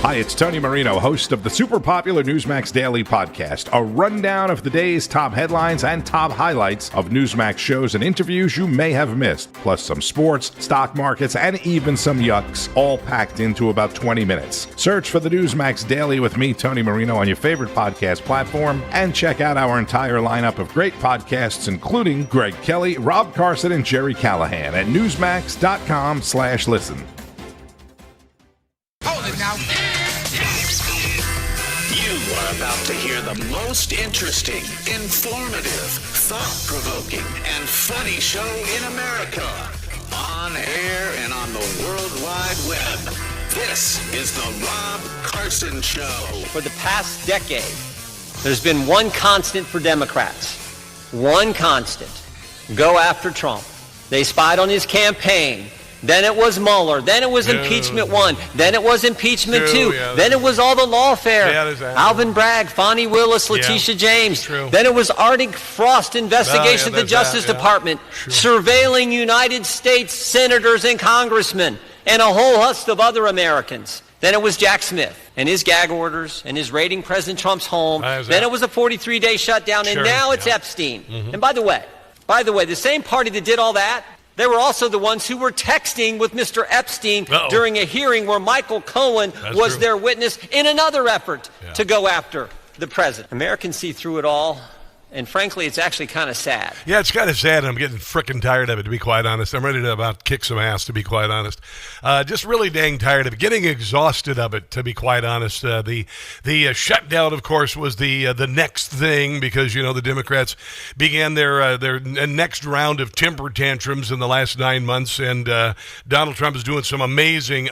Hi, it's Tony Marino, host of the super popular Newsmax Daily Podcast, a rundown of the day's top headlines and top highlights of Newsmax shows and interviews you may have missed, plus some sports, stock markets, and even some yucks, all packed into about 20 minutes. Search for the Newsmax Daily with me, Tony Marino, on your favorite podcast platform, and check out our entire lineup of great podcasts, including Greg Kelly, Rob Carson, and Jerry Callahan at newsmax.com/listen. Now. You are about to hear the most interesting, informative, thought-provoking, and funny show in America. On air and on the World Wide Web. This is the Rob Carson Show. For the past decade, there's been one constant for Democrats. One constant. Go after Trump. They spied on his campaign. Then it was Mueller. Then it was impeachment 1. Then it was impeachment 2. Then it was all the lawfare. Alvin Bragg, Fonnie Willis, Letitia James. Then it was Arctic Frost investigation of the Justice Department, surveilling United States senators and congressmen, and a whole host of other Americans. Then it was Jack Smith and his gag orders and his raiding President Trump's home. Then it was a 43-day shutdown, and now it's Epstein. And by the way, the same party that did all that, they were also the ones who were texting with Mr. Epstein during a hearing where Michael Cohen was their witness in another effort to go after the president. Americans see through it all, and frankly, it's actually kind of sad. Yeah, it's kind of sad, and I'm getting frickin' tired of it, to be quite honest. I'm ready to about kick some ass, to be quite honest. Just really dang tired of it, getting exhausted of it, to be quite honest. The shutdown, of course, was the next thing because, you know, the Democrats began their next round of temper tantrums in the last 9 months, and Donald Trump is doing some amazing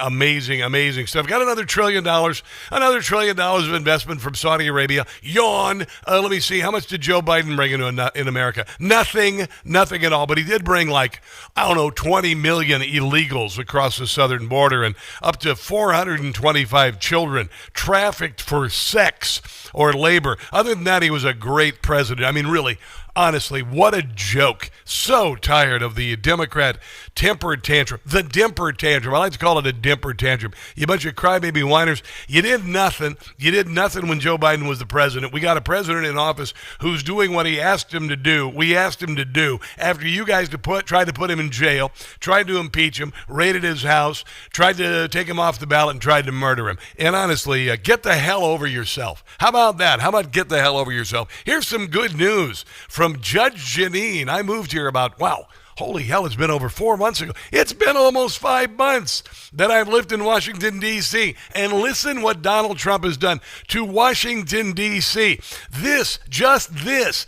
stuff. Got another $1 trillion of investment from Saudi Arabia. Yawn. Let me see, how much did Joe Biden bring in America? Nothing at all. But he did bring 20 million illegals across the southern border and up to 425 children trafficked for sex or labor. Other than that, he was a great president. I mean, really, honestly, what a joke. So tired of the Democrat temper tantrum. The dimper tantrum. I like to call it a dimper tantrum. You bunch of crybaby whiners. You did nothing. When Joe Biden was the president. We got a president in office who's doing what he asked him to do. We asked him to do after you guys tried to put him in jail, tried to impeach him, raided his house, tried to take him off the ballot, and tried to murder him. And honestly, get the hell over yourself. How about that? How about get the hell over yourself? Here's some good news from Judge Janine. I moved here about, holy hell, it's been over 4 months ago. It's been almost 5 months that I've lived in Washington, D.C. And listen what Donald Trump has done to Washington, D.C. This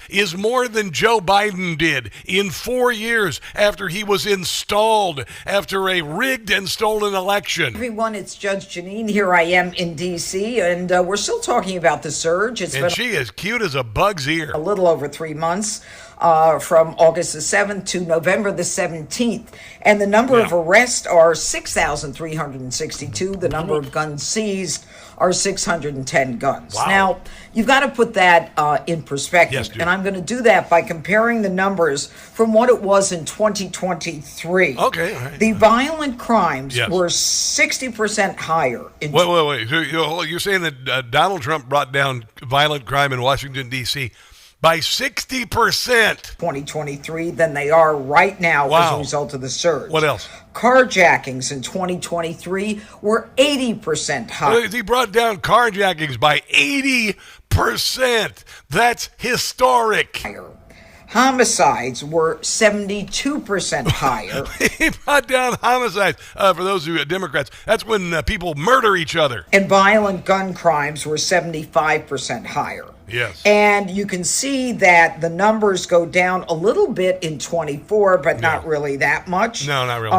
is more than Joe Biden did in 4 years after he was installed after a rigged and stolen election. Everyone, it's Judge Janine. Here I am in D.C., and we're still talking about the surge. She is cute as a bug's ear. A little over 3 months. From August the 7th to November the 17th. And the number of arrests are 6,362. The number of guns seized are 610 guns. Wow. Now, you've got to put that in perspective. And I'm going to do that by comparing the numbers from what it was in 2023. Okay. All right. The violent crimes were 60% higher. Wait. You're saying that Donald Trump brought down violent crime in Washington, D.C., by 60%. 2023 than they are right now as a result of the surge. What else? Carjackings in 2023 were 80% higher. He brought down carjackings by 80%. That's historic. Homicides were 72% higher. He brought down homicides. For those who are Democrats, that's when people murder each other. And violent gun crimes were 75% higher. Yes. And you can see that the numbers go down a little bit in 24, but not really that much. No, not really.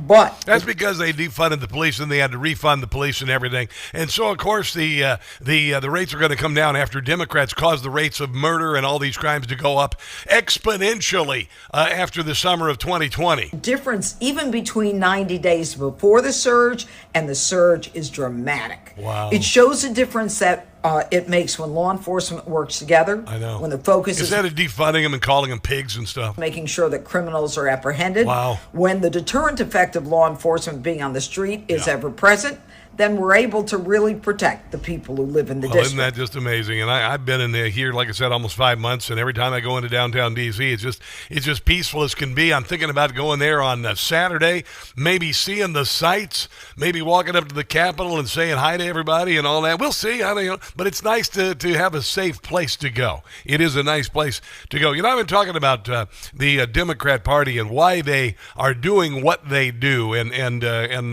But that's because they defunded the police and they had to refund the police and everything. And so, of course, the rates are going to come down after Democrats caused the rates of murder and all these crimes to go up exponentially after the summer of 2020. Difference even between 90 days before the surge and the surge is dramatic. Wow. It shows a difference that it makes when law enforcement works together. I know. When the focus is instead of defunding them and calling them pigs and stuff, making sure that criminals are apprehended. Wow. When the deterrent effect of law enforcement being on the street is ever present, then we're able to really protect the people who live in the district. Isn't that just amazing? And I've been in here, like I said, almost 5 months, and every time I go into downtown D.C., it's just peaceful as can be. I'm thinking about going there on Saturday, maybe seeing the sights, maybe walking up to the Capitol and saying hi to everybody and all that. We'll see. I don't know, but it's nice to have a safe place to go. It is a nice place to go. I've been talking about the Democrat Party and why they are doing what they do, and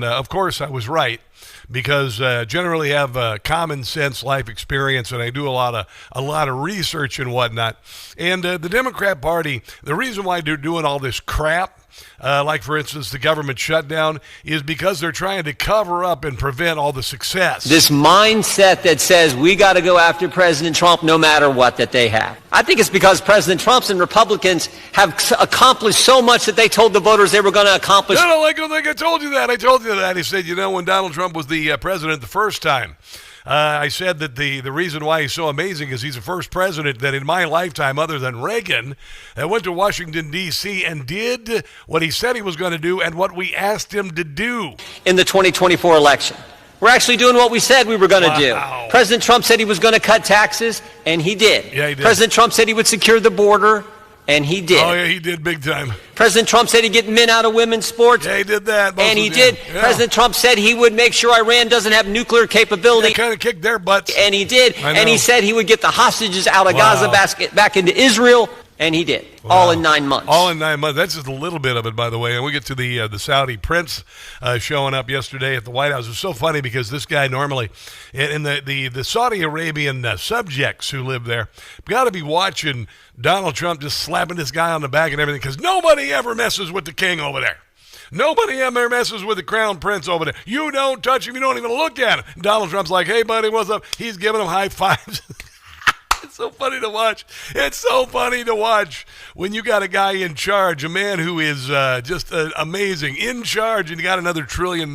of course I was right, because generally have common sense life experience, and I do a lot of research and whatnot. And the Democrat Party, the reason why they're doing all this crap, like for instance the government shutdown, is because they're trying to cover up and prevent all the success. This mindset that says we got to go after President Trump no matter what that they have. I think it's because President Trump's and Republicans have accomplished so much that they told the voters they were going to accomplish. No, like I told you that. I told you that. He said, when Donald Trump was the president the first time, I said that the reason why he's so amazing is he's the first president that in my lifetime, other than Reagan, that went to Washington, D.C. and did what he said he was going to do and what we asked him to do. In the 2024 election. We're actually doing what we said we were going to do. President Trump said he was going to cut taxes, and he did. Yeah, he did. President Trump said he would secure the border, and he did. Oh, yeah, he did big time. President Trump said he'd get men out of women's sports. Yeah, he did that. And he did. Yeah. President Trump said he would make sure Iran doesn't have nuclear capability. They kind of kicked their butts. And he did. And he said he would get the hostages out of Gaza back into Israel. And he did. Wow. All in 9 months. All in 9 months. That's just a little bit of it, by the way. And we get to the Saudi prince showing up yesterday at the White House. It was so funny because this guy normally, and the Saudi Arabian subjects who live there, got to be watching Donald Trump just slapping this guy on the back and everything, because nobody ever messes with the king over there. Nobody ever messes with the crown prince over there. You don't touch him. You don't even look at him. Donald Trump's like, hey, buddy, what's up? He's giving him high fives. It's so funny to watch. It's so funny to watch when you got a guy in charge, a man who is just amazing, in charge, and he got another $1 trillion.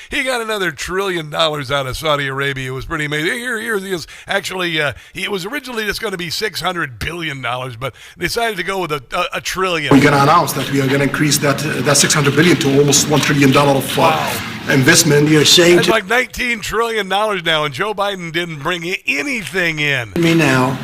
He got another $1 trillion out of Saudi Arabia. It was pretty amazing. Here he is. Actually, it was originally just going to be $600 billion, but decided to go with a trillion. We're going to announce that we are going to increase that $600 billion to almost $1 trillion of investment. You're saying it's like $19 trillion now, and Joe Biden didn't bring anything in. Me now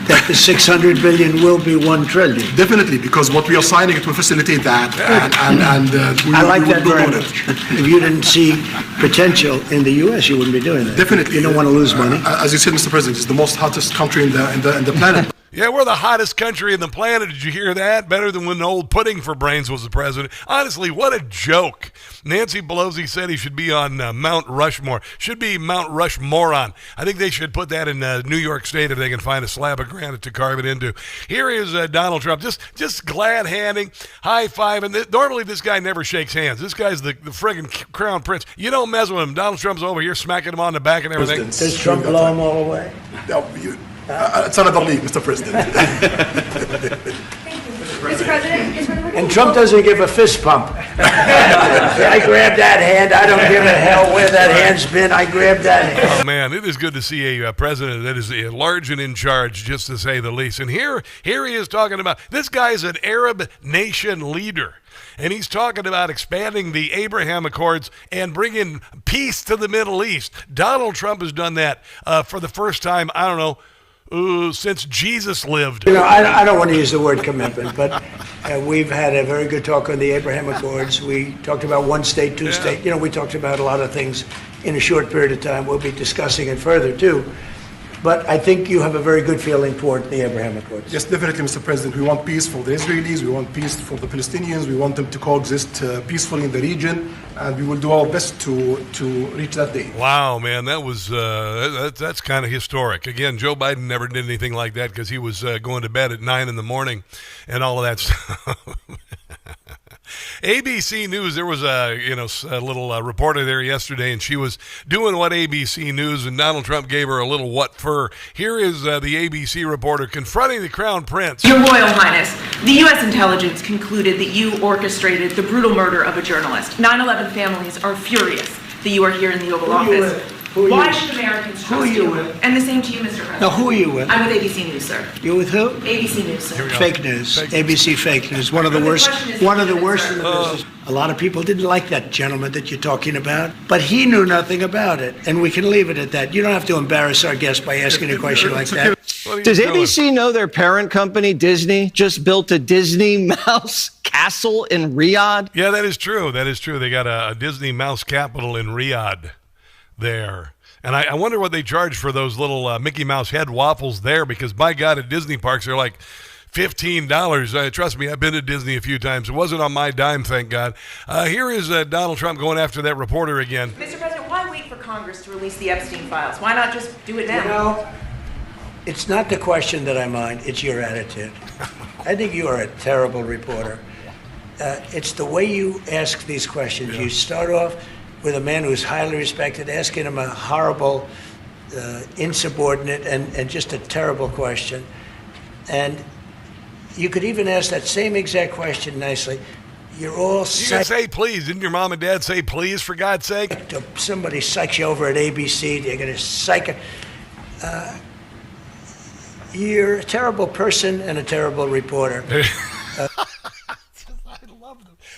that the $600 billion will be $1 trillion. Definitely, because what we are signing, it will facilitate that, I like that very much. If you didn't see potential in the U.S., you wouldn't be doing that. Definitely, you don't want to lose money. As you said, Mr. President, it's the most hottest country in the planet. Yeah, we're the hottest country in the planet. Did you hear that? Better than when old Pudding for Brains was the president. Honestly, what a joke. Nancy Pelosi said he should be on Mount Rushmore. Should be Mount Rushmoron. I think they should put that in New York State if they can find a slab of granite to carve it into. Here is Donald Trump, just glad-handing, high-fiving. Normally, this guy never shakes hands. This guy's the friggin' crown prince. You don't mess with him. Donald Trump's over here smacking him on the back and everything. Does Trump blow him all away? No, it's another league, Mr. President. Mr. President, and Trump doesn't give a fist pump. I grabbed that hand. I don't give a hell where that hand's been. I grabbed that hand. Oh, man, it is good to see a president that is large and in charge, just to say the least. And here he is talking about, this guy's an Arab nation leader. And he's talking about expanding the Abraham Accords and bringing peace to the Middle East. Donald Trump has done that for the first time, I don't know, since Jesus lived. I don't want to use the word commitment, but we've had a very good talk on the Abraham Accords. We talked about one state, two state. We talked about a lot of things in a short period of time. We'll be discussing it further, too. But I think you have a very good feeling toward the Abraham Accords. Yes, definitely, Mr. President. We want peace for the Israelis. We want peace for the Palestinians. We want them to coexist peacefully in the region. And we will do our best to reach that day. Wow, man, that was that's kind of historic. Again, Joe Biden never did anything like that because he was going to bed at 9 in the morning and all of that stuff. ABC News, there was a little reporter there yesterday, and she was doing what ABC News, and Donald Trump gave her a little what for. Here is the ABC reporter confronting the Crown Prince. Your Royal Highness, the U.S. intelligence concluded that you orchestrated the brutal murder of a journalist. 9/11 families are furious that you are here in the Oval Office. Why should Americans trust you? And the same to you, Mr. President. Now, who are you with? I'm with ABC News, sir. You're with who? ABC News, sir. Fake news. ABC fake news. One of the worst in the business. A lot of people didn't like that gentleman that you're talking about, but he knew nothing about it, and we can leave it at that. You don't have to embarrass our guest by asking a question like that. Does ABC know their parent company, Disney, just built a Disney mouse castle in Riyadh? Yeah, that is true. That is true. They got a Disney mouse capital in Riyadh there. And I wonder what they charge for those little Mickey Mouse head waffles there, because, by God, at Disney parks, they're like $15. Trust me, I've been to Disney a few times. It wasn't on my dime, thank God. Here is Donald Trump going after that reporter again. Mr. President, why wait for Congress to release the Epstein files? Why not just do it now? You know, it's not the question that I mind, it's your attitude. I think you are a terrible reporter. It's the way you ask these questions. Yeah. You start off with a man who's highly respected, asking him a horrible, insubordinate, and just a terrible question. And you could even ask that same exact question nicely. You're all You can say please. Didn't your mom and dad say please, for God's sake? Somebody psychs you over at ABC. They're going to psych it. You're a terrible person and a terrible reporter.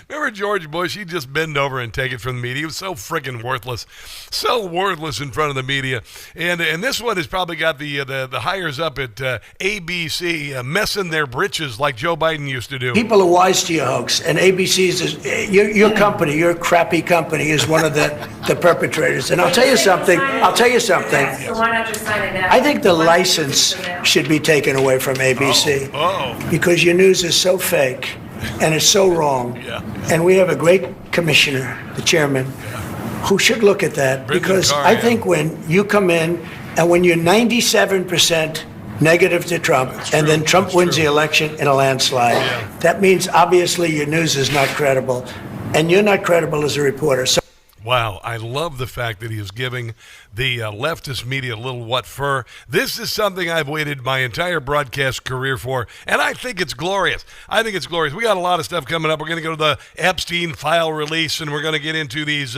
Remember George Bush? He'd just bend over and take it from the media. He was so freaking worthless. So worthless in front of the media. And this one has probably got the hires up at ABC messing their britches like Joe Biden used to do. People are wise to your hoax, and ABC's your company, your crappy company, is one of the perpetrators. And I'll tell you something. So why not just sign it now? I think the license should be taken away from ABC because your news is so fake. And it's so wrong. Yeah. And we have a great commissioner, the chairman, who should look at that. Because I think when you come in and when you're 97% negative to Trump, and then Trump wins the election in a landslide, that means obviously your news is not credible. And you're not credible as a reporter. So wow, I love the fact that he is giving the leftist media a little what for. This is something I've waited my entire broadcast career for, and I think it's glorious. We got a lot of stuff coming up. We're going to go to the Epstein file release, and we're going to get into these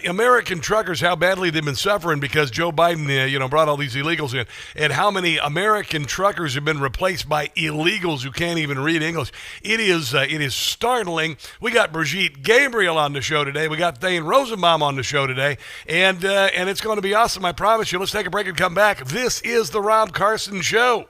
American truckers, how badly they've been suffering because Joe Biden, brought all these illegals in, and how many American truckers have been replaced by illegals who can't even read English. It is startling. We got Brigitte Gabriel on the show today. We got Thane Rosenbaum on the show today, and it's going to be awesome, I promise you. Let's take a break and come back. This is the Rob Carson Show.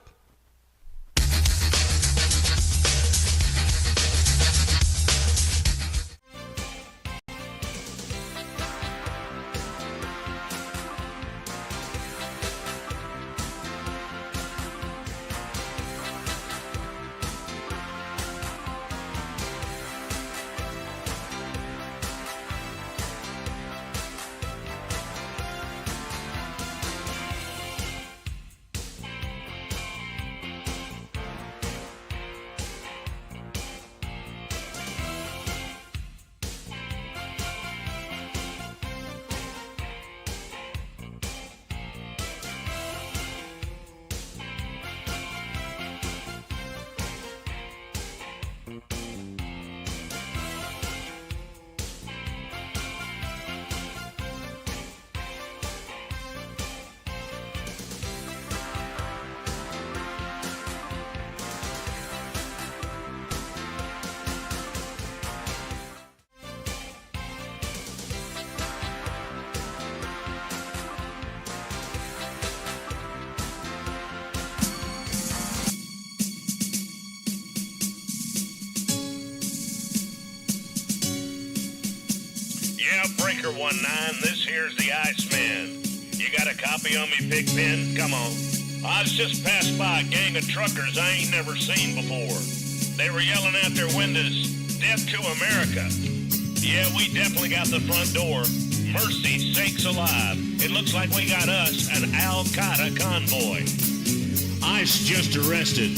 Breaker 19, this here's the Iceman. You got a copy on me, Pigpen? Come on. I was just passed by a gang of truckers I ain't never seen before. They were yelling out their windows, "Death to America." Yeah, we definitely got the front door. Mercy sakes alive. It looks like we got us an Al-Qaeda convoy. ICE just arrested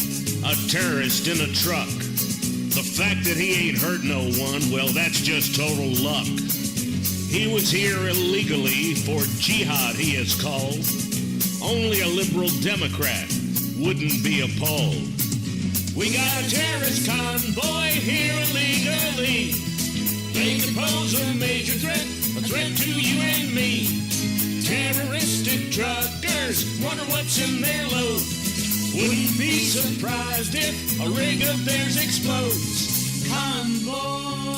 a terrorist in a truck. The fact that he ain't hurt no one, well, that's just total luck. He was here illegally for jihad, he is called. Only a liberal Democrat wouldn't be appalled. We got a terrorist convoy here illegally. They could pose a major threat, a threat to you and me. Terroristic truckers, wonder what's in their load. Wouldn't be surprised if a rig of theirs explodes. Convoy.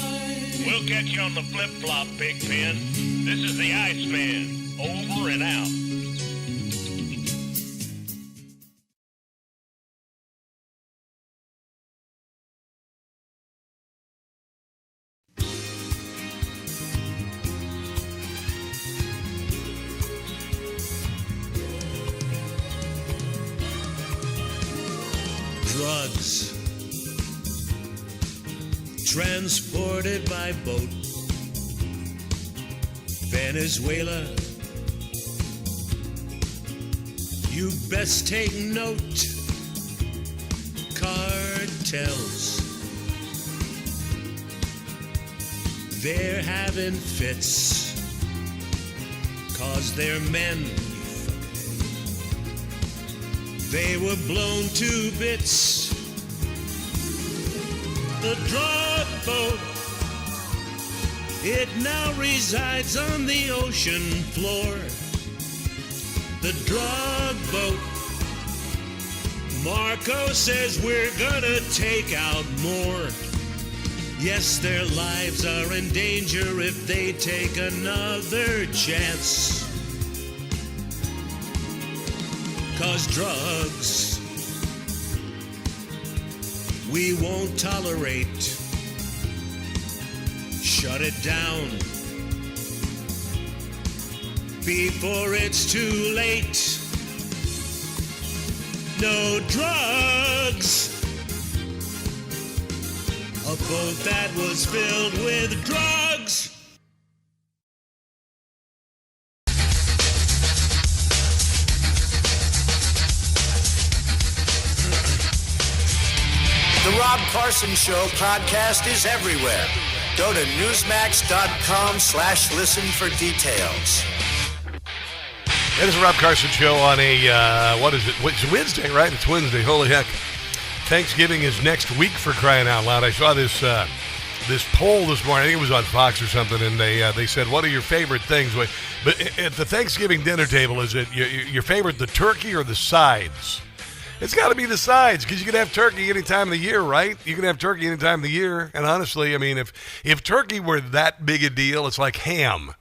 We'll catch you on the flip-flop, Pigpen. This is the Iceman. Over and out. Drugs transported by boat. Venezuela, you best take note. Cartels, they're having fits, 'cause they're men. They were blown to bits. The drug boat, it now resides on the ocean floor. The drug boat, Marco says we're gonna take out more. Yes, their lives are in danger if they take another chance. 'Cause drugs, we won't tolerate. Shut it down before it's too late. No drugs. A boat that was filled with drugs. The Rob Carson Show podcast is everywhere. Go to newsmax.com/listen for details. It is the Rob Carson Show on a, what is it? It's Wednesday, right? It's Wednesday. Holy heck. Thanksgiving is next week, for crying out loud. I saw this poll this morning. I think it was on Fox or something, and they said, what are your favorite things? But at the Thanksgiving dinner table, is it your favorite, the turkey or the sides? It's got to be the sides, because you can have turkey any time of the year, right? You can have turkey any time of the year. And honestly, I mean, if turkey were that big a deal, it's like ham.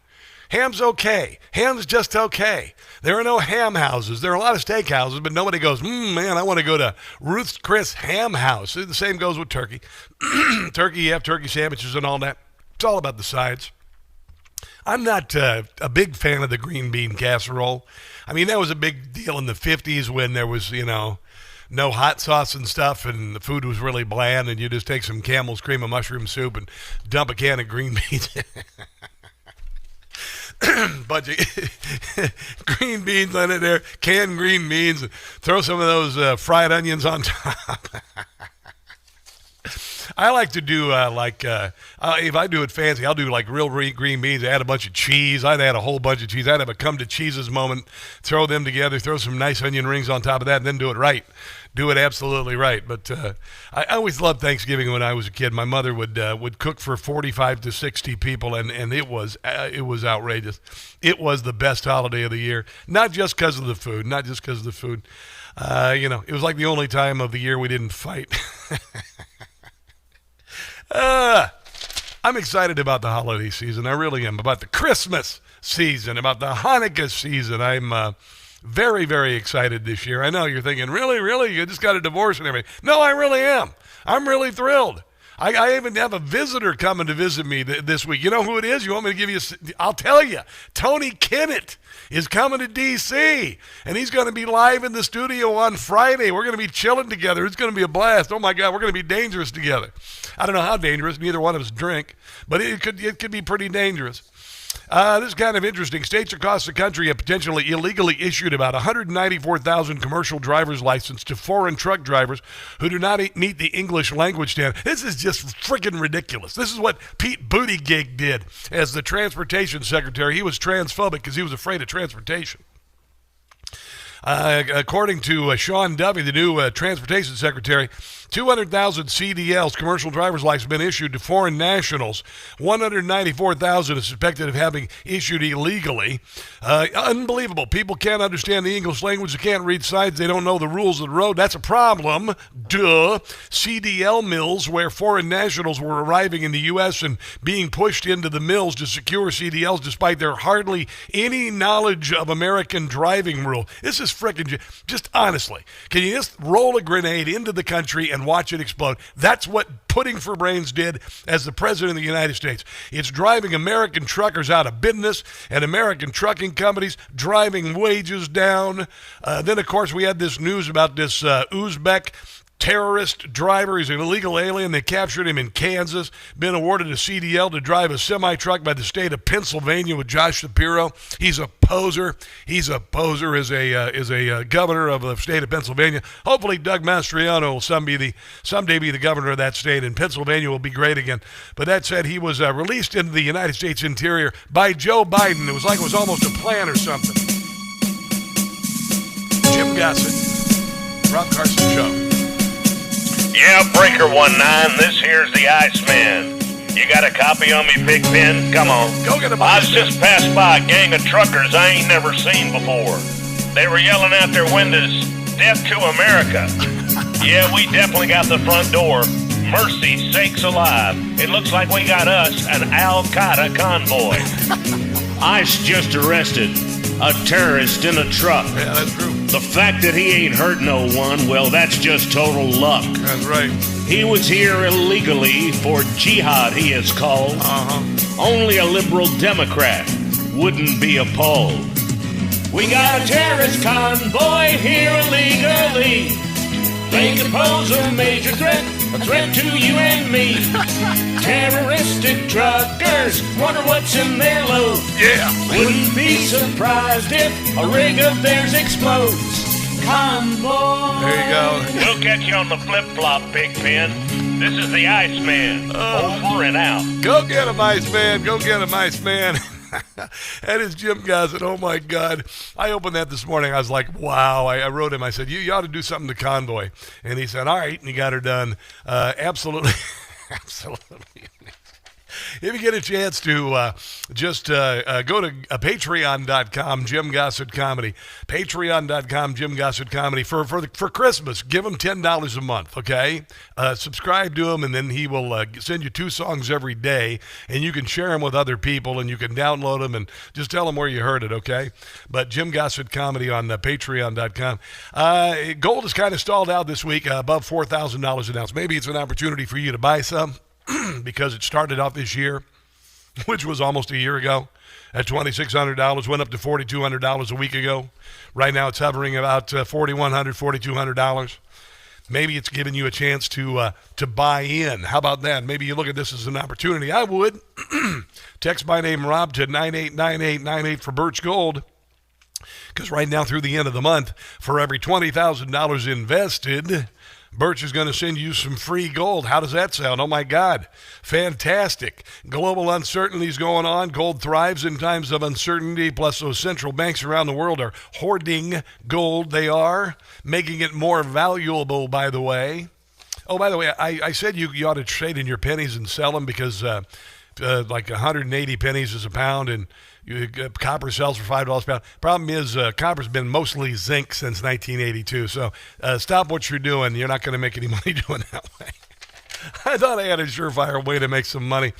Ham's okay. Ham's just okay. There are no ham houses. There are a lot of steak houses, but nobody goes, man, I want to go to Ruth's Chris Ham House. The same goes with turkey. Turkey, you have turkey sandwiches and all that. It's all about the sides. I'm not a big fan of the green bean casserole. I mean, that was a big deal in the 50s when there was, no hot sauce and stuff, and the food was really bland, and you just take some Camel's cream of mushroom soup and dump a can of green beans. Bunch of green beans on it there, canned green beans, throw some of those fried onions on top. I like to do if I do it fancy, I'll do like real green beans, add a bunch of cheese. I'd add a whole bunch of cheese. I'd have a come to cheeses moment, throw them together, throw some nice onion rings on top of that, and then do it right. Do it absolutely right. But I always loved Thanksgiving when I was a kid. My mother would cook for 45 to 60 people, and it was outrageous. It was the best holiday of the year, not just because of the food. It was like the only time of the year we didn't fight. I'm excited about the holiday season. I really am. About the Christmas season, about the Hanukkah season. I'm very, very excited this year. I know you're thinking, really? You just got a divorce and everything. No, I really am. I'm really thrilled. I even have a visitor coming to visit me this week. You know who it is? You want me to give you? I'll tell you. Tony Kinnett is coming to D.C., and he's going to be live in the studio on Friday. We're going to be chilling together. It's going to be a blast. Oh, my God, we're going to be dangerous together. I don't know how dangerous. Neither one of us drink, but it could be pretty dangerous. This is kind of interesting. States across the country have potentially illegally issued about 194,000 commercial driver's licenses to foreign truck drivers who do not meet the English language standard. This is just freaking ridiculous. This is what Pete Buttigieg did as the transportation secretary. He was transphobic because he was afraid of transportation. According to Sean Duffy, the new transportation secretary, 200,000 CDLs, commercial driver's license, have been issued to foreign nationals. 194,000 is suspected of having issued illegally. Unbelievable. People can't understand the English language. They can't read signs. They don't know the rules of the road. That's a problem. Duh. CDL mills where foreign nationals were arriving in the U.S. and being pushed into the mills to secure CDLs despite their hardly any knowledge of American driving rule. This is frickin' just honestly. Can you just roll a grenade into the country and watch it explode? That's what Pudding for Brains did as the president of the United States. It's driving American truckers out of business and American trucking companies driving wages down. Then, of course, we had this news about this Uzbek terrorist driver. He's an illegal alien. They captured him in Kansas. Been awarded a CDL to drive a semi-truck by the state of Pennsylvania with Josh Shapiro. He's a poser. He's a poser as a governor of the state of Pennsylvania. Hopefully Doug Mastriano will someday be the governor of that state, and Pennsylvania will be great again. But that said, he was released into the United States interior by Joe Biden. It was like it was almost a plan or something. Jim Gossett, Rob Carson Show. Yeah, Breaker 19, this here's the Iceman. You got a copy on me, Pigpen? Come on. Go get a I was just passed by a gang of truckers I ain't never seen before. They were yelling out their windows, "Death to America." Yeah, we definitely got the front door. Mercy sakes alive. It looks like we got us an Al-Qaeda convoy. ICE just arrested a terrorist in a truck. Yeah, that's true. The fact that he ain't hurt no one, well, that's just total luck. That's right. He was here illegally for jihad, he is called. Only a liberal Democrat wouldn't be appalled. We got a terrorist convoy here illegally. They could pose a major threat, a threat to you and me. Terroristic truckers, wonder what's in their load. Yeah. Wouldn't be surprised if a rig of theirs explodes. Convoy. There you go. We'll catch you on the flip-flop, Pigpen. This is the Iceman. Over and out. Go get him, Iceman. Go get him, Iceman. That is Jim Gossett. Oh, my God. I opened that this morning. I was like, wow. I wrote him. I said, you ought to do something to Convoy. And he said, all right. And he got her done. Absolutely. Absolutely. If you get a chance to just go to patreon.com, Jim Gossett Comedy. Patreon.com, Jim Gossett Comedy. For Christmas, give him $10 a month, okay? Subscribe to him, and then he will send you 2 songs every day, and you can share them with other people, and you can download them, and just tell them where you heard it, okay? But Jim Gossett Comedy on patreon.com. Gold is kind of stalled out this week, above $4,000 an ounce. Maybe it's an opportunity for you to buy some. Because it started off this year, which was almost a year ago, at $2,600, went up to $4,200 a week ago. Right now it's hovering about $4,100, $4,200. Maybe it's giving you a chance to buy in. How about that? Maybe you look at this as an opportunity. I would. Text my name, Rob, to 989898 for Birch Gold. Because right now through the end of the month, for every $20,000 invested, Birch is going to send you some free gold. How does that sound? Oh, my God. Fantastic. Global uncertainties going on. Gold thrives in times of uncertainty. Plus, those central banks around the world are hoarding gold. They are making it more valuable, by the way. Oh, by the way, I said you ought to trade in your pennies and sell them because like 180 pennies is a pound, and copper sells for $5 a pound. Problem is, copper's been mostly zinc since 1982. So stop what you're doing. You're not going to make any money doing that way. I thought I had a surefire way to make some money.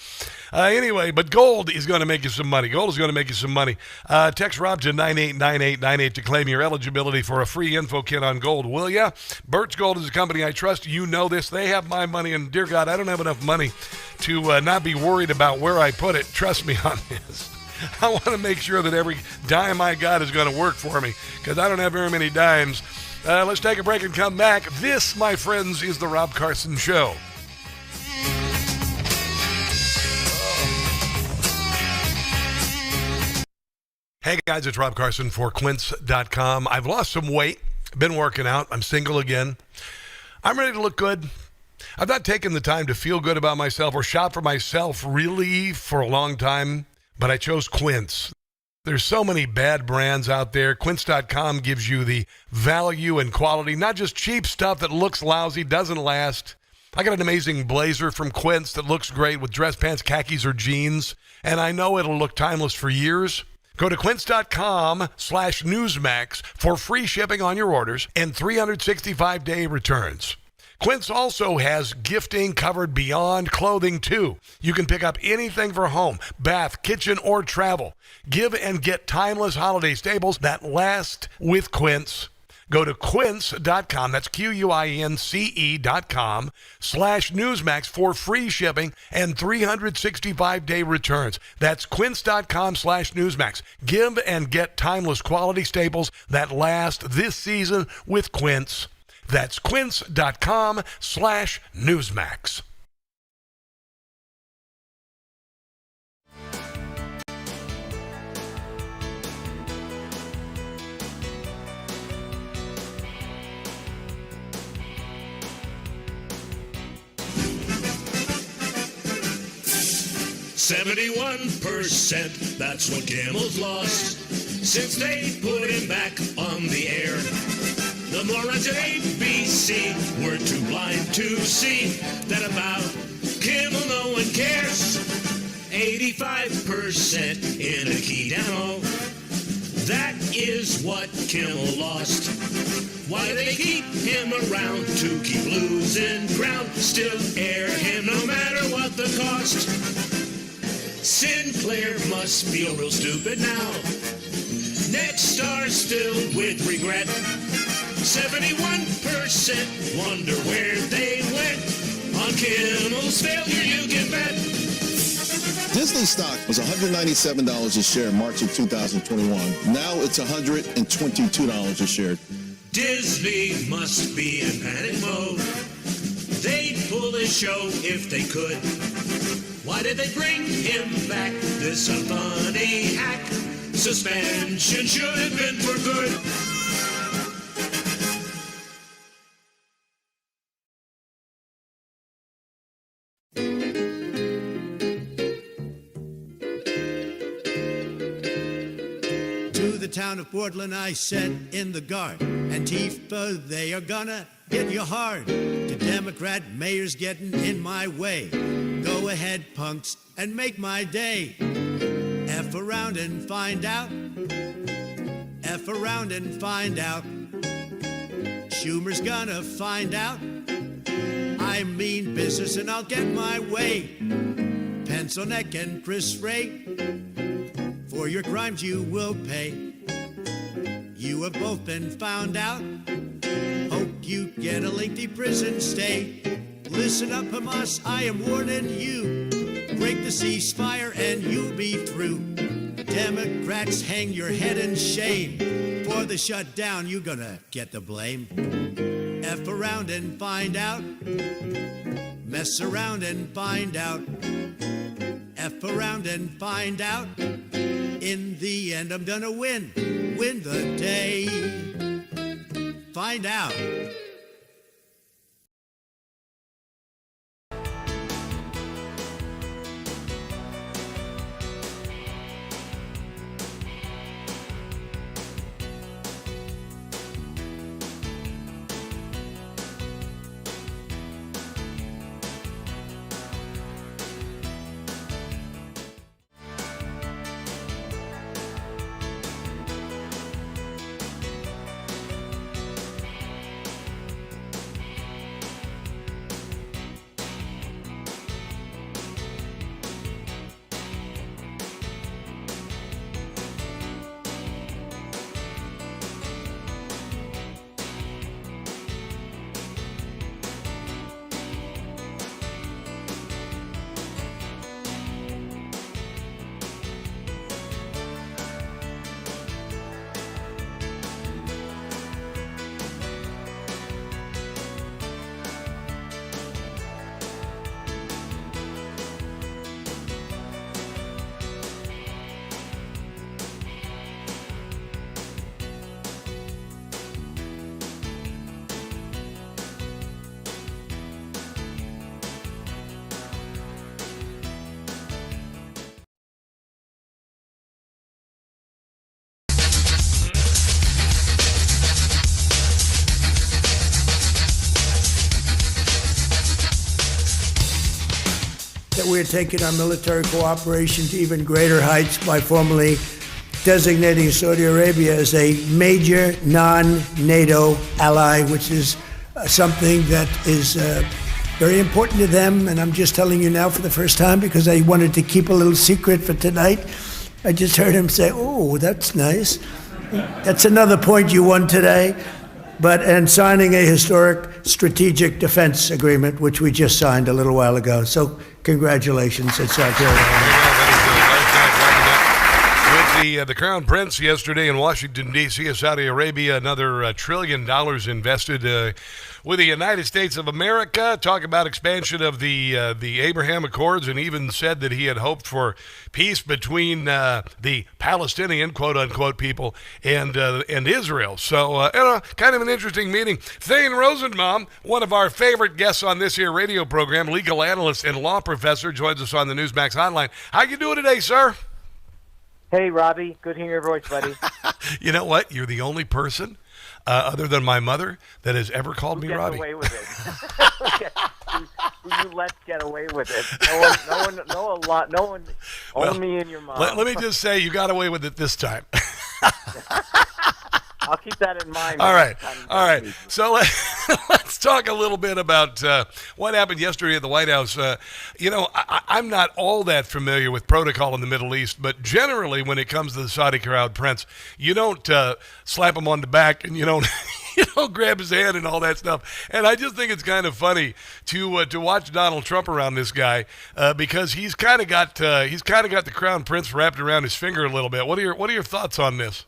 Anyway, but gold is going to make you some money. Gold is going to make you some money. Text Rob to 989898 to claim your eligibility for a free info kit on gold, will ya? Birch Gold is a company I trust. You know this. They have my money, and dear God, I don't have enough money to not be worried about where I put it. Trust me on this. I want to make sure that every dime I got is going to work for me because I don't have very many dimes. Let's take a break and come back. This, my friends, is the Rob Carson Show. Hey guys, it's Rob Carson for Quince.com. I've lost some weight, been working out, I'm single again. I'm ready to look good. I've not taken the time to feel good about myself or shop for myself really for a long time, but I chose Quince. There's so many bad brands out there. Quince.com gives you the value and quality, not just cheap stuff that looks lousy, doesn't last. I got an amazing blazer from Quince that looks great with dress pants, khakis, or jeans, and I know it'll look timeless for years. Go to quince.com/Newsmax for free shipping on your orders and 365-day returns. Quince also has gifting covered beyond clothing, too. You can pick up anything for home, bath, kitchen, or travel. Give and get timeless holiday staples that last with Quince. Go to quince.com, that's QUINCE.com/Newsmax for free shipping and 365-day returns. That's quince.com/Newsmax. Give and get timeless quality staples that last this season with Quince. That's quince.com/Newsmax. %, that's what Kimmel's lost since they put him back on the air. The morons at ABC were too blind to see that about Kimmel no one cares. 85% in a key down. That is what Kimmel lost. Why they keep him around to keep losing ground? Still air him no matter what the cost. Sinclair must feel real stupid now. Next star still with regret. 71% wonder where they went. On Kimmel's failure, you can bet. Disney stock was $197 a share in March of 2021. Now it's $122 a share. Disney must be in panic mode. They'd pull this show if they could. Why did they bring him back? This a funny hack. Suspension should have been for good. The town of Portland, I said in the guard, Antifa, they are gonna get you hard. The Democrat mayor's getting in my way. Go ahead, punks, and make my day. F around and find out. F around and find out. Schumer's gonna find out. I mean business and I'll get my way. Pencil neck and Chris Ray. For your crimes you will pay. You have both been found out. Hope you get a lengthy prison stay. Listen up, Hamas, I am warning you. Break the ceasefire and you'll be through. Democrats, hang your head in shame. For the shutdown, you're gonna get the blame. F around and find out. Mess around and find out. F around and find out. In the end, I'm gonna win the day. Find out. we're taking our military cooperation to even greater heights by formally designating Saudi Arabia as a major non-NATO ally, which is something that is very important to them. And I'm just telling you now for the first time because I wanted to keep a little secret for tonight. I just heard him say, "Oh, that's nice. That's another point you won today." And signing a historic strategic defense agreement, which we just signed a little while ago. So congratulations at South Carolina. The Crown Prince yesterday in Washington, D.C. of Saudi Arabia, another $1 trillion invested with the United States of America. Talk about expansion of the Abraham Accords, and even said that he had hoped for peace between the Palestinian, quote-unquote, people and Israel. So, kind of an interesting meeting. Thane Rosenbaum, one of our favorite guests on this here radio program, legal analyst and law professor, joins us on the Newsmax Hotline. How you doing today, sir? Hey, Robbie. Good hearing your voice, buddy. You know what? You're the only person, other than my mother, that has ever called me Robbie. Away with it. Who you let get away with it? No one. Only in your mom. Let me just say, you got away with it this time. I'll keep that in mind. All right. So let's talk a little bit about what happened yesterday at the White House. I'm not all that familiar with protocol in the Middle East, but generally when it comes to the Saudi Crown Prince, you don't slap him on the back and you don't grab his hand and all that stuff. And I just think it's kind of funny to watch Donald Trump around this guy because he's kind of got the Crown Prince wrapped around his finger a little bit. What are your thoughts on this?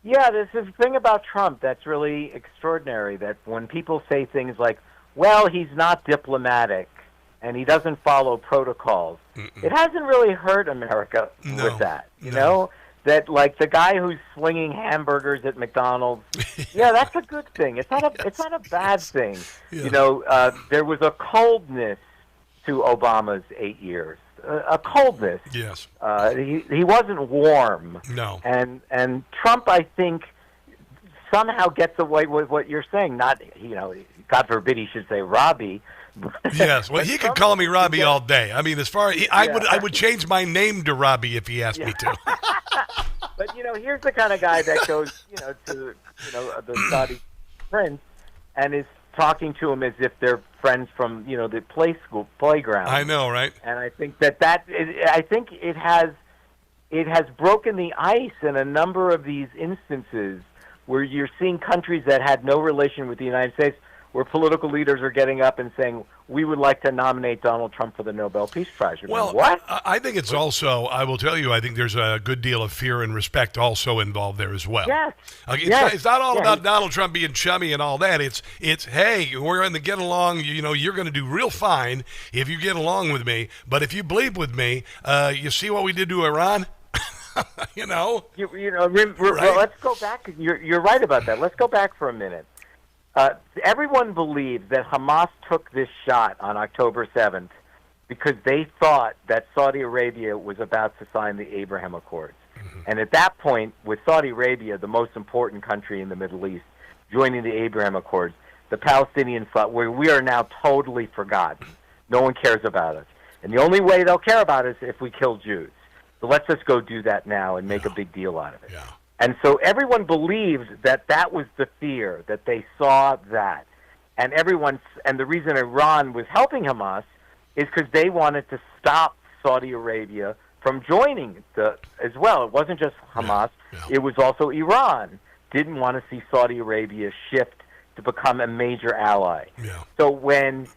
Yeah, there's this thing about Trump that's really extraordinary, that when people say things like, well, he's not diplomatic and he doesn't follow protocols, it hasn't really hurt America with that, you know? That, like, the guy who's slinging hamburgers at McDonald's, yeah, that's a good thing. It's not a bad thing. Yeah. You know, there was a coldness to Obama's 8 years. A coldness. Yes. He wasn't warm. No. And Trump, I think, somehow gets away with what you're saying. Not, God forbid he should say Robbie. Yes. Well, he could call me Robbie all day. I mean, I would change my name to Robbie if he asked me to. But here's the kind of guy that goes, to the Saudi prince and is talking to him as if they're friends from the playground. I know, right? And I think I think it has broken the ice in a number of these instances where you're seeing countries that had no relation with the United States, where political leaders are getting up and saying, we would like to nominate Donald Trump for the Nobel Peace Prize. Well, what? I think it's also, I will tell you, I think there's a good deal of fear and respect also involved there as well. Yes. It's not all about Donald Trump being chummy and all that. It's hey, we're going to get along. You're going to do real fine if you get along with me. But if you bleed with me, you see what we did to Iran? Well, let's go back. You're right about that. Let's go back for a minute. Everyone believed that Hamas took this shot on October 7th because they thought that Saudi Arabia was about to sign the Abraham Accords. Mm-hmm. And at that point, with Saudi Arabia, the most important country in the Middle East, joining the Abraham Accords, the Palestinians thought, we are now totally forgotten. No one cares about us. And the only way they'll care about us is if we kill Jews. So let's just go do that now and make a big deal out of it. Yeah. And so everyone believed that was the fear, that they saw that. And the reason Iran was helping Hamas is because they wanted to stop Saudi Arabia from joining as well. It wasn't just Hamas. Yeah. It was also Iran. Didn't want to see Saudi Arabia shift to become a major ally. Yeah. So when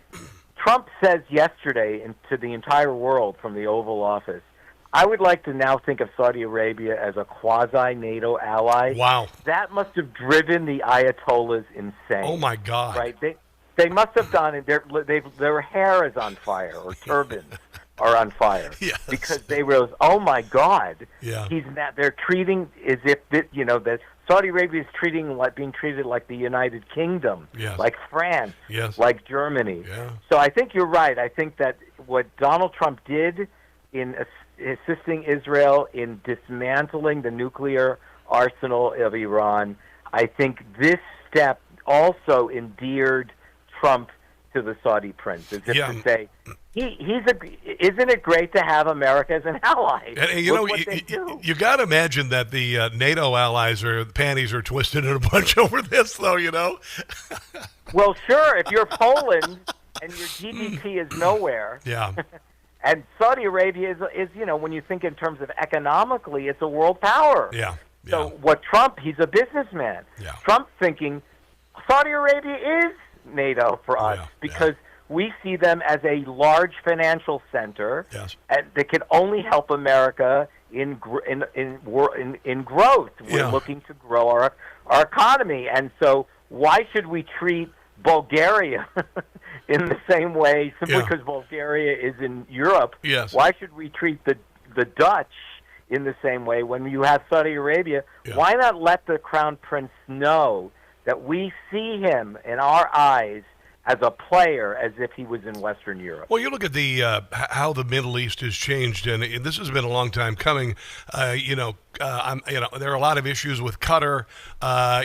Trump says yesterday to the entire world from the Oval Office, I would like to now think of Saudi Arabia as a quasi-NATO ally. Wow. That must have driven the Ayatollahs insane. Oh, my God. Right? They must have done it. Their hair is on fire, or turbans are on fire. Yes. Because they realize, oh, my God. Yeah. They're treating as if, that Saudi Arabia is being treated like the United Kingdom, yes. like France, yes. like Germany. Yeah. So I think you're right. I think that what Donald Trump did in assisting Israel in dismantling the nuclear arsenal of Iran, I think this step also endeared Trump to the Saudi prince, as if to say, isn't it great to have America as an ally? And you got to imagine that the NATO allies panties are twisted in a bunch over this, though. Well, sure. If you're Poland and your GDP is nowhere, yeah. And Saudi Arabia is when you think in terms of economically, it's a world power. Yeah. So what Trump, he's a businessman. Yeah. Trump thinking Saudi Arabia is NATO for us because we see them as a large financial center and that can only help America in growth. We're looking to grow our economy, and so why should we treat Bulgaria in the same way simply because Bulgaria is in Europe? Yes. Why should we treat the Dutch in the same way when you have Saudi Arabia? Yeah. Why not let the Crown Prince know that we see him in our eyes as a player, as if he was in Western Europe? Well, you look at the how the Middle East has changed, and this has been a long time coming. There are a lot of issues with Qatar,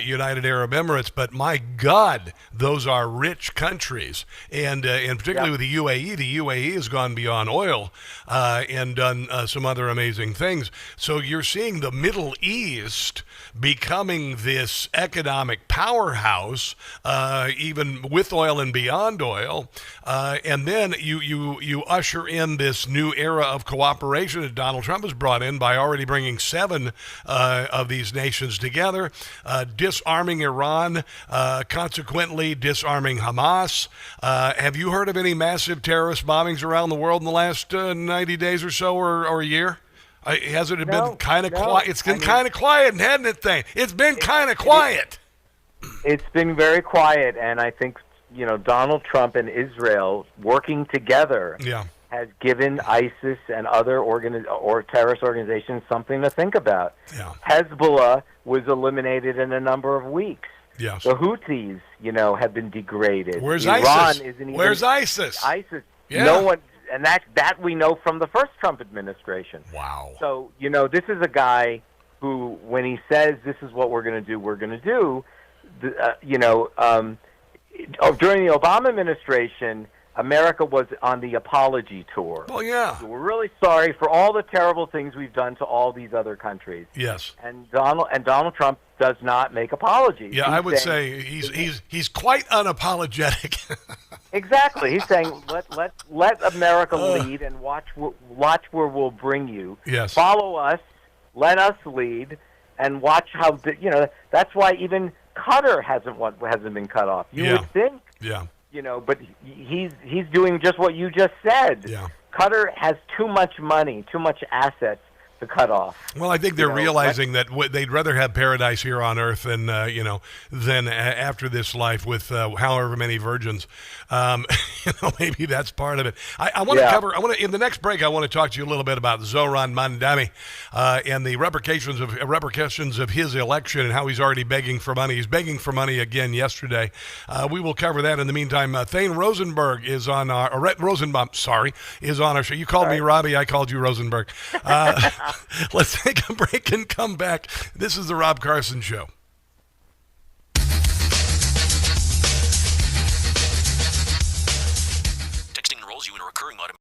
United Arab Emirates, but my God, those are rich countries, and particularly with the UAE. The UAE has gone beyond oil and done some other amazing things. So you're seeing the Middle East becoming this economic powerhouse, even with oil and beyond oil, and then you usher in this new era of cooperation that Donald Trump has brought in by already bringing 7 of these nations together, disarming Iran, consequently disarming Hamas. Have you heard of any massive terrorist bombings around the world in the last 90 days or so, or a year? Hasn't it been kind of quiet? It's been kind of quiet, hasn't it, Thane? It's been kind of quiet. It's been very quiet, and I think Donald Trump and Israel working together has given ISIS and other terrorist organizations something to think about. Yeah. Hezbollah was eliminated in a number of weeks. Yes. The Houthis, have been degraded. Where's Iran ISIS? Isn't even, Where's ISIS? ISIS. Yeah. No one, and that we know from the first Trump administration. Wow. So this is a guy who, when he says this is what we're going to do, we're going to do. During the Obama administration, America was on the apology tour. Well, yeah. So we're really sorry for all the terrible things we've done to all these other countries. Yes. And Donald Trump does not make apologies. Yeah, I would say he's quite unapologetic. Exactly. He's saying let America lead and watch where we'll bring you. Yes. Follow us, let us lead, and watch how that's why even Qatar hasn't been cut off. You would think. Yeah. But he's doing just what you just said. Yeah. Qatar has too much money, too much assets to cut off. Well, I think they're realizing that they'd rather have paradise here on Earth than than after this life with however many virgins. Maybe that's part of it. I want to cover. In the next break, I want to talk to you a little bit about Zoran Mandami and the repercussions of his election and how he's already begging for money. He's begging for money again yesterday. We will cover that. In the meantime, Thane Rosenberg is on Rosenbaum. Sorry, is on our show. You called me Robbie. I called you Rosenberg. Let's take a break and come back. This is the Rob Carson Show. Texting enrolls you in a recurring automatic.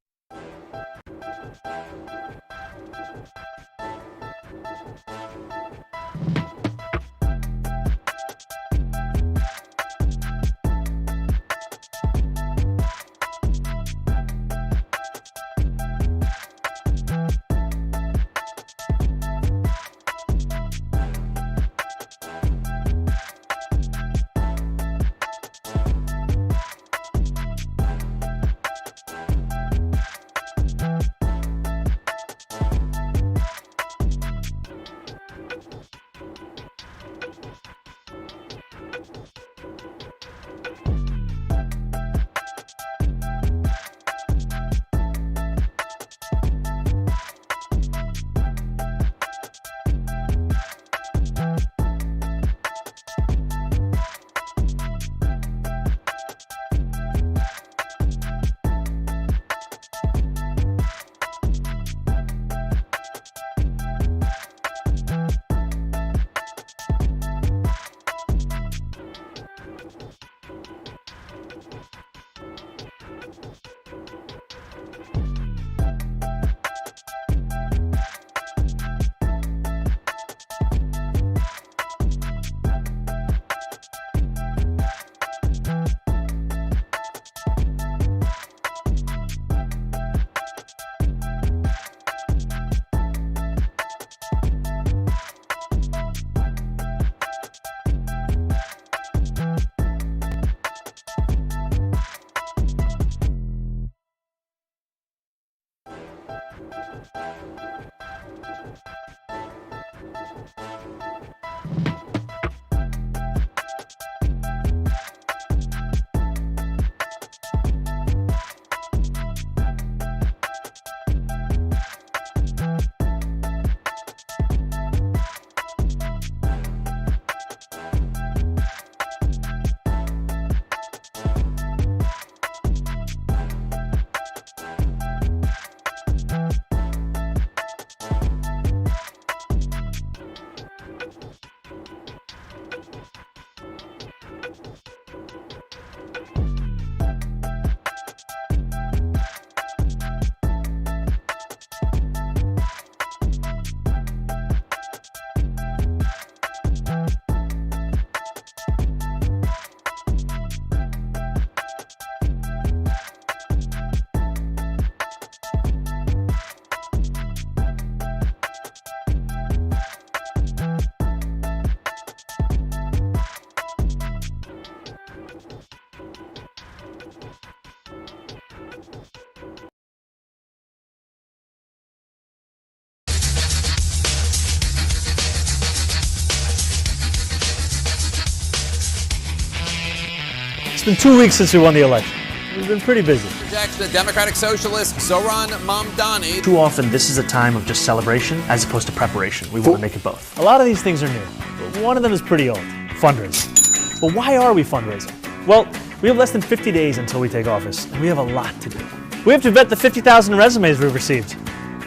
It's been 2 weeks since we won the election. We've been pretty busy. Reject the Democratic Socialist Zoran Mamdani. Too often, this is a time of just celebration as opposed to preparation. We want to make it both. A lot of these things are new, but one of them is pretty old. Fundraising. But why are we fundraising? Well, we have less than 50 days until we take office, and we have a lot to do. We have to vet the 50,000 resumes we've received.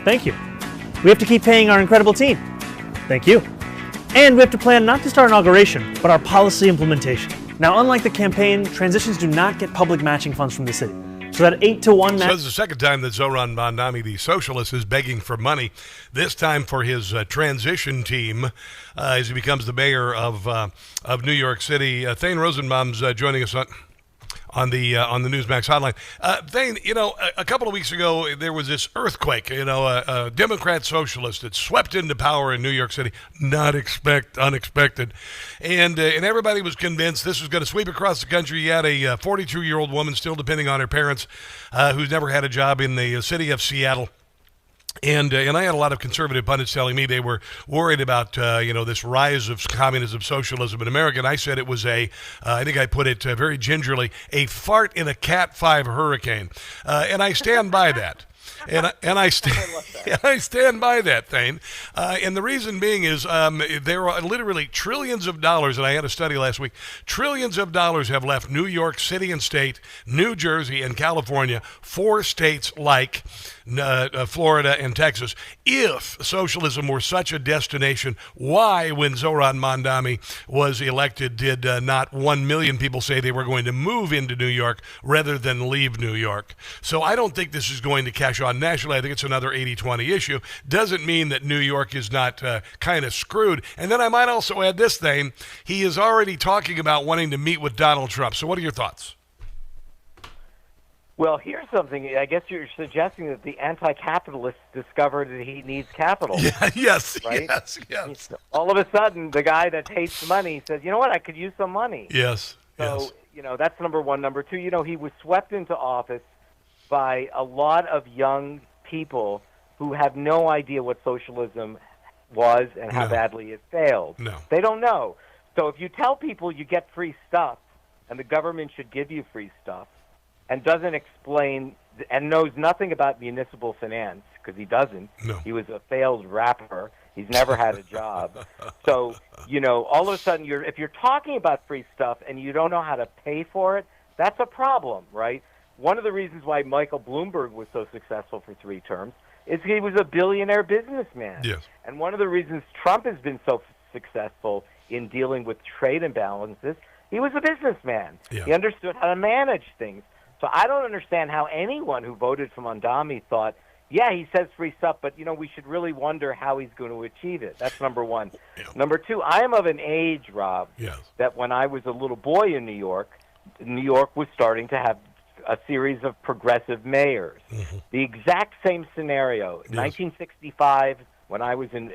Thank you. We have to keep paying our incredible team. Thank you. And we have to plan not just our inauguration, but our policy implementation. Now, unlike the campaign, transitions do not get public matching funds from the city. So that 8-to-1... So this is the second time that Zoran Mamdani, the socialist, is begging for money, this time for his transition team as he becomes the mayor of New York City. Thane Rosenbaum's joining us on the Newsmax Hotline. Thane, a couple of weeks ago, there was this earthquake, a Democrat socialist that swept into power in New York City, unexpected. And everybody was convinced this was going to sweep across the country. You had a 42-year-old woman still depending on her parents who's never had a job in the city of Seattle. And I had a lot of conservative pundits telling me they were worried about, this rise of communism, socialism in America. And I said it was I think I put it very gingerly, a fart in a Cat 5 hurricane. And I stand by that. And I stand by that, Thane. And the reason being is there are literally trillions of dollars, and I had a study last week, trillions of dollars have left New York City and State, New Jersey, and California, 4 states like Florida and Texas. If socialism were such a destination, why, when Zoran Mamdani was elected, did not 1 million people say they were going to move into New York rather than leave New York? So I don't think this is going to cash on nationally. I think it's another 80-20 issue. Doesn't mean that New York is not kind of screwed. And then I might also add this thing. He is already talking about wanting to meet with Donald Trump. So what are your thoughts? Well, here's something. I guess you're suggesting that the anti-capitalists discovered that he needs capital. Yeah, yes, right? yes. All of a sudden, the guy that hates money says, you know what, I could use some money. Yes, So, that's number one. Number two, he was swept into office by a lot of young people who have no idea what socialism was and how badly it failed. No. They don't know. So if you tell people you get free stuff and the government should give you free stuff and doesn't explain and knows nothing about municipal finance, because he doesn't. No. He was a failed rapper. He's never had a job. So, all of a sudden, if you're talking about free stuff and you don't know how to pay for it, that's a problem, right? One of the reasons why Michael Bloomberg was so successful for 3 terms is he was a billionaire businessman. Yes. And one of the reasons Trump has been so successful in dealing with trade imbalances, he was a businessman. Yeah. He understood how to manage things. So I don't understand how anyone who voted for Mamdani thought, yeah, he says free stuff, but, we should really wonder how he's going to achieve it. That's number one. Yeah. Number two, I am of an age, Rob, that when I was a little boy in New York was starting to have a series of progressive mayors. Mm-hmm. The exact same scenario. Yes. 1965, when I was in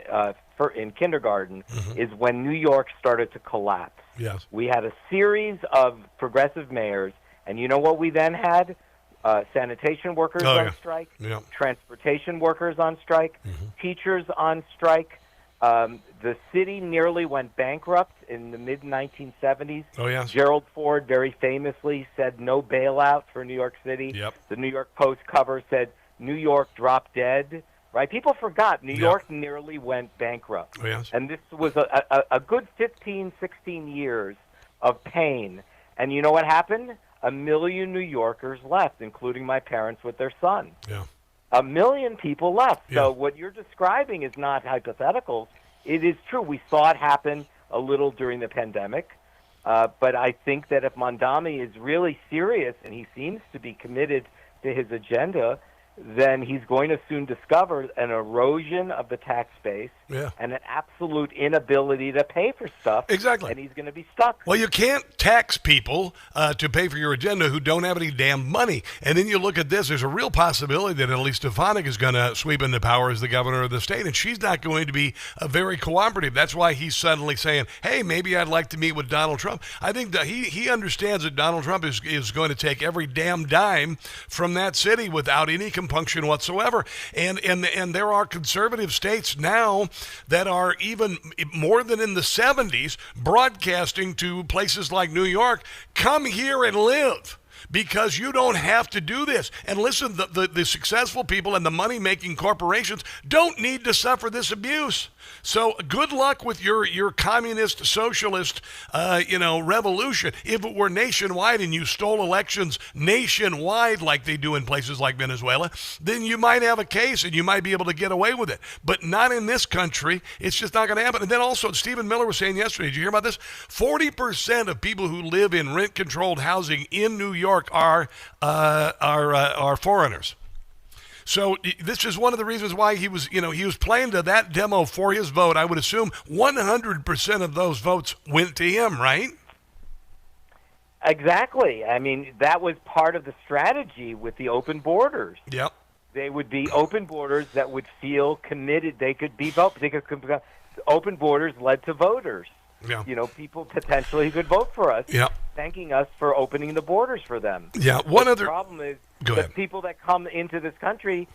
kindergarten, is when New York started to collapse. Yes. We had a series of progressive mayors, and you know what we then had? Sanitation workers on strike, transportation workers on strike, teachers on strike. The city nearly went bankrupt in the mid-1970s. Oh, yes. Gerald Ford very famously said no bailout for New York City. Yep. The New York Post cover said New York dropped dead. Right? People forgot New York nearly went bankrupt. Oh, yes. And this was a good 15, 16 years of pain. And you know what happened? 1 million New Yorkers left, including my parents with their son. Yeah. 1 million people left. Yeah. So what you're describing is not hypotheticals. It is true. We saw it happen a little during the pandemic. But I think that if Mamdani is really serious, and he seems to be committed to his agenda, then he's going to soon discover an erosion of the tax base and an absolute inability to pay for stuff. Exactly. And he's going to be stuck. Well, you can't tax people to pay for your agenda who don't have any damn money. And then you look at this, there's a real possibility that Elise Stefanik is going to sweep into power as the governor of the state, and she's not going to be very cooperative. That's why he's suddenly saying, hey, maybe I'd like to meet with Donald Trump. I think that he understands that Donald Trump is going to take every damn dime from that city without any compunction whatsoever. And there are conservative states now that are even more than in the 70s broadcasting to places like New York, come here and live. Because you don't have to do this. And listen, the successful people and the money-making corporations don't need to suffer this abuse. So good luck with your communist, socialist, revolution. If it were nationwide and you stole elections nationwide like they do in places like Venezuela, then you might have a case and you might be able to get away with it. But not in this country. It's just not going to happen. And then also, Stephen Miller was saying yesterday, did you hear about this? 40% of people who live in rent-controlled housing in New York are foreigners. So this is one of the reasons why he was playing to that demo for his vote. I would assume 100% of those votes went to him, right? Exactly. I mean, that was part of the strategy with the open borders. Yep. They would be open borders that would feel committed. They could be open borders led to voters. Yeah. People potentially who could vote for us, yeah, thanking us for opening the borders for them. Yeah. The problem is that people that come into this country,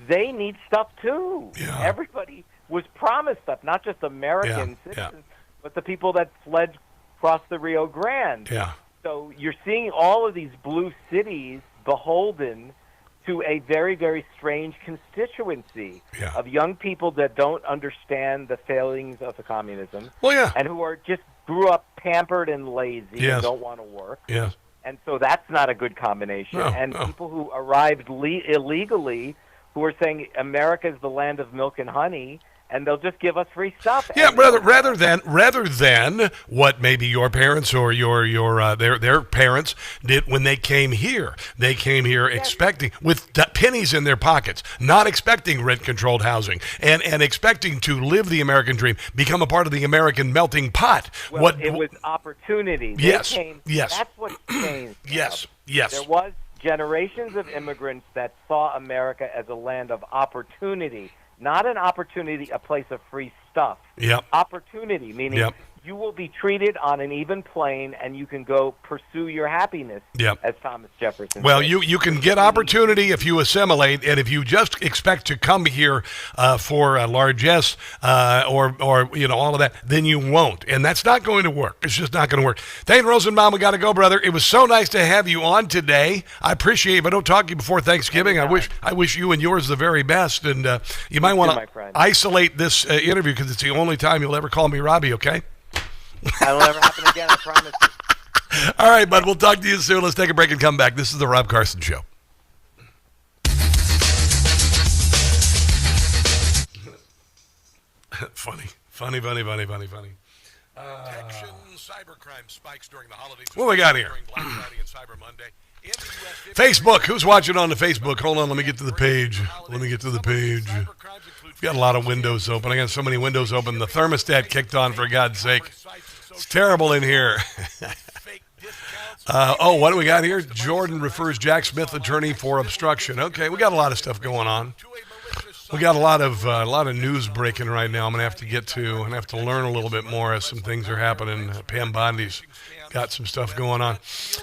they need stuff too. Yeah. Everybody was promised stuff, not just American citizens, but the people that fled across the Rio Grande. Yeah. So you're seeing all of these blue cities beholden to a very, very strange constituency of young people that don't understand the failings of the communism. Well, yeah. And who are just grew up pampered and lazy and don't want to work. Yes. And so that's not a good combination. People who arrived illegally who are saying America is the land of milk and honey, and they'll just give us free stuff. Yeah, rather than what maybe your parents or their parents did when they came here. They came here expecting, with pennies in their pockets, not expecting rent-controlled housing, and expecting to live the American dream, become a part of the American melting pot. Well, it was opportunity. Yes. That's what changed. Yes. There was generations of immigrants that saw America as a land of opportunity. Not an opportunity, a place of free stuff. Yep. Opportunity, meaning you will be treated on an even plane and you can go pursue your happiness, as Thomas Jefferson Well, said. you can get opportunity if you assimilate, and if you just expect to come here for largesse or all of that, then you won't. And that's not going to work. It's just not going to work. Thane Rosenbaum, we got to go, brother. It was so nice to have you on today. I appreciate it. If I don't talk to you before Thanksgiving, I wish you and yours the very best. And you might want to isolate this interview because it's the only time you'll ever call me Robbie, okay? That'll never happen again, I promise you. All right, bud. We'll talk to you soon. Let's take a break and come back. This is the Rob Carson Show. Funny. Detection, cybercrime spikes during the holidays. What we got here? Black Friday and Cyber Monday. Facebook. Who's watching on the Facebook? Hold on. Let me get to the page. We've got a lot of windows open. I got so many windows open. The thermostat kicked on, for God's sake. It's terrible in here. What do we got here? Jordan refers Jack Smith, attorney for obstruction. Okay, we got a lot of stuff going on. We got a lot of news breaking right now. I'm gonna have to get to and have to learn a little bit more as some things are happening. Pam Bondi's got some stuff going on.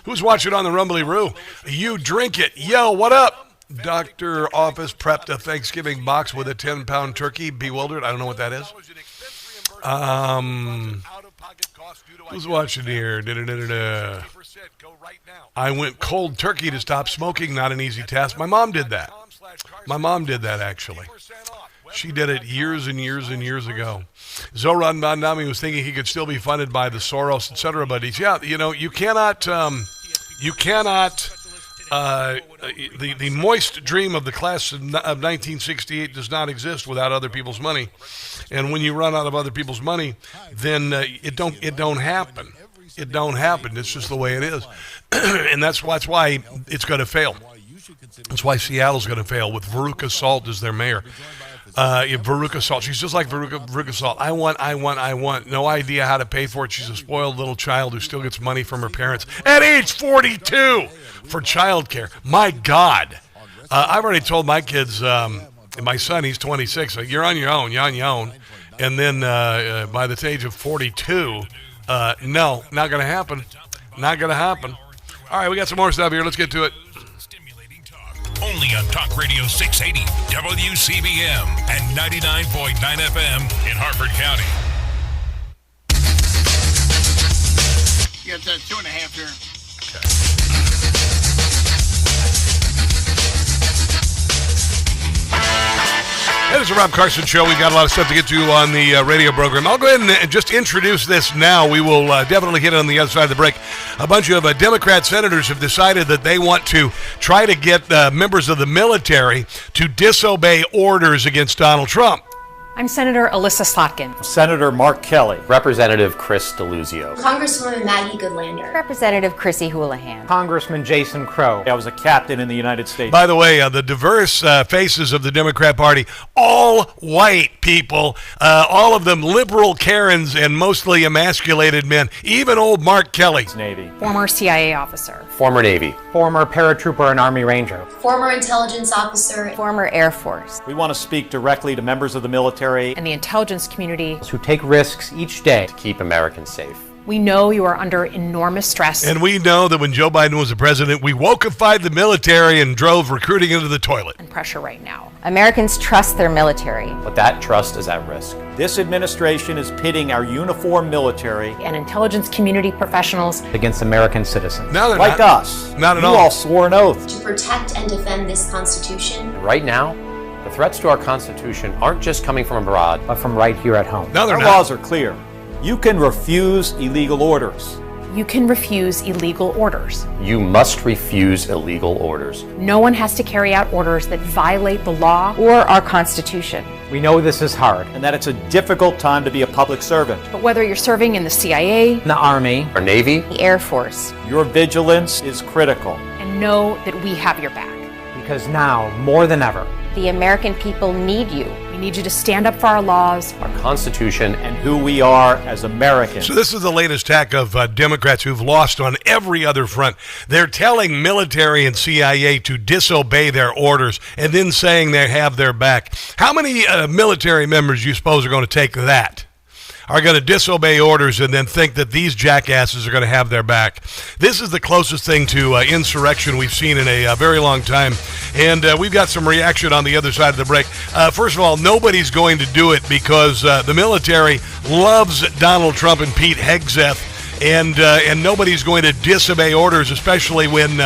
Who's watching on the Rumbly Roo? You drink it. Yo, what up? Dr. Office prepped a Thanksgiving box with a 10-pound turkey. Bewildered. I don't know what that is. Who's watching here? I went cold turkey to stop smoking. Not an easy task. My mom did that. Actually. She did it years and years and years ago. Zoran Bandami was thinking he could still be funded by the Soros, etc. But he's, you cannot, the moist dream of the class of 1968 does not exist without other people's money. And when you run out of other people's money, then it don't happen. It don't happen. It's just the way it is. And that's why it's going to fail. That's why Seattle's going to fail with Veruca Salt as their mayor. Veruca Salt. She's just like Veruca Salt. I want. No idea how to pay for it. She's a spoiled little child who still gets money from her parents at age 42 for childcare. My God. I've already told my kids, my son, he's 26, you're on your own. And then by the age of 42, no, not going to happen. All right, we got some more stuff here. Let's get to it. Only on Talk Radio 680, WCBM, and 99.9 FM in Harford County. You got 2.5 here. Hey, this is the Rob Carson Show. We've got a lot of stuff to get to on the radio program. I'll go ahead and just introduce this now. We will definitely hit it on the other side of the break. A bunch of Democrat senators have decided that they want to try to get members of the military to disobey orders against Donald Trump. I'm Senator Alyssa Slotkin. Senator Mark Kelly. Representative Chris DeLuzio. Congresswoman Maggie Goodlander. Representative Chrissy Houlihan. Congressman Jason Crow. I was a captain in the United States. By the way, the diverse faces of the Democrat Party, all white people, all of them liberal Karens and mostly emasculated men, even old Mark Kelly. Navy. Former CIA officer. Former Navy. Former paratrooper and Army Ranger. Former intelligence officer. Former Air Force. We want to speak directly to members of the military and the intelligence community who take risks each day to keep Americans safe. We know you are under enormous stress. And we know that when Joe Biden was the president, we wokeified the military and drove recruiting into the toilet. And pressure right now. Americans trust their military. But that trust is at risk. This administration is pitting our uniformed military and intelligence community professionals against American citizens. No, they're like not. us. Not at all. all. You all swore an oath. To protect and defend this Constitution. Right now, the threats to our Constitution aren't just coming from abroad, but from right here at home. No, they're our not. laws are clear. You can refuse illegal orders. You can refuse illegal orders. You must refuse illegal orders. No one has to carry out orders that violate the law or our Constitution. We know this is hard and that it's a difficult time to be a public servant. But whether you're serving in the CIA, the Army, or Navy, the Air Force, your vigilance is critical. And know that we have your back. Because now, more than ever, the American people need you. We need you to stand up for our laws, our Constitution, and who we are as Americans. So this is the latest attack of Democrats who've lost on every other front. They're telling military and CIA to disobey their orders and then saying they have their back. How many military members do you suppose are going to take that? Are going to disobey orders and then think that these jackasses are going to have their back. This is the closest thing to insurrection we've seen in a very long time, and we've got some reaction on the other side of the break. First of all, nobody's going to do it because the military loves Donald Trump and Pete Hegseth, and nobody's going to disobey orders, especially when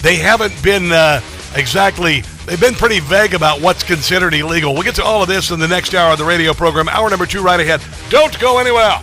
they haven't been they've been pretty vague about what's considered illegal. We'll get to all of this in the next hour of the radio program. Hour number 2 right ahead. Don't go anywhere.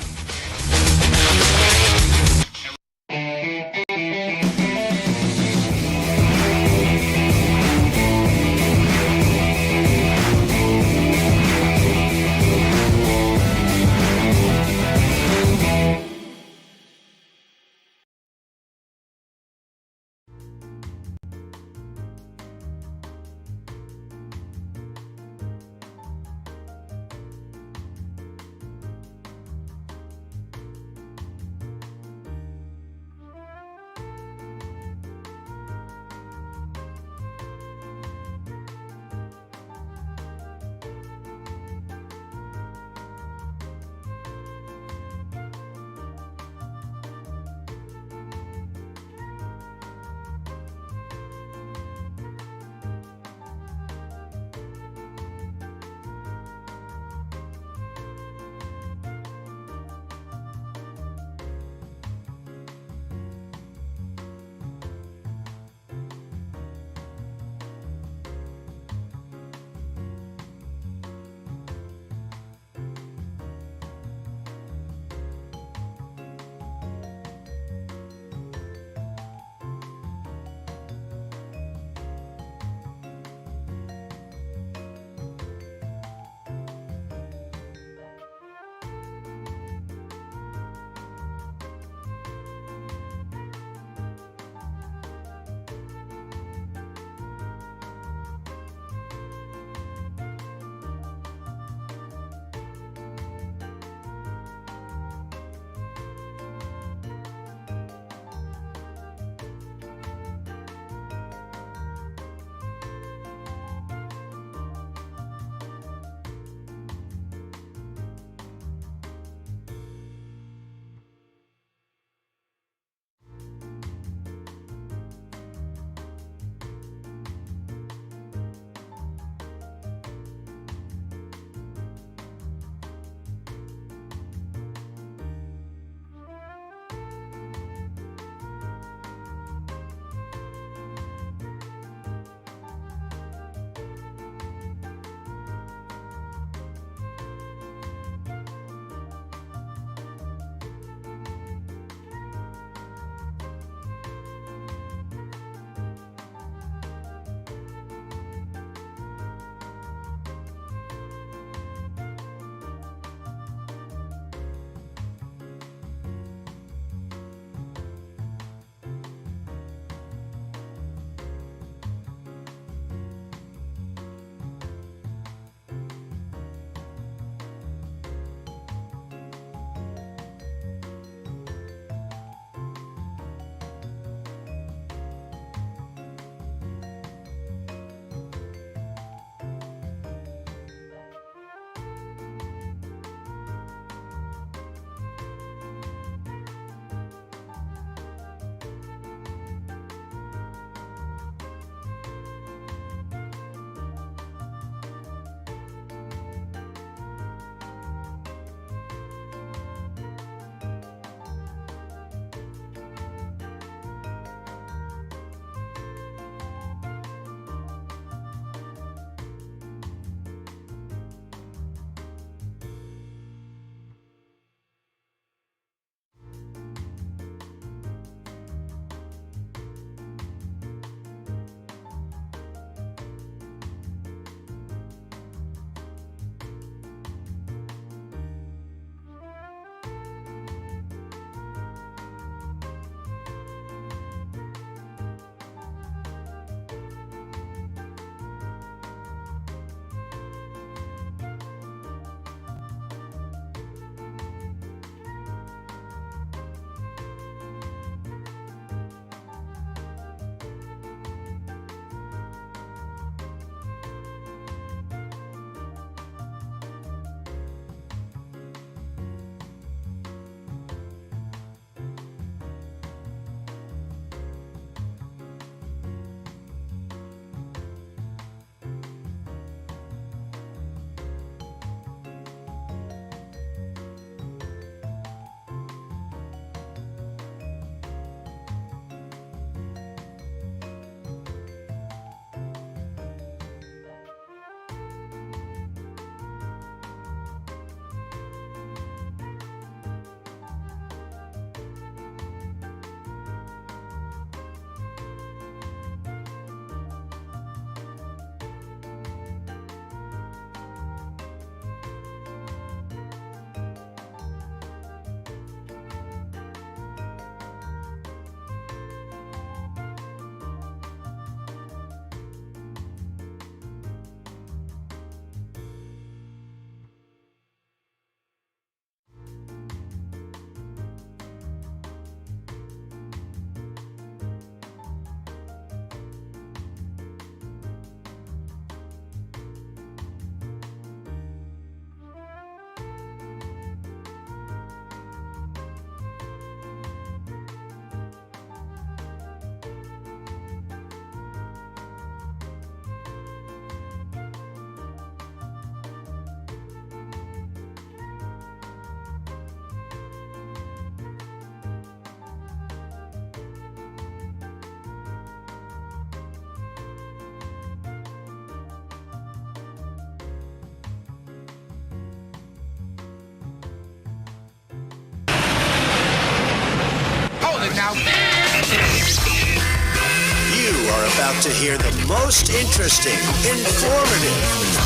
about to hear the most interesting, informative,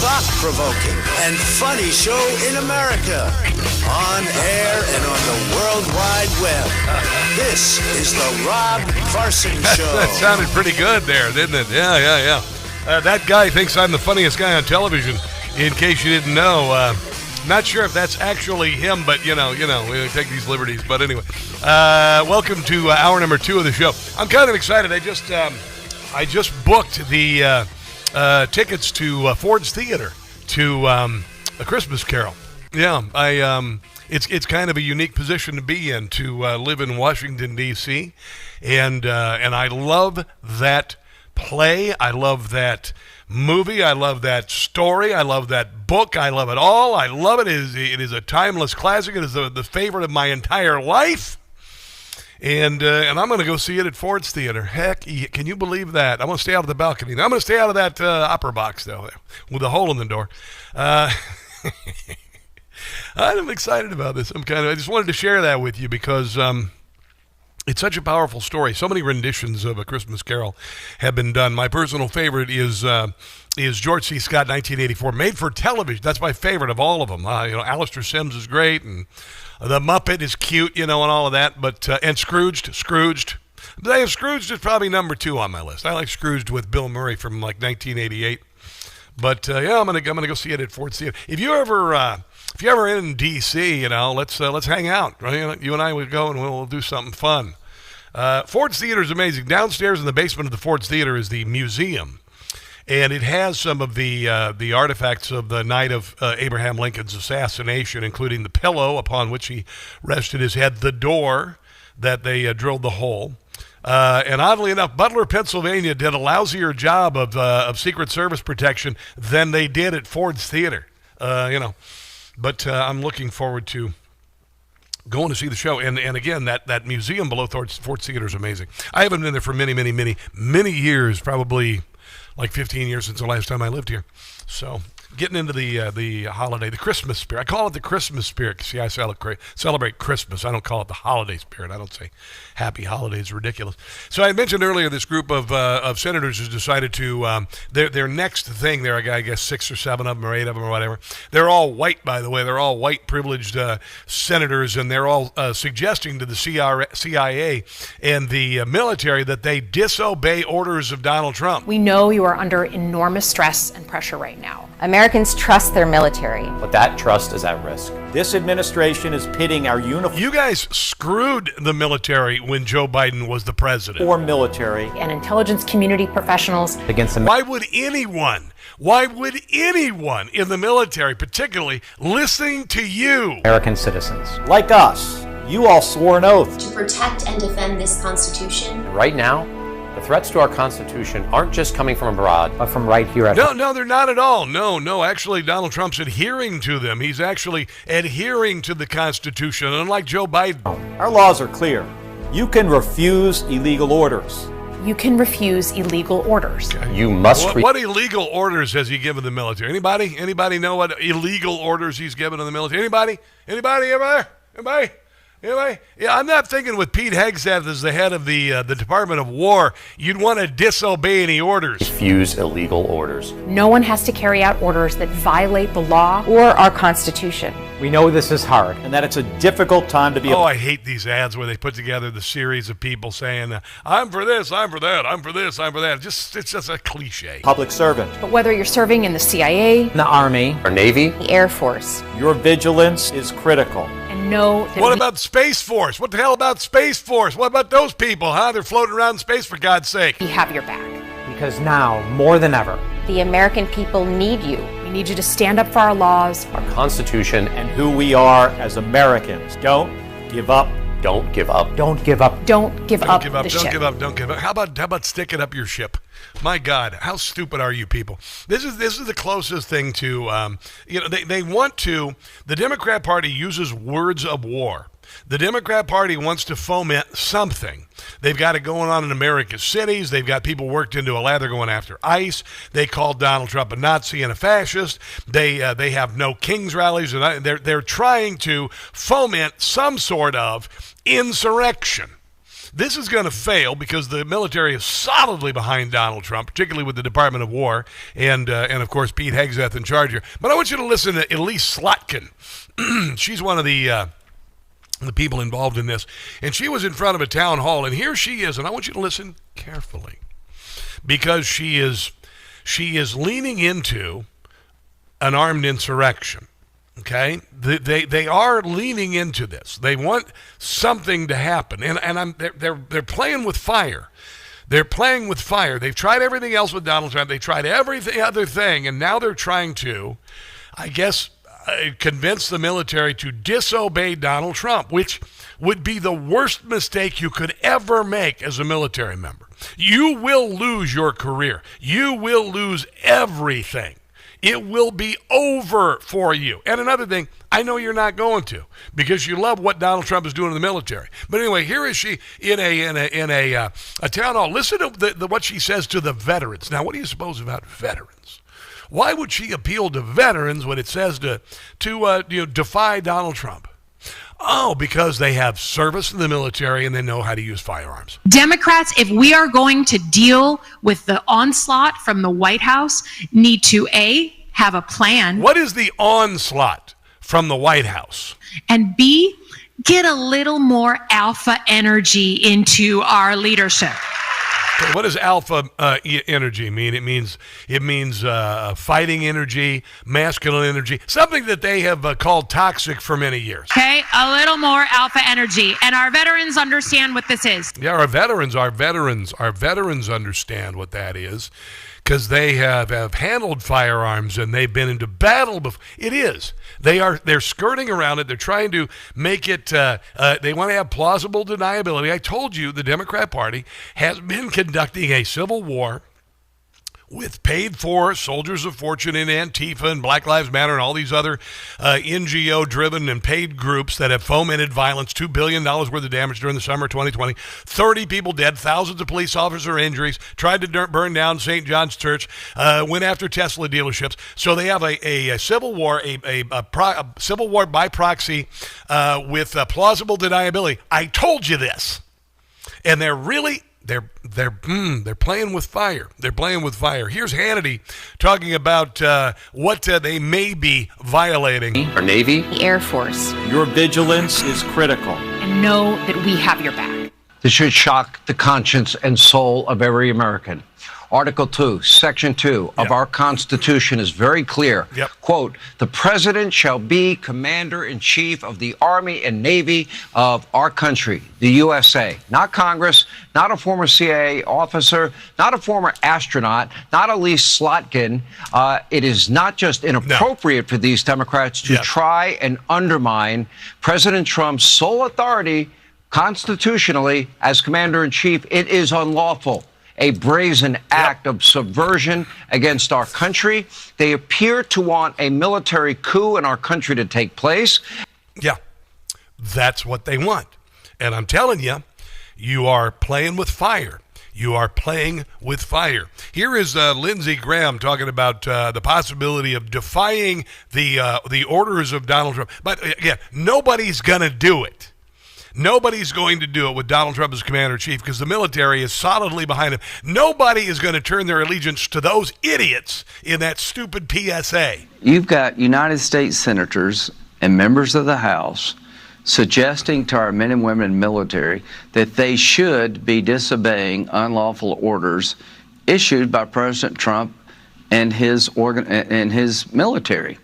thought-provoking, and funny show in America. On air and on the World Wide Web. This is the Rob Carson Show. That sounded pretty good there, didn't it? Yeah. That guy thinks I'm the funniest guy on television, in case you didn't know. Not sure if that's actually him, but, you know, we take these liberties. But anyway, welcome to hour number 2 of the show. I'm kind of excited. I just booked the tickets to Ford's Theater to A Christmas Carol. Yeah, it's kind of a unique position to be in, to live in Washington, D.C., and I love that play. I love that movie. I love that story. I love that book. I love it all. I love it. It is a timeless classic. It is the favorite of my entire life. And I'm going to go see it at Ford's Theater. Heck, can you believe that? I'm going to stay out of the balcony. I'm going to stay out of that opera box, though, with a hole in the door. I'm excited about this. I just wanted to share that with you because it's such a powerful story. So many renditions of A Christmas Carol have been done. My personal favorite is George C. Scott, 1984, made for television. That's my favorite of all of them. Alistair Sims is great, and the Muppet is cute, and all of that. But and Scrooged. Scrooged is probably number 2 on my list. I like Scrooged with Bill Murray from like 1988. But I'm gonna go see it at Ford's Theater. If you're ever in D.C., let's hang out. Right? You and I would go and we'll do something fun. Ford's Theater is amazing. Downstairs in the basement of the Ford's Theater is the museum, and it has some of the artifacts of the night of Abraham Lincoln's assassination, including the pillow upon which he rested his head, the door that they drilled the hole. And oddly enough, Butler, Pennsylvania did a lousier job of Secret Service protection than they did at Ford's Theater. But I'm looking forward to going to see the show. And again, that museum below Ford's Theater is amazing. I haven't been there for many years, probably like 15 years since the last time I lived here. So getting into the holiday, the Christmas spirit. I call it the Christmas spirit. See, I celebrate Christmas. I don't call it the holiday spirit. I don't say happy holidays. Ridiculous. So I mentioned earlier this group of senators has decided to their next thing. There are, I guess, 6 or 7 of them or 8 of them or whatever. They're all white, by the way. They're all white privileged senators, and they're all suggesting to the CIA and the military that they disobey orders of Donald Trump. We know you are under enormous stress and pressure right now. Americans trust their military. But that trust is at risk. This administration is pitting our uniform. You guys screwed the military when Joe Biden was the president. Or military. And intelligence community professionals. Against the... Why would anyone in the military, particularly, listening to you? American citizens. Like us. You all swore an oath. To protect and defend this Constitution. Right now, the threats to our Constitution aren't just coming from abroad, but from right here at home. No, they're not at all. No. Actually, Donald Trump's adhering to them. He's actually adhering to the Constitution, unlike Joe Biden. Our laws are clear. You can refuse illegal orders. You can refuse illegal orders. Okay. You must... What illegal orders has he given the military? Anybody know what illegal orders he's given to the military? Anybody ever? Anybody? Anyway, yeah, I'm not thinking with Pete Hegseth as the head of the Department of War, you'd want to disobey any orders. Refuse illegal orders. No one has to carry out orders that violate the law or our Constitution. We know this is hard and that it's a difficult time to be... I hate these ads where they put together the series of people saying, I'm for this, I'm for that, I'm for this, I'm for that. It's just a cliche. Public servant. But whether you're serving in the CIA, the Army, or Navy, the Air Force, your vigilance is critical. And know that what about Space Force? What the hell about Space Force? What about those people, huh? They're floating around in space, for God's sake. We have your back. Because now, more than ever, the American people need you. We need you to stand up for our laws, our Constitution, and who we are as Americans. Don't give up. Don't give up. Don't give up. Don't give up. Don't give up. How about sticking up your ship? My God, how stupid are you people? This is the closest thing to they want to. The Democrat Party uses words of war. The Democrat Party wants to foment something. They've got it going on in America's cities. They've got people worked into a lab. They're going after ICE. They called Donald Trump a Nazi and a fascist. They have no King's rallies. And they're trying to foment some sort of insurrection. This is going to fail because the military is solidly behind Donald Trump, particularly with the Department of War and of course, Pete Hegseth in charge here. But I want you to listen to Elise Slotkin. She's one of the people involved in this, and she was in front of a town hall, and here she is, and I want you to listen carefully because she is leaning into an armed insurrection. Okay, they are leaning into this. They want something to happen, and they're playing with fire. They're playing with fire. They've tried everything else with Donald Trump. They tried every other thing, and now they're trying to, I guess, convince the military to disobey Donald Trump, which would be the worst mistake you could ever make as a military member. You will lose your career. You will lose everything. It will be over for you. And another thing, I know you're not going to because you love what Donald Trump is doing in the military. But anyway, here is she in a town hall. Listen to what she says to the veterans. Now, what do you suppose about veterans? Why would she appeal to veterans when it says to defy Donald Trump? Oh, because they have service in the military and they know how to use firearms. Democrats, if we are going to deal with the onslaught from the White House, need to A, have a plan. What is the onslaught from the White House? And B, get a little more alpha energy into our leadership. Okay, what does alpha energy mean? It means fighting energy, masculine energy, something that they have called toxic for many years. Okay, a little more alpha energy, and our veterans understand what this is. Yeah, our veterans understand what that is, because they have handled firearms and they've been into battle before. It is. They're skirting around it. They're trying to make it, they want to have plausible deniability. I told you the Democrat Party has been conducting a civil war with paid-for soldiers of fortune in Antifa and Black Lives Matter and all these other NGO-driven and paid groups that have fomented violence, $2 billion worth of damage during the summer of 2020, 30 people dead, thousands of police officer injuries, tried to burn down St. John's Church, went after Tesla dealerships. So they have a civil war, a civil war by proxy with plausible deniability. I told you this. And they're really... They're playing with fire. They're playing with fire. Here's Hannity talking about what they may be violating. Our Navy. The Air Force. Your vigilance is critical. And know that we have your back. This should shock the conscience and soul of every American. Article 2, Section 2 of our Constitution is very clear. Quote, the president shall be commander-in-chief of the Army and Navy of our country, the USA. Not Congress, not a former CIA officer, not a former astronaut, not Elise Slotkin. It is not just inappropriate for these Democrats to try and undermine President Trump's sole authority constitutionally as commander-in-chief. It is unlawful. A brazen act of subversion against our country. They appear to want a military coup in our country to take place. Yeah, that's what they want. And I'm telling you, you are playing with fire. You are playing with fire. Here is Lindsey Graham talking about the possibility of defying the orders of Donald Trump. But again, nobody's going to do it. Nobody's going to do it with Donald Trump as commander-in-chief because the military is solidly behind him. Nobody is going to turn their allegiance to those idiots in that stupid PSA. You've got United States senators and members of the House suggesting to our men and women in the military that they should be disobeying unlawful orders issued by President Trump and his military.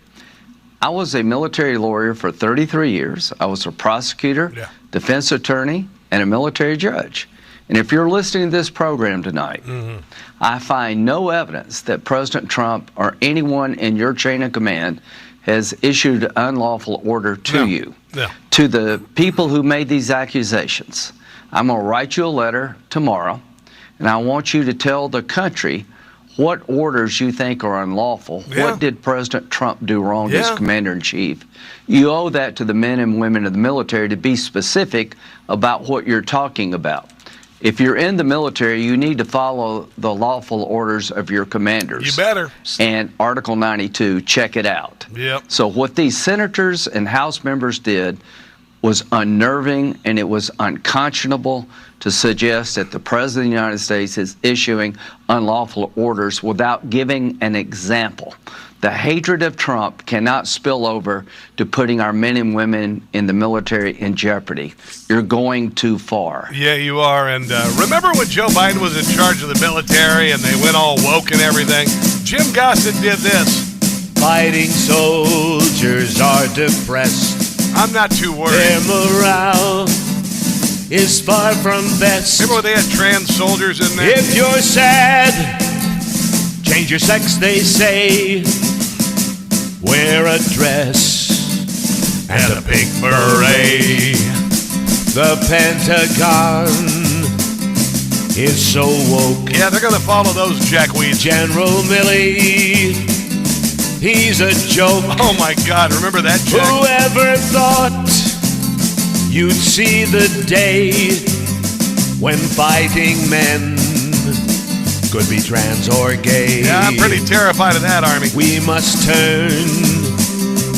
I was a military lawyer for 33 years. I was a prosecutor, defense attorney, and a military judge. And if you're listening to this program tonight, I find no evidence that President Trump or anyone in your chain of command has issued an unlawful order to you. To the people who made these accusations, I'm going to write you a letter tomorrow, and I want you to tell the country what orders you think are unlawful. What did President Trump do wrong as commander-in-chief? You owe that to the men and women of the military to be specific about what you're talking about. If you're in the military, you need to follow the lawful orders of your commanders. You better. And Article 92, check it out. So what these senators and House members did was unnerving, and it was unconscionable to suggest that the President of the United States is issuing unlawful orders without giving an example. The hatred of Trump cannot spill over to putting our men and women in the military in jeopardy. You're going too far. Yeah, you are. And remember when Joe Biden was in charge of the military and they went all woke and everything? Jim Gossett did this. Fighting soldiers are depressed. I'm not too worried. Their morale is far from best. Remember when they had trans soldiers in there? If you're sad, change your sex, they say. Wear a dress and a pink beret. The Pentagon is so woke. Yeah, they're going to follow those jackweeds. General Milley, he's a joke. Oh my God, remember that joke? Whoever thought you'd see the day when fighting men could be trans or gay? Yeah, I'm pretty terrified of that, Army. We must turn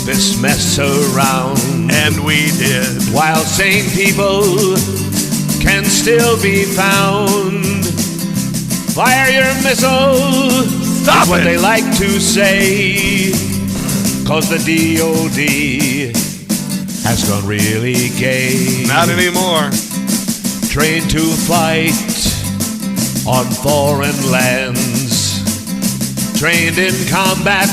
this mess around. And we did. While sane people can still be found. Fire your missile. Stop what it. They like to say. 'Cause the DOD has gone really gay. Not anymore. Trained to fight on foreign lands, trained in combat,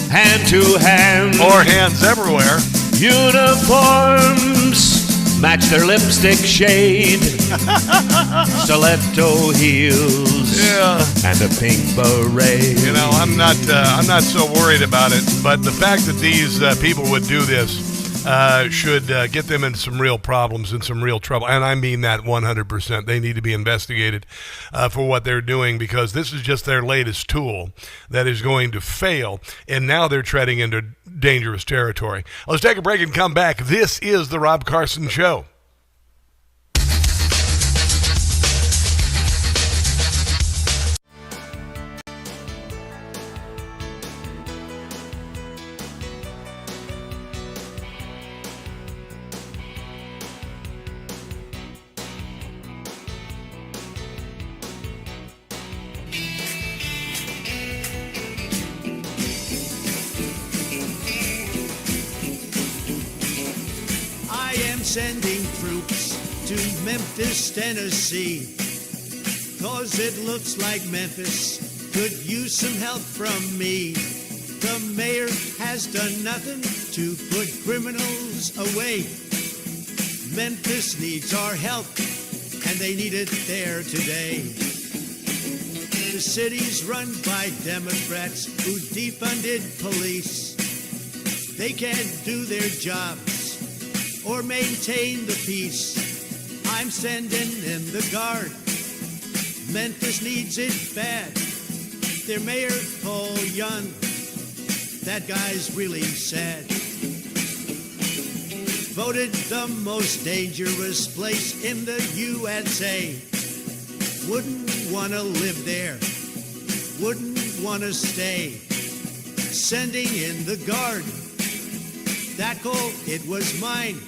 hand to hand, or hands everywhere. Uniforms match their lipstick shade, stiletto heels, and a pink beret. You know, I'm not so worried about it. But the fact that these people would do this should get them in some real problems and some real trouble. And I mean that 100%. They need to be investigated for what they're doing, because this is just their latest tool that is going to fail. And now they're treading into dangerous territory. Let's take a break and come back. This is The Rob Carson Show. Sending troops to Memphis, Tennessee, 'cause it looks like Memphis could use some help from me. The mayor has done nothing to put criminals away. Memphis needs our help, and they need it there today. The city's run by Democrats who defunded police. They can't do their jobs or maintain the peace. I'm sending in the guard. Memphis needs it bad. Their mayor, Paul Young, that guy's really sad. Voted the most dangerous place in the USA. Wouldn't want to live there. Wouldn't want to stay. Sending in the guard. That call, it was mine.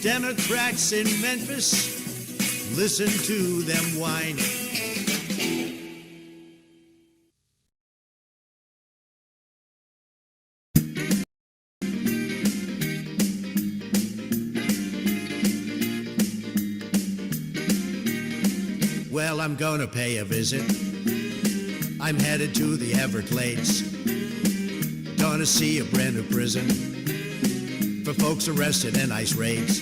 Democrats in Memphis, listen to them whine. Well, I'm gonna pay a visit. I'm headed to the Everglades. Gonna see a brand new prison for folks arrested in ICE raids.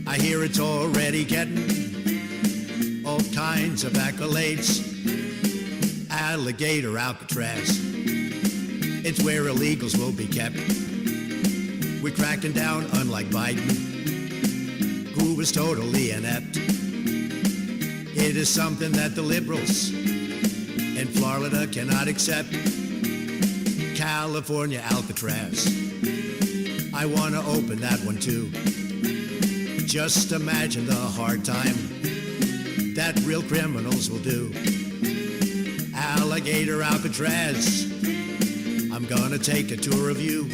I hear it's already getting all kinds of accolades. Alligator Alcatraz, it's where illegals will be kept. We're cracking down, unlike Biden, who was totally inept. It is something that the liberals in Florida cannot accept. California Alcatraz, I want to open that one too. Just imagine the hard time that real criminals will do. Alligator Alcatraz, I'm gonna take a tour of you.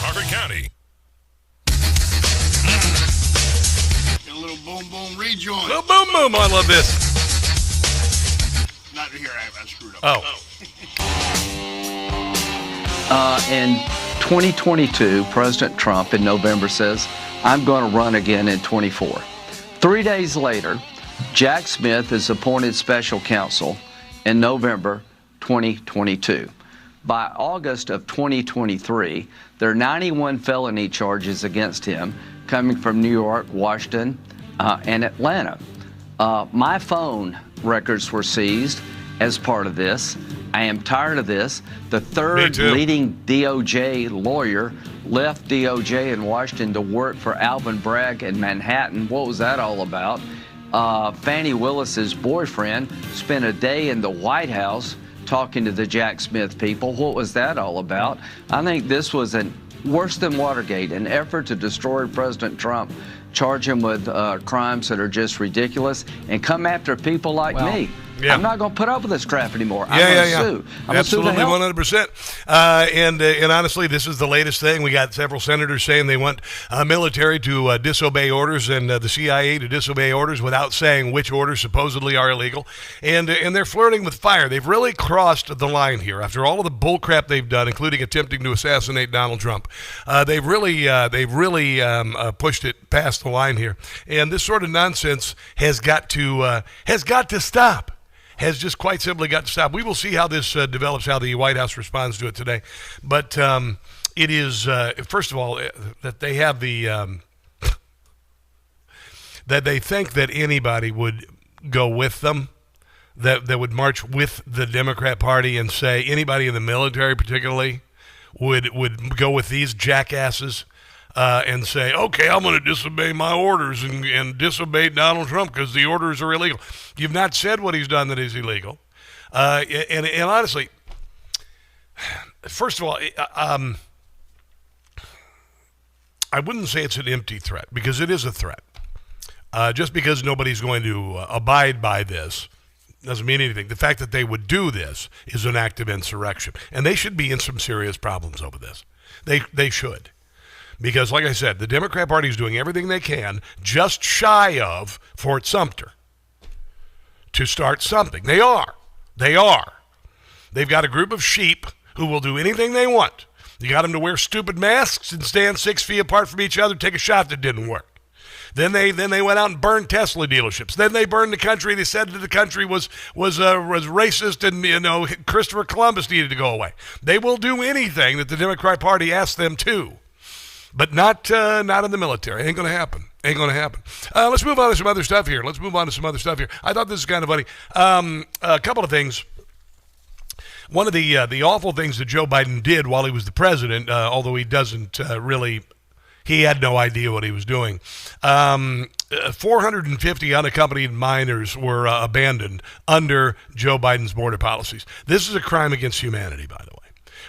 Harford County. A little boom boom rejoin. Little boom boom. I love this. Not here. I screwed up. Oh. In 2022, President Trump in November says, I'm going to run again in 24. 3 days later, Jack Smith is appointed special counsel in November 2022. By August of 2023, there are 91 felony charges against him coming from New York, Washington, and Atlanta. My phone records were seized as part of this. I am tired of this. The third leading DOJ lawyer left DOJ in Washington to work for Alvin Bragg in Manhattan. What was that all about? Fannie Willis's boyfriend spent a day in the White House talking to the Jack Smith people. What was that all about? I think this was worse than Watergate, an effort to destroy President Trump, charge him with crimes that are just ridiculous, and come after people like me. Yeah. I'm not going to put up with this crap anymore. I'm going to sue. I'm Absolutely, going to sue 100%. And honestly, this is the latest thing. We got several senators saying they want military to disobey orders and the CIA to disobey orders without saying which orders supposedly are illegal. And they're flirting with fire. They've really crossed the line here. After all of the bullcrap they've done, including attempting to assassinate Donald Trump, they've really pushed it past the line here. And this sort of nonsense has got to stop. Has just quite simply got to stop. We will see how this develops, how the White House responds to it today. But it is, first of all, that they have the, that they think that anybody would go with them, that would march with the Democrat Party and say anybody in the military particularly would go with these jackasses. And say, okay, I'm going to disobey my orders and disobey Donald Trump because the orders are illegal. You've not said what he's done that is illegal. And honestly, first of all, I wouldn't say it's an empty threat because it is a threat. Just because nobody's going to abide by this doesn't mean anything. The fact that they would do this is an act of insurrection. And they should be in some serious problems over this. They should. Because, like I said, the Democrat Party is doing everything they can, just shy of Fort Sumter, to start something. They are. They've got a group of sheep who will do anything they want. You got them to wear stupid masks and stand 6 feet apart from each other, take a shot that didn't work. Then they went out and burned Tesla dealerships. Then they burned the country. They said that the country was racist and Christopher Columbus needed to go away. They will do anything that the Democrat Party asks them to. But not in the military. Ain't going to happen. Let's move on to some other stuff here. I thought this is kind of funny. A couple of things. One of the awful things that Joe Biden did while he was the president, although he doesn't he had no idea what he was doing. 450 unaccompanied minors were abandoned under Joe Biden's border policies. This is a crime against humanity, by the way.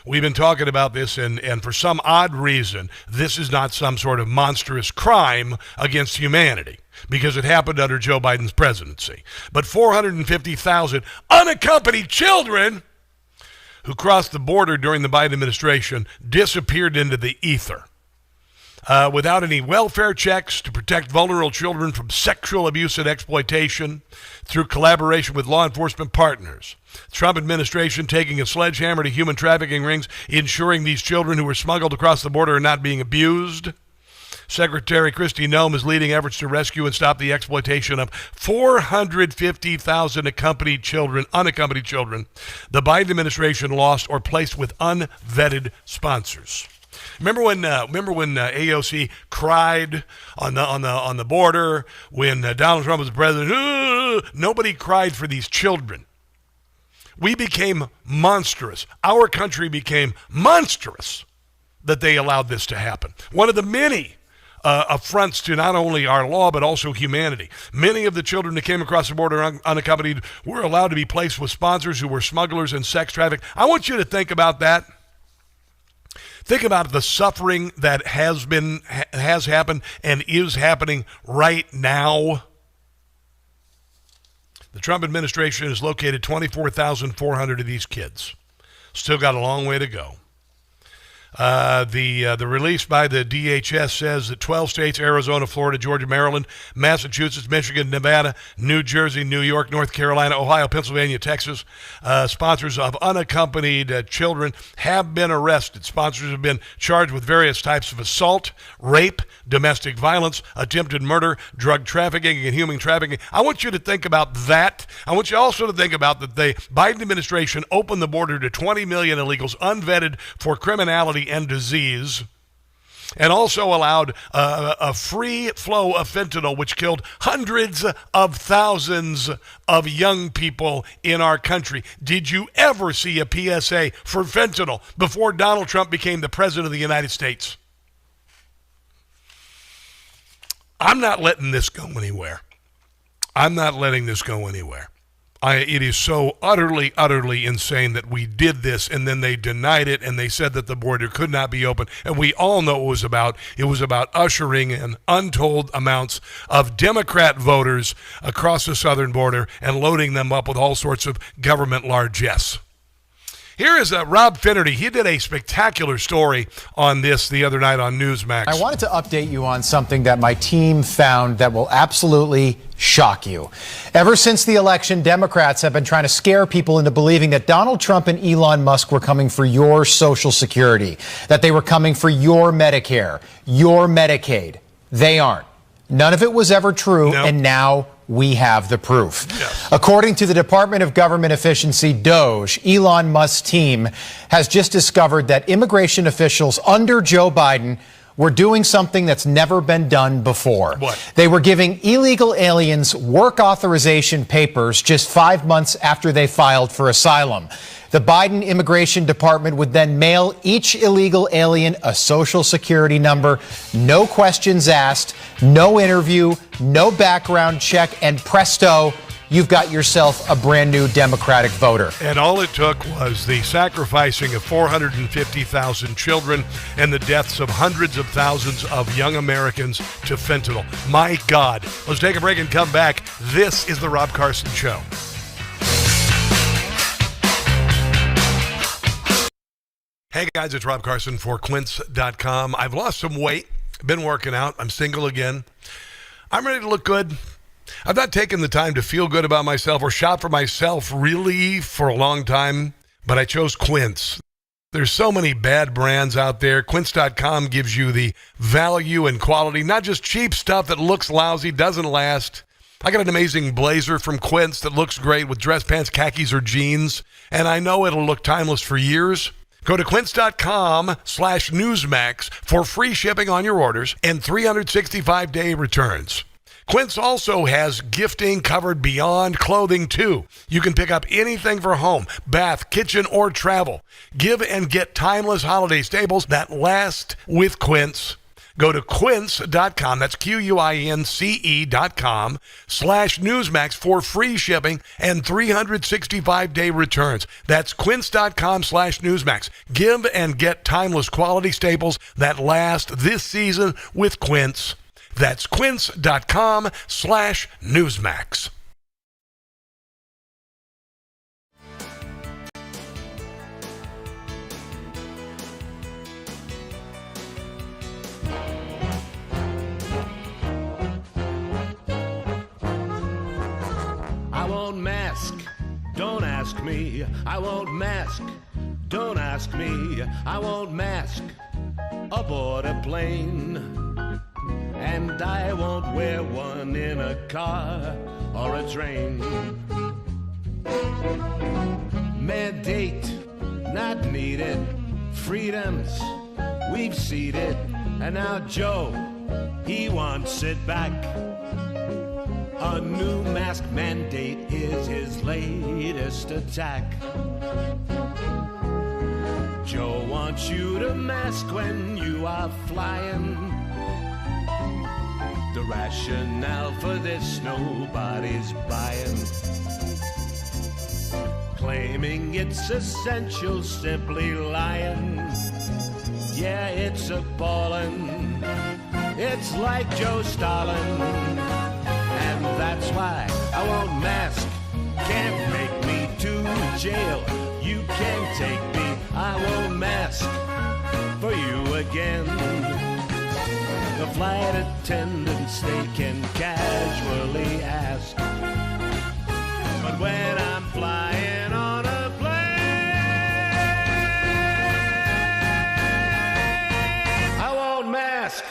We've been talking about this, and for some odd reason, this is not some sort of monstrous crime against humanity because it happened under Joe Biden's presidency. But 450,000 unaccompanied children who crossed the border during the Biden administration disappeared into the ether. Without any welfare checks to protect vulnerable children from sexual abuse and exploitation through collaboration with law enforcement partners. The Trump administration taking a sledgehammer to human trafficking rings, ensuring these children who were smuggled across the border are not being abused. Secretary Kristi Noem is leading efforts to rescue and stop the exploitation of 450,000 unaccompanied children the Biden administration lost or placed with unvetted sponsors. Remember when AOC cried on the border when Donald Trump was the president? Nobody cried for these children. We became monstrous. Our country became monstrous that they allowed this to happen. One of the many affronts to not only our law but also humanity. Many of the children that came across the border unaccompanied were allowed to be placed with sponsors who were smugglers and sex trafficked. I want you to think about that. Think about the suffering that has happened and is happening right now. The Trump administration has located 24,400 of these kids. Still got a long way to go. The release by the DHS says that 12 states, Arizona, Florida, Georgia, Maryland, Massachusetts, Michigan, Nevada, New Jersey, New York, North Carolina, Ohio, Pennsylvania, Texas, sponsors of unaccompanied children have been arrested. Sponsors have been charged with various types of assault, rape, domestic violence, attempted murder, drug trafficking, and human trafficking. I want you to think about that. I want you also to think about that the Biden administration opened the border to 20 million illegals unvetted for criminality and disease, and also allowed a free flow of fentanyl, which killed hundreds of thousands of young people in our country. Did you ever see a PSA for fentanyl before Donald Trump became the president of the United States? I'm not letting this go anywhere. I'm not letting this go anywhere. It is so utterly, utterly insane that we did this, and then they denied it, and they said that the border could not be open. And we all know what it was about. It was about ushering in untold amounts of Democrat voters across the southern border and loading them up with all sorts of government largesse. Here is Rob Finnerty. He did a spectacular story on this the other night on Newsmax. I wanted to update you on something that my team found that will absolutely shock you. Ever since the election, Democrats have been trying to scare people into believing that Donald Trump and Elon Musk were coming for your Social Security, that they were coming for your Medicare, your Medicaid. They aren't. None of it was ever true, and now we have the proof. Yes. According to the Department of Government Efficiency, DOGE, Elon Musk's team has just discovered that immigration officials under Joe Biden were doing something that's never been done before. What? They were giving illegal aliens work authorization papers just 5 months after they filed for asylum. The Biden Immigration Department would then mail each illegal alien a Social Security number, no questions asked, no interview, no background check, and presto, you've got yourself a brand new Democratic voter. And all it took was the sacrificing of 450,000 children and the deaths of hundreds of thousands of young Americans to fentanyl. My God. Let's take a break and come back. This is The Rob Carson Show. Hey guys, it's Rob Carson for Quince.com. I've lost some weight, been working out, I'm single again. I'm ready to look good. I've not taken the time to feel good about myself or shop for myself really for a long time, but I chose Quince. There's so many bad brands out there. Quince.com gives you the value and quality, not just cheap stuff that looks lousy, doesn't last. I got an amazing blazer from Quince that looks great with dress pants, khakis, or jeans, and I know it'll look timeless for years. Go to quince.com/Newsmax for free shipping on your orders and 365-day returns. Quince also has gifting covered beyond clothing, too. You can pick up anything for home, bath, kitchen, or travel. Give and get timeless holiday staples that last with Quince. Go to quince.com, that's QUINCE.com/Newsmax for free shipping and 365-day returns. That's quince.com/Newsmax. Give and get timeless quality staples that last this season with Quince. That's quince.com/Newsmax. I won't mask, don't ask me. I won't mask, don't ask me. I won't mask aboard a plane. And I won't wear one in a car or a train. Mandate, not needed. Freedoms, we've ceded. And now Joe, he wants it back. A new mask mandate is his latest attack. Joe wants you to mask when you are flying. The rationale for this nobody's buying. Claiming it's essential, simply lying. Yeah, it's appalling. It's like Joe Stalin. And that's why I won't mask. Can't make me to jail. You can't take me. I won't mask. again. The flight attendants, they can casually ask. But when I'm flying on a plane, I won't mask.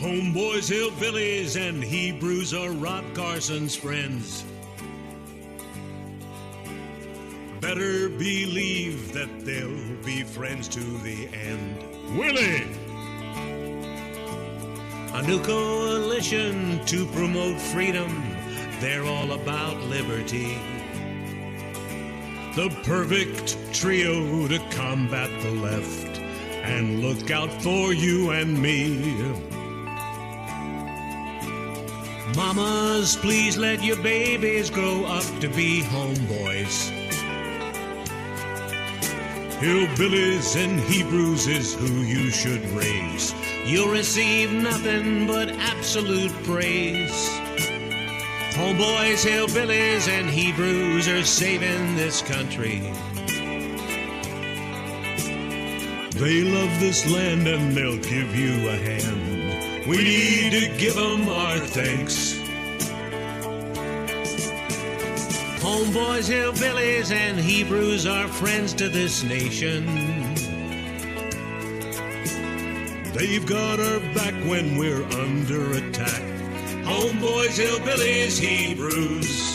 Homeboys, hillbillies, and Hebrews are Rob Carson's friends. Better believe that they'll be friends to the end. Willie! A new coalition to promote freedom. They're all about liberty. The perfect trio to combat the left and look out for you and me. Mamas, please let your babies grow up to be homeboys. Hillbillies and Hebrews is who you should raise. You'll receive nothing but absolute praise. Homeboys, hillbillies, and Hebrews are saving this country. They love this land and they'll give you a hand. We need to give them our thanks. Homeboys, hillbillies, and Hebrews are friends to this nation. They've got our back when we're under attack. Homeboys, hillbillies, Hebrews.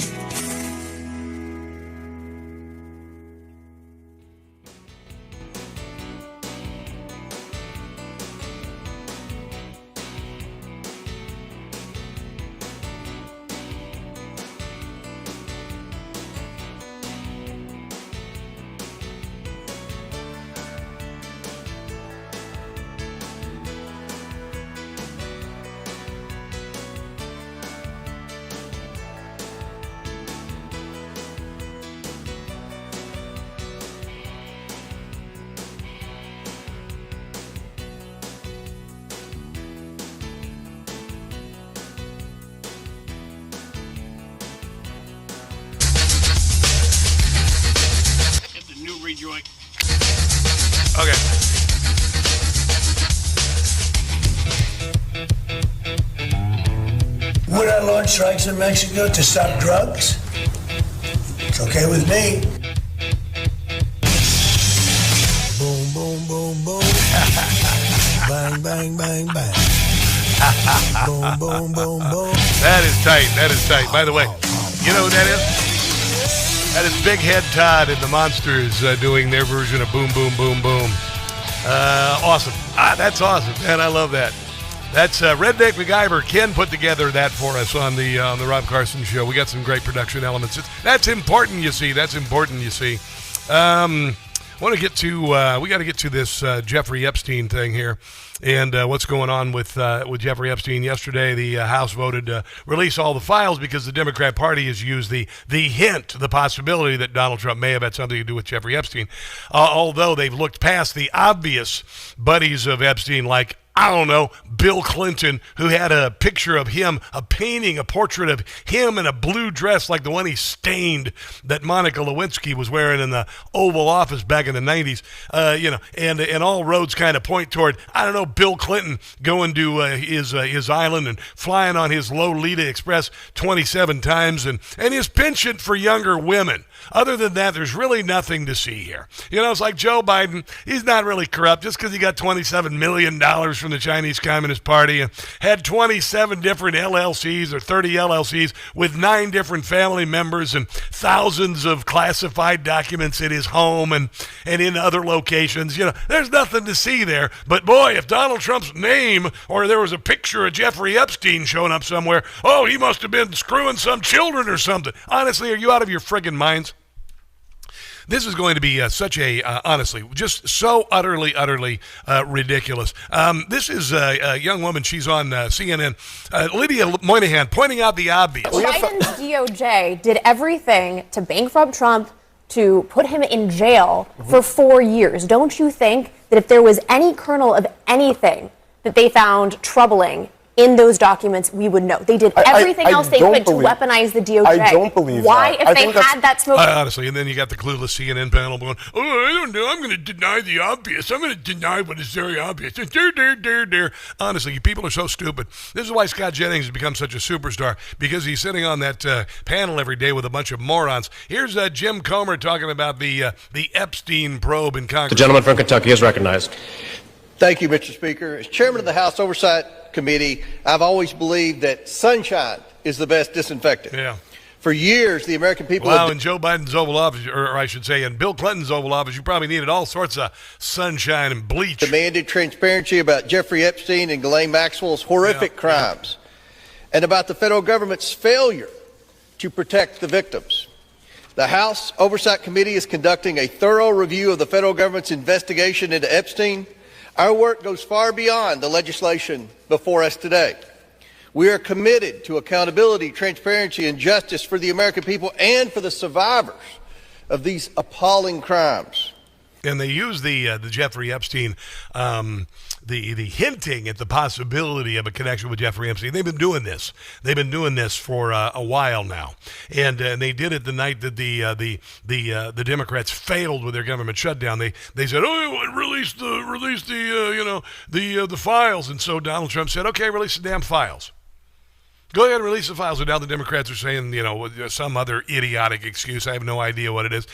Okay. Would I launch strikes in Mexico to stop drugs? It's okay with me. Boom, boom, boom, boom. Bang, bang, bang, bang. Boom, boom, boom, boom. That is tight. That is tight. By the way, you know who that is? That is Big Head Todd and the Monsters doing their version of Boom, Boom, Boom, Boom. Awesome. That's awesome. Man, I love that. That's Redneck MacGyver. Ken put together that for us on the Rob Carson show. We got some great production elements. That's important, you see. That's important, you see. Want to get to we got to get to this Jeffrey Epstein thing here, and what's going on with Jeffrey Epstein. Yesterday, the House voted to release all the files because the Democrat Party has used the possibility that Donald Trump may have had something to do with Jeffrey Epstein, although they've looked past the obvious buddies of Epstein, like, I don't know, Bill Clinton, who had a picture of him, a painting, a portrait of him in a blue dress like the one he stained that Monica Lewinsky was wearing in the Oval Office back in the 90s. And all roads kind of point toward, I don't know, Bill Clinton going to his island and flying on his Lolita Express 27 times and his penchant for younger women. Other than that, there's really nothing to see here. You know, it's like Joe Biden. He's not really corrupt just because he got $27 million from the Chinese Communist Party and had 27 different LLCs or 30 LLCs with 9 different family members and thousands of classified documents in his home and in other locations. You know, there's nothing to see there. But boy, if Donald Trump's name or there was a picture of Jeffrey Epstein showing up somewhere, oh, he must have been screwing some children or something. Honestly, are you out of your friggin' minds? This is going to be honestly, just so utterly ridiculous. This is a young woman. She's on CNN, Lydia Moynihan, pointing out the obvious. Biden's DOJ did everything to bankrupt Trump, to put him in jail for 4 years. Don't you think that if there was any kernel of anything that they found troubling in those documents, we would know. They did everything else they could to weaponize the DOJ. I don't believe Why, that. if they had that smoke? Honestly, and then you got the clueless CNN panel going, oh, I don't know, I'm going to deny the obvious. I'm going to deny what is very obvious. Dare. Honestly, you people are so stupid. This is why Scott Jennings has become such a superstar, because he's sitting on that panel every day with a bunch of morons. Here's Jim Comer talking about the Epstein probe in Congress. The gentleman from Kentucky is recognized. Thank you, Mr. Speaker. As chairman of the House Oversight Committee, I've always believed that sunshine is the best disinfectant. Yeah. For years, the American people... Wow, in Joe Biden's Oval Office, or I should say in Bill Clinton's Oval Office, you probably needed all sorts of sunshine and bleach. Demanded transparency about Jeffrey Epstein and Ghislaine Maxwell's horrific crimes, and about the federal government's failure to protect the victims. The House Oversight Committee is conducting a thorough review of the federal government's investigation into Epstein. Our work goes far beyond the legislation before us today. We are committed to accountability, transparency, and justice for the American people and for the survivors of these appalling crimes. And they use the Jeffrey Epstein, the hinting at the possibility of a connection with Jeffrey Epstein. They've been doing this. They've been doing this for a while now, and they did it the night that the Democrats failed with their government shutdown. They said, "Oh, release the files," and so Donald Trump said, "Okay, release the damn files." Go ahead and release the files. And now the Democrats are saying, some other idiotic excuse. I have no idea what it is.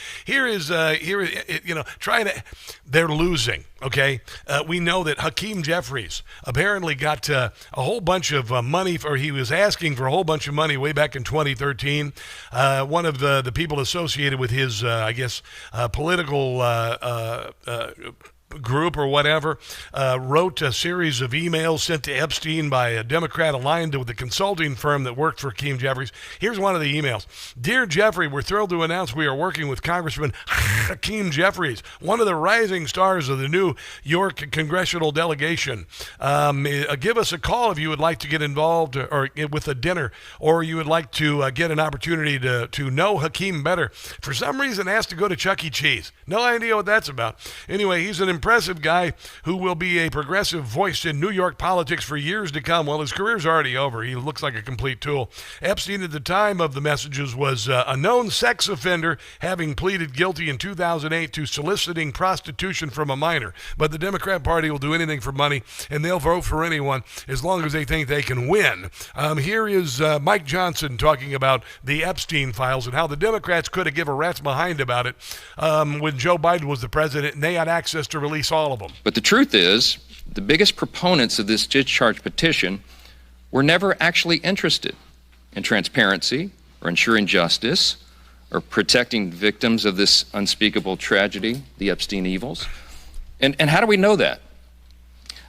They're losing, okay? We know that Hakeem Jeffries apparently got a whole bunch of money, or he was asking for a whole bunch of money way back in 2013. One of the people associated with his, political group or whatever, wrote a series of emails sent to Epstein by a Democrat aligned with the consulting firm that worked for Hakeem Jeffries. Here's one of the emails. Dear Jeffrey, we're thrilled to announce we are working with Congressman Hakeem Jeffries, one of the rising stars of the New York congressional delegation. Give us a call if you would like to get involved or with a dinner, or you would like to get an opportunity to know Hakeem better. For some reason, asked to go to Chuck E. Cheese. No idea what that's about. Anyway, he's an impressive guy who will be a progressive voice in New York politics for years to come. Well, his career's already over. He looks like a complete tool. Epstein, at the time of the messages, was a known sex offender, having pleaded guilty in 2008 to soliciting prostitution from a minor. But the Democrat Party will do anything for money, and they'll vote for anyone as long as they think they can win. Here is Mike Johnson talking about the Epstein files and how the Democrats could have given a rat's behind about it when Joe Biden was the president, and they had access to release all of them. But the truth is, the biggest proponents of this discharge petition were never actually interested in transparency or ensuring justice or protecting victims of this unspeakable tragedy, the Epstein evils. And how do we know that?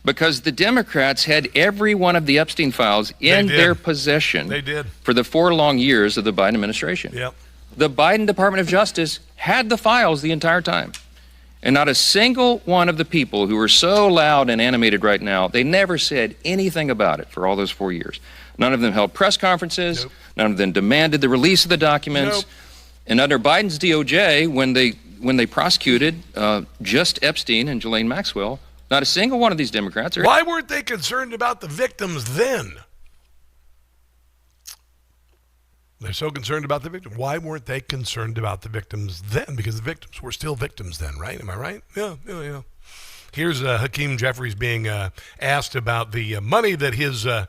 Because the Democrats had every one of the Epstein files in their possession. They did. For the 4 long years of the Biden administration. Yep. The Biden Department of Justice had the files the entire time. And not a single one of the people who are so loud and animated right now, they never said anything about it for all those 4 years. None of them held press conferences. Nope. None of them demanded the release of the documents. Nope. And under Biden's DOJ, when they prosecuted just Epstein and Ghislaine Maxwell, not a single one of these Democrats. Why weren't they concerned about the victims then? They're so concerned about the victims. Why weren't they concerned about the victims then? Because the victims were still victims then, right? Am I right? Yeah. Here's Hakeem Jeffries being asked about the money that the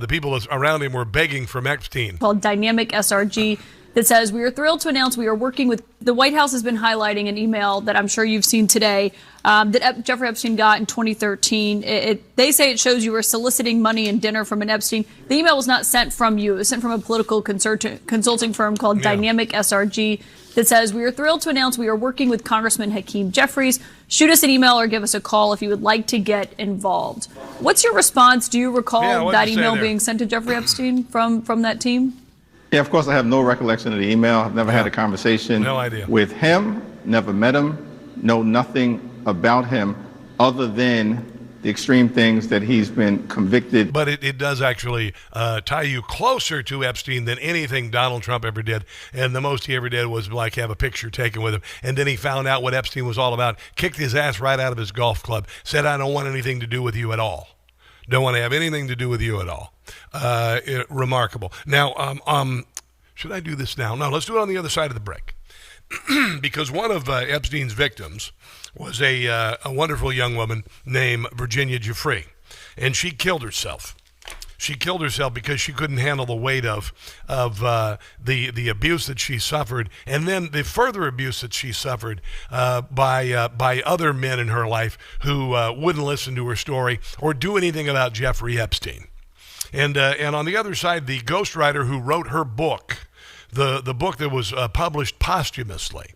people around him were begging from Epstein. Called Dynamic SRG, that says, we are thrilled to announce we are working with, the White House has been highlighting an email that I'm sure you've seen today that Jeffrey Epstein got in 2013. They say it shows you were soliciting money and dinner from an Epstein. The email was not sent from you. It was sent from a political consulting firm called Dynamic SRG that says, we are thrilled to announce we are working with Congressman Hakeem Jeffries. Shoot us an email or give us a call if you would like to get involved. What's your response? Do you recall that email being sent to Jeffrey Epstein from that team? Yeah, of course, I have no recollection of the email. I've never had a conversation with him, never met him, know nothing about him other than the extreme things that he's been convicted. But it does actually tie you closer to Epstein than anything Donald Trump ever did. And the most he ever did was like have a picture taken with him. And then he found out what Epstein was all about, kicked his ass right out of his golf club, said, I don't want anything to do with you at all. Don't want to have anything to do with you at all. Remarkable. Now, should I do this now? No, let's do it on the other side of the break. Because one of Epstein's victims was a wonderful young woman named Brigitte Gabriel, and she killed herself. She killed herself because she couldn't handle the weight of the abuse that she suffered, and then the further abuse that she suffered by other men in her life who wouldn't listen to her story or do anything about Jeffrey Epstein. And on the other side, the ghostwriter who wrote her book, the book that was published posthumously.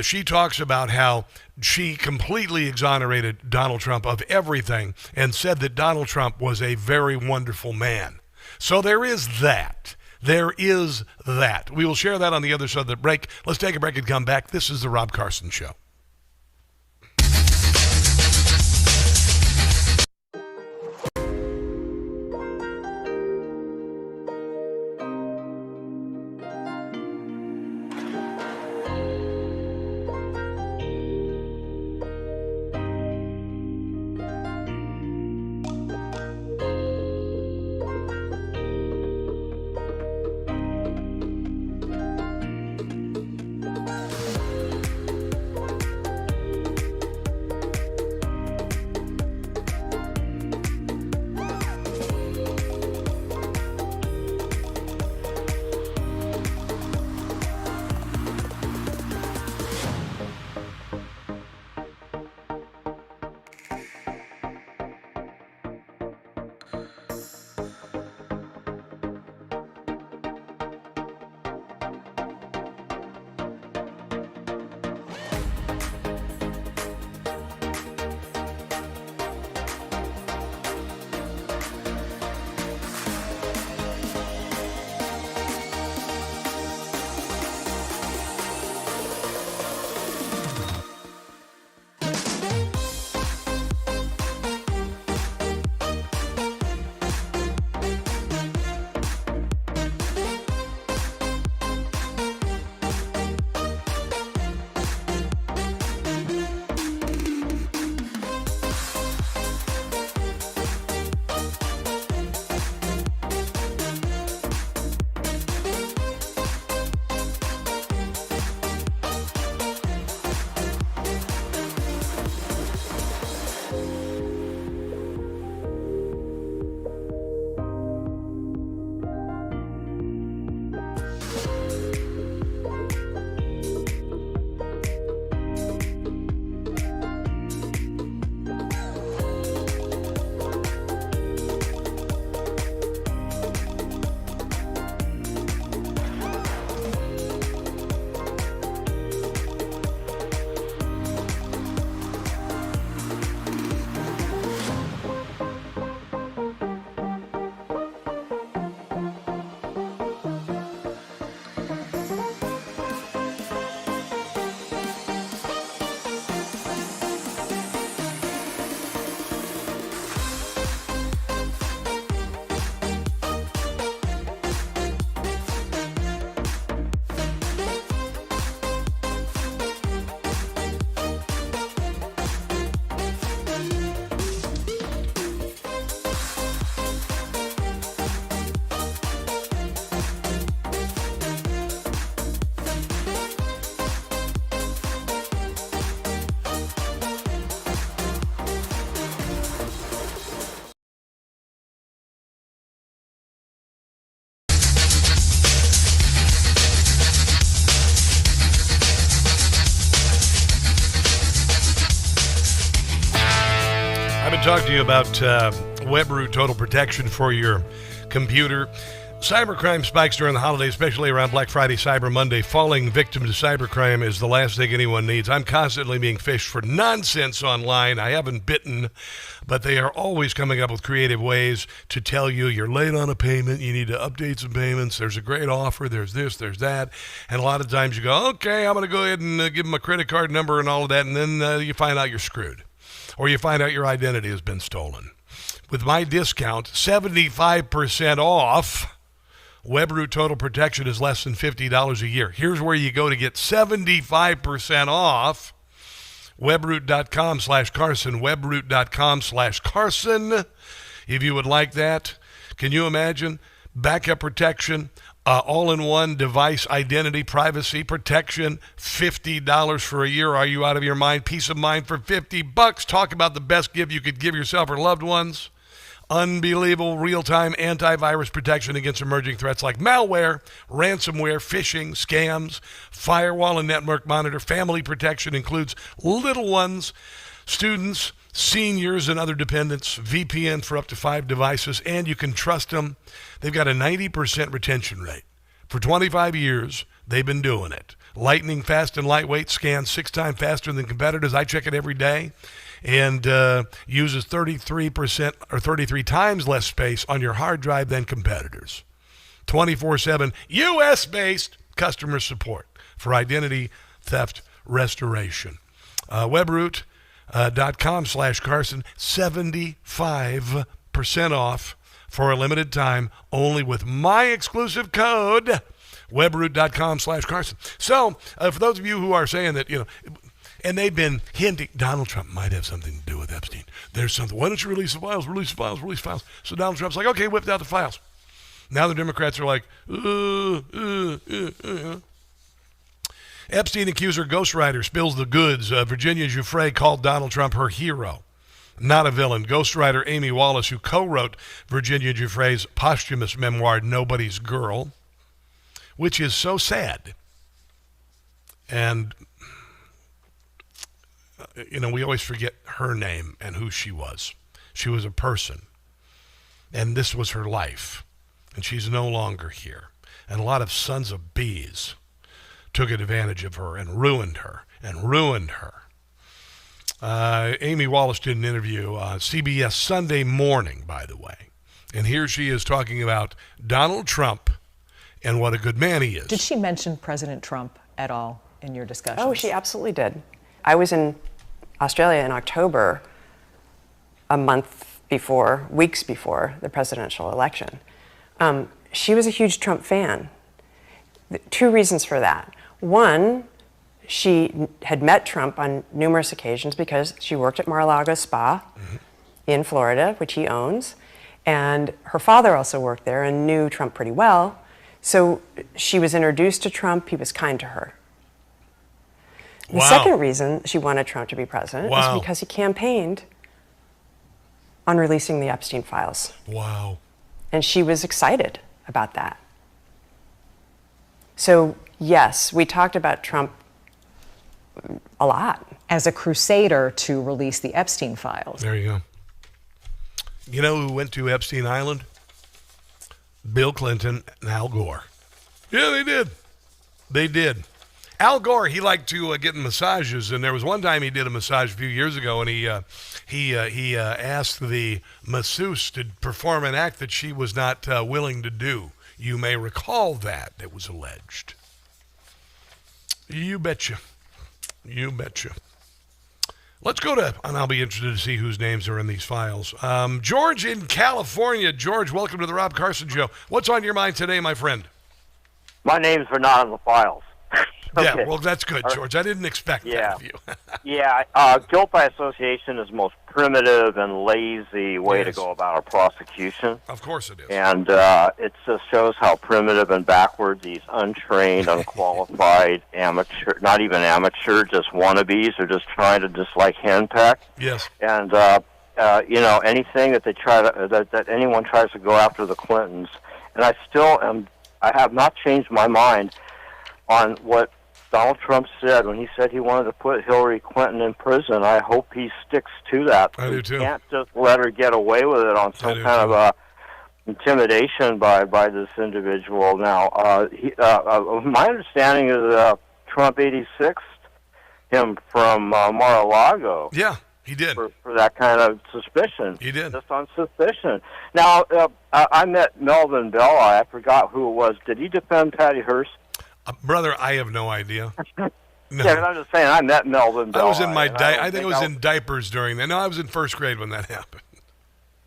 She talks about how she completely exonerated Donald Trump of everything and said that Donald Trump was a very wonderful man. So there is that. There is that. We will share that on the other side of the break. Let's take a break and come back. This is the Rob Carson Show. Talk to you about WebRoot Total Protection for your computer. Cybercrime spikes during the holidays, especially around Black Friday, Cyber Monday. Falling victim to cybercrime is the last thing anyone needs. I'm constantly being fished for nonsense online. I haven't bitten, but they are always coming up with creative ways to tell you you're late on a payment, you need to update some payments, there's a great offer, there's this, there's that. And a lot of times you go, okay, I'm going to go ahead and give them a credit card number and all of that, and then you find out you're screwed. Or you find out your identity has been stolen. With my discount, 75% off, WebRoot Total Protection is less than $50 a year. Here's where you go to get 75% off. Webroot.com/Carson. Webroot.com/Carson. If you would like that, can you imagine? Backup protection, all-in-one device identity, privacy protection, $50 for a year. Are you out of your mind? Peace of mind for $50. Talk about the best gift you could give yourself or loved ones. Unbelievable real-time antivirus protection against emerging threats like malware, ransomware, phishing, scams, firewall and network monitor. Family protection includes little ones, students, seniors, and other dependents. VPN for up to 5 devices, and you can trust them. They've got a 90% retention rate. For 25 years, they've been doing it. Lightning fast and lightweight, scans 6 times faster than competitors. I check it every day. And uses 33% or 33 times less space on your hard drive than competitors. 24/7 U.S.-based customer support for identity theft restoration. Webroot.com/Carson, 75% off for a limited time, only with my exclusive code, Webroot.com/Carson. So, for those of you who are saying that, and they've been hinting Donald Trump might have something to do with Epstein. There's something. Why don't you release the files? Release the files. Release files. So Donald Trump's like, okay, whipped out the files. Now the Democrats are like, Epstein accuser ghostwriter spills the goods. Virginia Giuffre called Donald Trump her hero, not a villain. Ghostwriter Amy Wallace, who co-wrote Virginia Giuffre's posthumous memoir, Nobody's Girl, which is so sad. And we always forget her name and who she was. She was a person, and this was her life, and she's no longer here. And a lot of sons of bees took advantage of her and ruined her. Amy Wallace did an interview on CBS Sunday Morning, by the way, and here she is talking about Donald Trump and what a good man he is. Did she mention President Trump at all in your discussions? Oh, she absolutely did. I was in Australia in October, weeks before the presidential election. She was a huge Trump fan. 2 reasons for that. One, she had met Trump on numerous occasions because she worked at Mar-a-Lago Spa in Florida, which he owns, and her father also worked there and knew Trump pretty well. So she was introduced to Trump. He was kind to her. The second reason she wanted Trump to be president is because he campaigned on releasing the Epstein files. Wow. And she was excited about that. So, yes, we talked about Trump a lot. As a crusader to release the Epstein files. There you go. You know who went to Epstein Island? Bill Clinton and Al Gore. Yeah, they did. They did. Al Gore, he liked to get massages, and there was one time he did a massage a few years ago, and he asked the masseuse to perform an act that she was not willing to do. You may recall that. It was alleged. You betcha. You betcha. Let's go to, and I'll be interested to see whose names are in these files. George in California. George, welcome to the Rob Carson Show. What's on your mind today, my friend? My names are not on the files. Okay. Yeah, well, that's good, George. I didn't expect that of you. Guilt by association is the most primitive and lazy way to go about a prosecution. Of course it is. And it just shows how primitive and backward these untrained, unqualified, amateur, not even amateur, just wannabes are just trying to henpeck. Yes. And, anything that they try to, that anyone tries to go after the Clintons. And I have not changed my mind on what Donald Trump said when he said he wanted to put Hillary Clinton in prison. I hope he sticks to that. I do too. We can't just let her get away with it on some kind of intimidation by this individual. Now, my understanding is Trump 86'd him from Mar-a-Lago. Yeah, he did. For that kind of suspicion. He did. Just on suspicion. Now, I met Melvin Bell. I forgot who it was. Did he defend Patty Hearst? Brother, I have no idea. No. Yeah, I'm just saying, I met Melvin Bell. I was in I think I was in diapers during that. No, I was in first grade when that happened.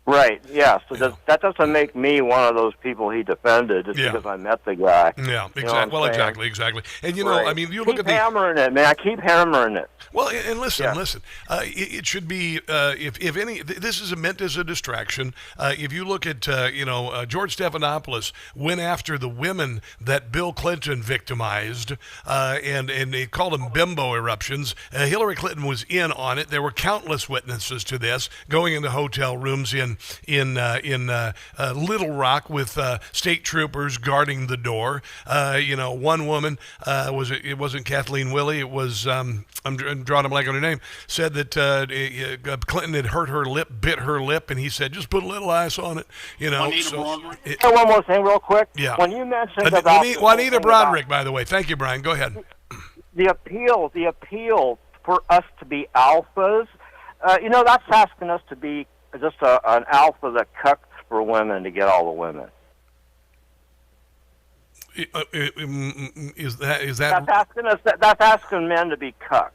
Right, yeah. So that doesn't make me one of those people he defended just because I met the guy. Yeah, You know what I'm saying? exactly. And, you Right. know, I mean, you look Keep at hammering it, man. I keep hammering it. Well, and listen. It should be, if any, this is meant as a distraction. If you look at, George Stephanopoulos went after the women that Bill Clinton victimized, and they called them bimbo eruptions. Hillary Clinton was in on it. There were countless witnesses to this, going into hotel rooms in Little Rock with state troopers guarding the door. One woman it wasn't Kathleen Willey. It was I'm drawing a blank on her name. Said that Clinton had hurt her lip, bit her lip, and he said, "Just put a little ice on it." One more thing, real quick. Yeah. When you mentioned about Juanita Broderick, by the way. Thank you, Brian. Go ahead. The appeal for us to be alphas, that's asking us to be just an alpha that cucks for women to get all the women. Is that? That's asking men to be cucks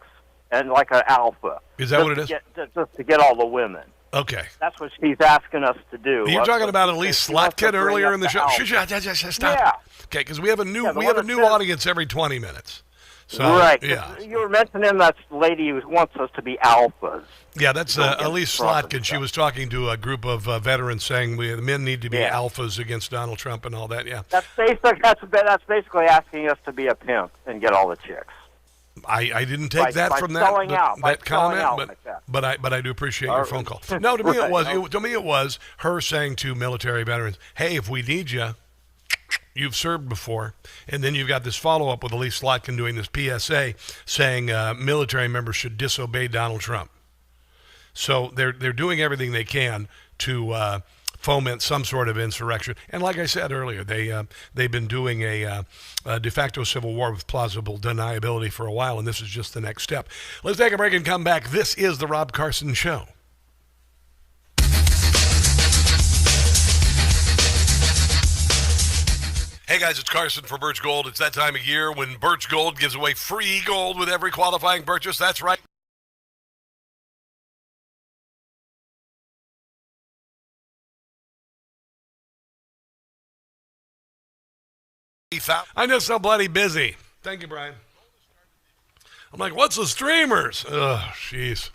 and like an alpha. Is that what it is? Just to get all the women. Okay. That's what she's asking us to do. You're talking about Elise Slotkin earlier in the show. Stop. Yeah. Okay, because we have a new audience every 20 minutes. So, right. Yeah. You were mentioning that lady who wants us to be alphas. Yeah, that's Elise Slotkin. She was talking to a group of veterans saying the men need to be alphas against Donald Trump and all that. Yeah. That's basically asking us to be a pimp and get all the chicks. I didn't take that from that comment, but I do appreciate your phone call. No, to me it was her saying to military veterans, "Hey, if we need you, you've served before." And then you've got this follow-up with Elise Slotkin doing this PSA saying military members should disobey Donald Trump. So they're doing everything they can to foment some sort of insurrection. And like I said earlier, they've been doing a de facto civil war with plausible deniability for a while, and this is just the next step. Let's take a break and come back. This is the Rob Carson Show. Hey guys, it's Carson for Birch Gold. It's that time of year when Birch Gold gives away free gold with every qualifying purchase. That's right. I'm just so bloody busy. Thank you, Brian. I'm like, what's the streamers? Oh, jeez.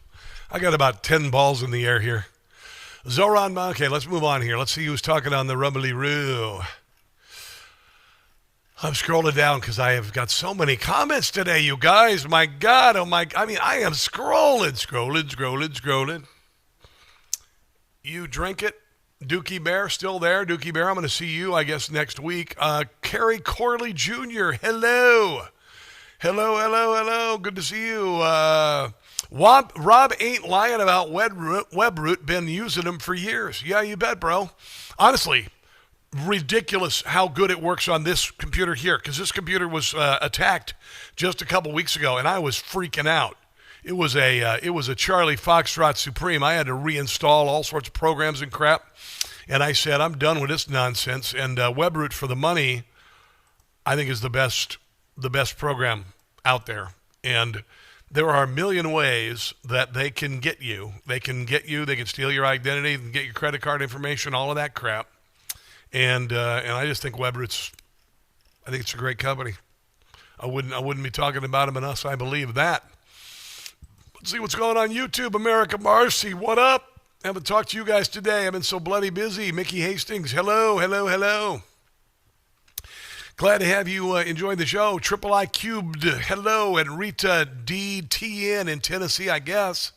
I got about 10 balls in the air here. Zoran, okay, let's move on here. Let's see who's talking on the Rubbly-Roo. I'm scrolling down because I have got so many comments today, you guys. My God, I am scrolling. You drink it. Dookie Bear, still there. Dookie Bear, I'm going to see you, I guess, next week. Kerry Corley Jr., hello. Hello. Good to see you. Rob ain't lying about WebRoot. Been using them for years. Yeah, you bet, bro. Honestly, ridiculous how good it works on this computer here, because this computer was attacked just a couple weeks ago, and I was freaking out. It was a Charlie Foxtrot Supreme. I had to reinstall all sorts of programs and crap, and I said, I'm done with this nonsense. And WebRoot for the money, I think, is the best program out there. And there are a million ways that they can get you. They can steal your identity, they can get your credit card information, all of that crap. And I just think WebRoot's, I think it's a great company. I wouldn't be talking about them unless I believe that. Let's see what's going on YouTube. America Marcy, what up? Haven't talked to you guys today. I've been so bloody busy. Mickey Hastings, hello. Glad to have you enjoy the show. Triple I Cubed, hello. And Rita DTN in Tennessee, I guess.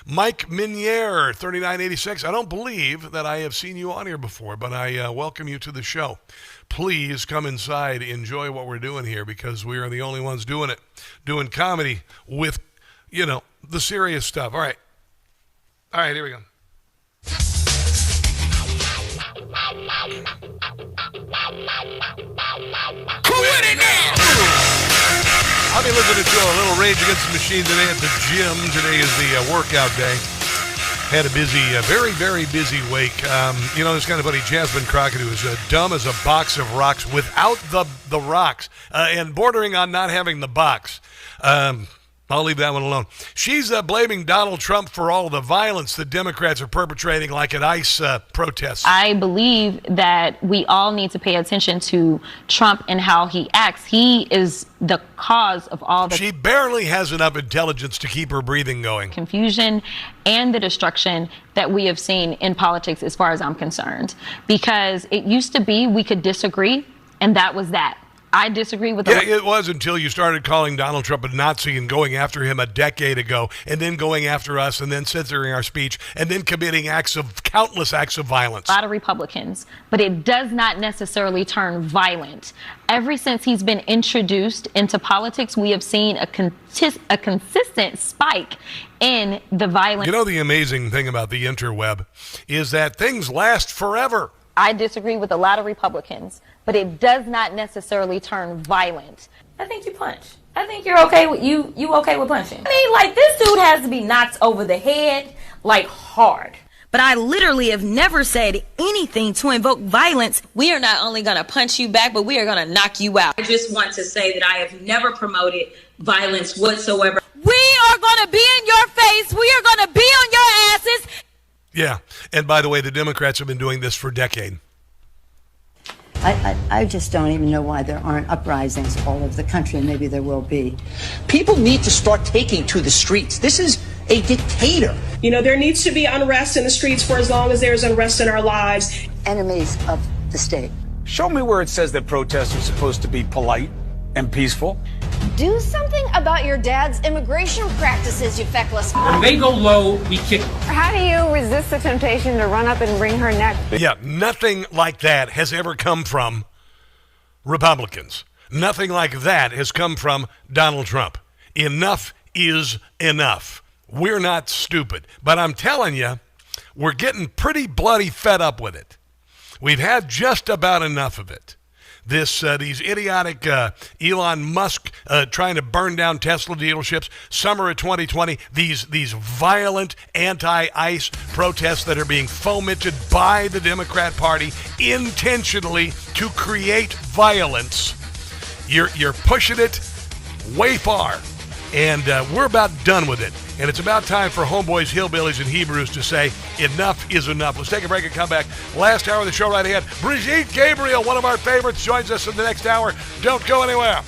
Mike Minier, 3986. I don't believe that I have seen you on here before, but I welcome you to the show. Please come inside, enjoy what we're doing here, because we are the only ones doing it. Doing comedy with, the serious stuff. All right, here we go. Who in it now? I'll be listening to a little Rage Against the Machine today at the gym. Today is the workout day. Had a busy, very, very busy week. It's kind of funny. Jasmine Crockett, who is dumb as a box of rocks without the rocks and bordering on not having the box. I'll leave that one alone. She's blaming Donald Trump for all the violence that Democrats are perpetrating, like at ICE protests. I believe that we all need to pay attention to Trump and how he acts. He is the cause of all the... She barely has enough intelligence to keep her breathing going. ...confusion and the destruction that we have seen in politics as far as I'm concerned. Because it used to be we could disagree, and that was that. I disagree with... Yeah, it was until you started calling Donald Trump a Nazi and going after him a decade ago, and then going after us, and then censoring our speech, and then committing countless acts of violence. A lot of Republicans, but it does not necessarily turn violent. Ever since he's been introduced into politics, we have seen a consistent spike in the violence. You know, the amazing thing about the interweb is that things last forever. I disagree with a lot of Republicans, but it does not necessarily turn violent. I think you punch. I think you're okay with you okay with punching. I mean, like, this dude has to be knocked over the head, like, hard. But I literally have never said anything to invoke violence. We are not only going to punch you back, but we are going to knock you out. I just want to say that I have never promoted violence whatsoever. We are going to be in your face. We are going to be on your asses. Yeah, and by the way, the Democrats have been doing this for a decade. I just don't even know why there aren't uprisings all over the country, and maybe there will be. People need to start taking to the streets. This is a dictator. You know, there needs to be unrest in the streets for as long as there's unrest in our lives. Enemies of the state. Show me where it says that protests are supposed to be polite and peaceful. Do something about your dad's immigration practices, you feckless. When they go low, we kick them. How do you resist the temptation to run up and wring her neck? Yeah, nothing like that has ever come from Republicans. Nothing like that has come from Donald Trump. Enough is enough. We're not stupid. But I'm telling you, we're getting pretty bloody fed up with it. We've had just about enough of it. These idiotic Elon Musk trying to burn down Tesla dealerships, summer of 2020, these violent anti-ICE protests that are being fomented by the Democrat Party intentionally to create violence. You're pushing it way far, and we're about done with it. And it's about time for homeboys, hillbillies, and Hebrews to say enough is enough. Let's take a break and come back. Last hour of the show right ahead. Brigitte Gabriel, one of our favorites, joins us in the next hour. Don't go anywhere.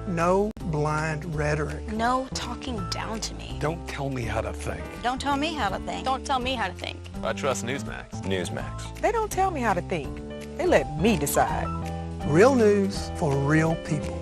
No blind rhetoric. No talking down to me. Don't tell me how to think. Don't tell me how to think. Don't tell me how to think. I trust Newsmax. Newsmax. They don't tell me how to think. They let me decide. Real news for real people.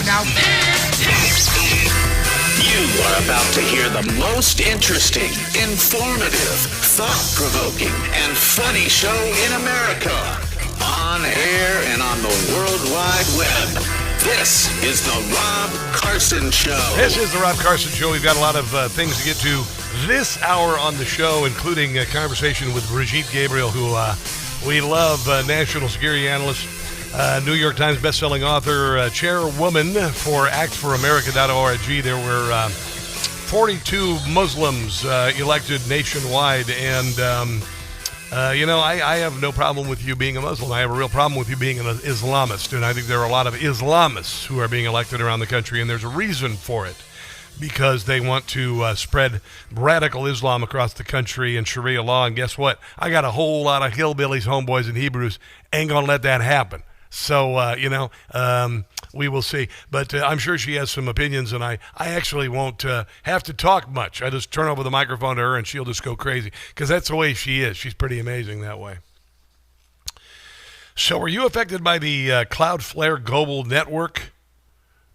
now. You are about to hear the most interesting, informative, thought-provoking, and funny show in America. On air and on the World Wide Web. This is the Rob Carson Show. This is the Rob Carson Show. We've got a lot of things to get to this hour on the show, including a conversation with Brigitte Gabriel, who we love, national security analyst, New York Times bestselling author, chairwoman for actforamerica.org. There were 42 Muslims elected nationwide, and I have no problem with you being a Muslim. I have a real problem with you being an Islamist, and I think there are a lot of Islamists who are being elected around the country, and there's a reason for it, because they want to spread radical Islam across the country and Sharia law, and guess what? I got a whole lot of hillbillies, homeboys, and Hebrews ain't going to let that happen. So, we will see. But I'm sure she has some opinions, and I actually won't have to talk much. I just turn over the microphone to her, and she'll just go crazy, because that's the way she is. She's pretty amazing that way. So were you affected by the Cloudflare global network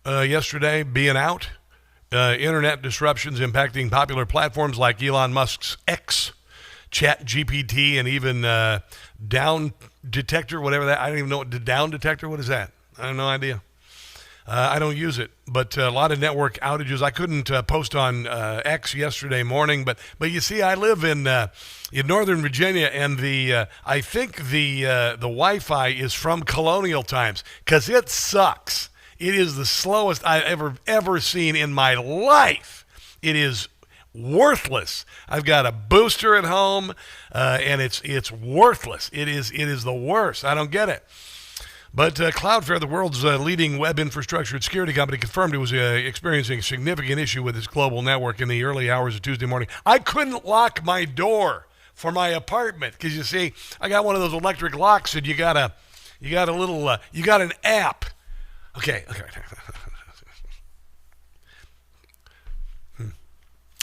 yesterday being out? Internet disruptions impacting popular platforms like Elon Musk's X, ChatGPT, and even Down Detector, whatever that. I don't even know what the Down Detector. What is that? I have no idea. I don't use it, but a lot of network outages. I couldn't post on X yesterday morning, but you see, I live in Northern Virginia, and I think the Wi-Fi is from colonial times, because it sucks. It is the slowest I've ever seen in my life. It is worthless. I've got a booster at home, and it's worthless. It is the worst. I don't get it. But Cloudflare, the world's leading web infrastructure and security company, confirmed it was experiencing a significant issue with its global network in the early hours of Tuesday morning. I couldn't lock my door for my apartment because, you see, I got one of those electric locks, and you got an app. Okay.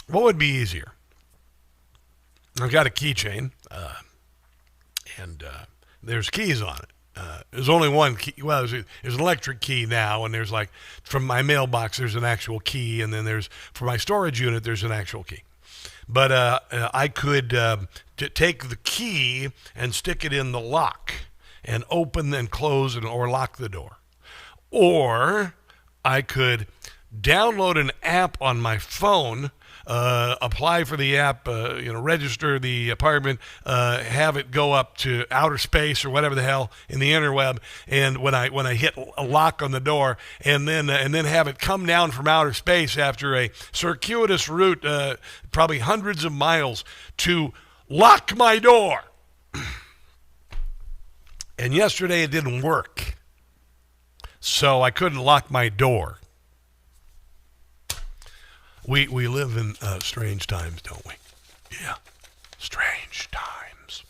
What would be easier? I've got a keychain, and there's keys on it. There's only one key. Well, there's an electric key now, and there's like, from my mailbox, there's an actual key, and then there's, for my storage unit, there's an actual key. But I could take the key and stick it in the lock and open and close or lock the door. Or I could download an app on my phone, apply for the app, register the apartment, have it go up to outer space or whatever the hell in the interweb, and when I hit a lock on the door, and then have it come down from outer space after a circuitous route, probably hundreds of miles, to lock my door. And yesterday it didn't work, so I couldn't lock my door. We live in strange times, don't we? Yeah, strange times.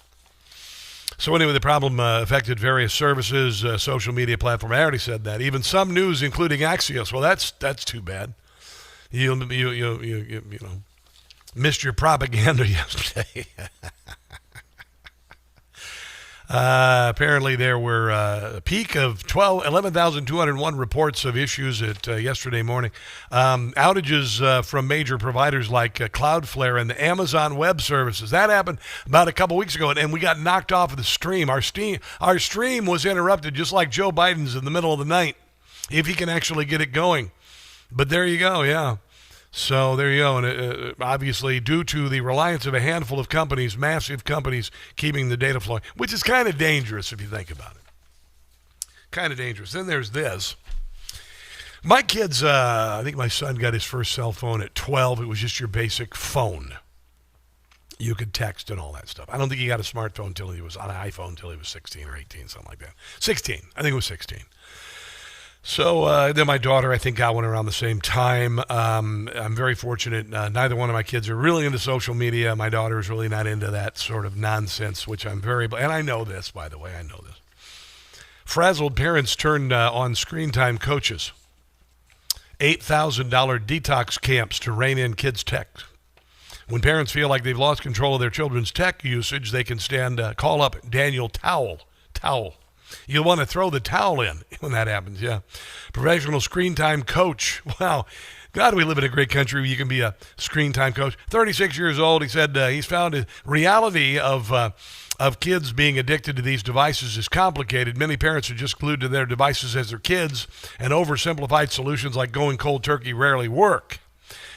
So anyway, the problem affected various services, social media platform. I already said that. Even some news, including Axios. Well, that's too bad. You missed your propaganda yesterday. Apparently there were a peak of 11,201 reports of issues at yesterday morning. Outages from major providers like Cloudflare and the Amazon Web Services. That happened about a couple weeks ago, and we got knocked off of the stream. Our stream was interrupted, just like Joe Biden's in the middle of the night, if he can actually get it going. But there you go, yeah. So there you go, and obviously due to the reliance of a handful of companies, massive companies, keeping the data flowing, which is kind of dangerous if you think about it. Kind of dangerous. Then there's this. My kids, I think my son got his first cell phone at 12. It was just your basic phone. You could text and all that stuff. I don't think he got a smartphone until he was on an iPhone until he was 16 or 18, something like that. 16. I think it was 16. So then my daughter, I think, got one around the same time. I'm very fortunate. Neither one of my kids are really into social media. My daughter is really not into that sort of nonsense, which I'm very... And I know this, by the way. I know this. Frazzled parents turned on screen time coaches. $8,000 detox camps to rein in kids' tech. When parents feel like they've lost control of their children's tech usage, they can call up Daniel Towle. You'll want to throw the towel in when that happens, yeah. Professional screen time coach. Wow. God, we live in a great country where you can be a screen time coach. 36 years old, he said he's found a reality of kids being addicted to these devices is complicated. Many parents are just glued to their devices as their kids, and oversimplified solutions like going cold turkey rarely work.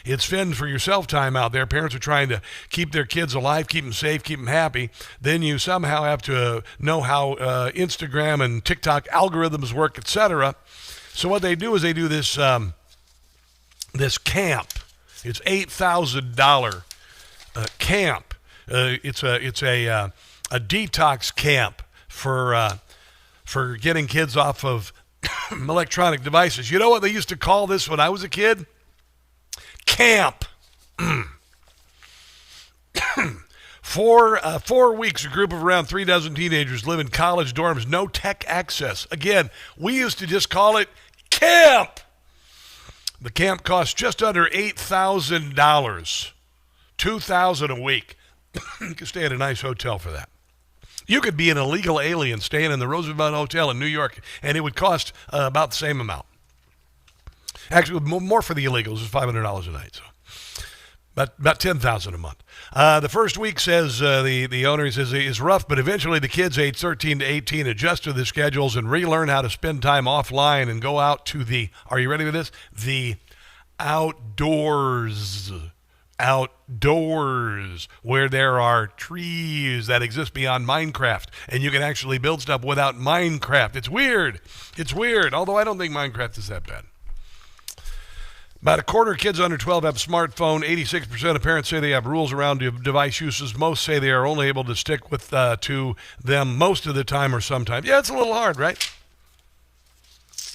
It's fend for yourself time out there. Parents are trying to keep their kids alive, keep them safe, keep them happy. Then you somehow have to know how Instagram and TikTok algorithms work, etc. So what they do is they do this this camp. It's $8,000 camp. It's a detox camp for getting kids off of electronic devices. You know what they used to call this when I was a kid? Camp. 4 weeks, a group of around 36 teenagers live in college dorms, no tech access. Again, we used to just call it camp. The camp costs just under $8,000, $2,000 a week. You can stay at a nice hotel for that. You could be an illegal alien staying in the Rosenbaum Hotel in New York, and it would cost about the same amount. Actually, more for the illegals is $500 a night, so about $10,000 a month. The first week, says the owner, says is rough, but eventually the kids aged 13 to 18 adjust to the schedules and relearn how to spend time offline and go out to the, are you ready for this? The outdoors, where there are trees that exist beyond Minecraft, and you can actually build stuff without Minecraft. It's weird, although I don't think Minecraft is that bad. About a quarter of kids under 12 have a smartphone. 86% of parents say they have rules around device uses. Most say they are only able to stick with to them most of the time or sometimes. Yeah, it's a little hard, right?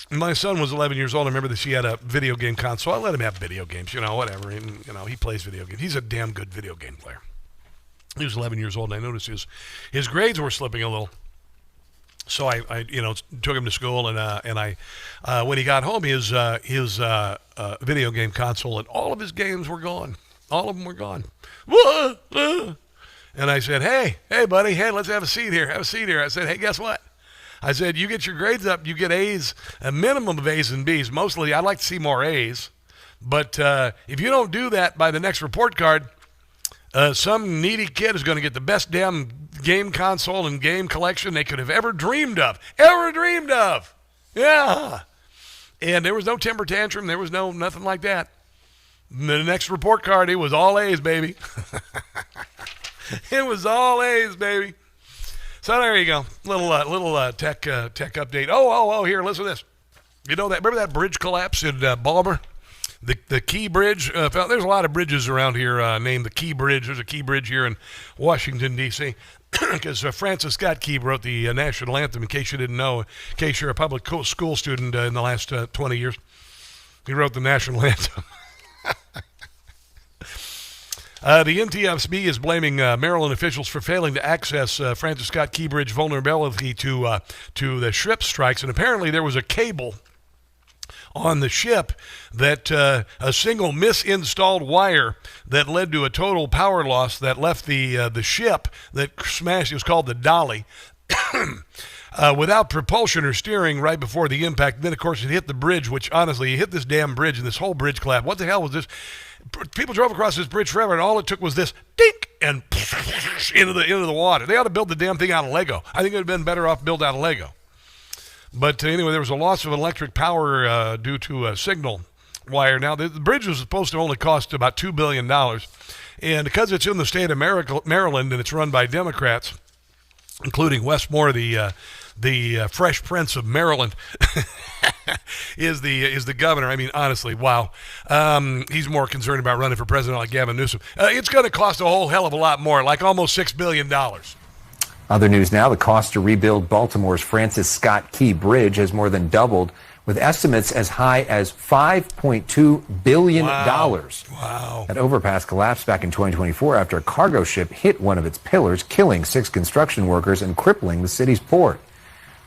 My son was 11 years old. I remember this. He had a video game console. I let him have video games, whatever. And, he plays video games. He's a damn good video game player. He was 11 years old, and I noticed his grades were slipping a little. So I took him to school, and I when he got home, his video game console and all of his games were gone. All of them were gone. And I said, hey, buddy, let's have a seat here. I said, hey, guess what? I said, you get your grades up, you get A's, a minimum of A's and B's. Mostly, I'd like to see more A's. But if you don't do that by the next report card, some needy kid is going to get the best damn game console and game collection they could have ever dreamed of. Yeah. And there was no temper tantrum. There was nothing like that. The next report card, it was all A's, baby. It was all A's, baby. So there you go. Little tech update. Oh, here, listen to this. You know that? Remember that bridge collapse in Balmer? The Key Bridge. There's a lot of bridges around here named the Key Bridge. There's a Key Bridge here in Washington, D.C., because Francis Scott Key wrote the national anthem, in case you didn't know, in case you're a public school student in the last 20 years. He wrote the national anthem. The NTSB is blaming Maryland officials for failing to access Francis Scott Key Bridge vulnerability to the ship strikes, and apparently there was a cable on the ship that a single misinstalled wire that led to a total power loss that left the ship that smashed. It was called the Dolly. Without propulsion or steering right before the impact. Then, of course, it hit the bridge, which, honestly, it hit this damn bridge, and this whole bridge collapsed. What the hell was this? People drove across this bridge forever, and all it took was this dink and into the water. They ought to build the damn thing out of Lego. I think it would have been better off built out of Lego. But anyway, there was a loss of electric power due to a signal wire. Now, the bridge was supposed to only cost about $2 billion. And because it's in the state of Maryland and it's run by Democrats, including Wes Moore, the Fresh Prince of Maryland, is the governor. I mean, honestly, wow. He's more concerned about running for president like Gavin Newsom. It's going to cost a whole hell of a lot more, like almost $6 billion. Other news now, the cost to rebuild Baltimore's Francis Scott Key Bridge has more than doubled, with estimates as high as $5.2 billion. Wow. That overpass collapsed back in 2024 after a cargo ship hit one of its pillars, killing 6 construction workers and crippling the city's port.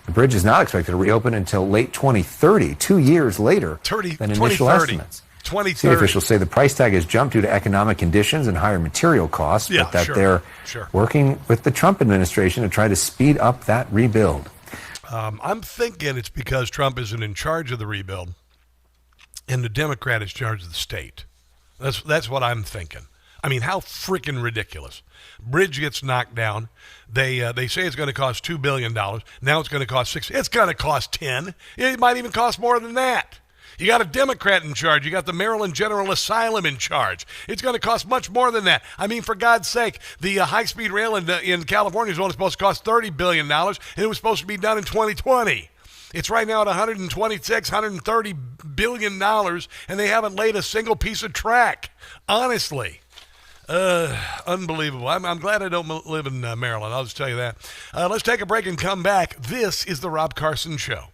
The bridge is not expected to reopen until late 2030, 2 years later than initial estimates. 2030. City officials say the price tag has jumped due to economic conditions and higher material costs, but that they're working with the Trump administration to try to speed up that rebuild. I'm thinking it's because Trump isn't in charge of the rebuild and the Democrat is in charge of the state. That's what I'm thinking. I mean, how freaking ridiculous. Bridge gets knocked down. They say it's going to cost $2 billion. Now it's going to cost $6. It's going to cost $10. It might even cost more than that. You got a Democrat in charge. You got the Maryland General Asylum in charge. It's going to cost much more than that. I mean, for God's sake, the high-speed rail in California is only supposed to cost $30 billion, and it was supposed to be done in 2020. It's right now at $126, $130 billion, and they haven't laid a single piece of track. Honestly. Unbelievable. I'm glad I don't live in Maryland. I'll just tell you that. Let's take a break and come back. This is the Rob Carson Show.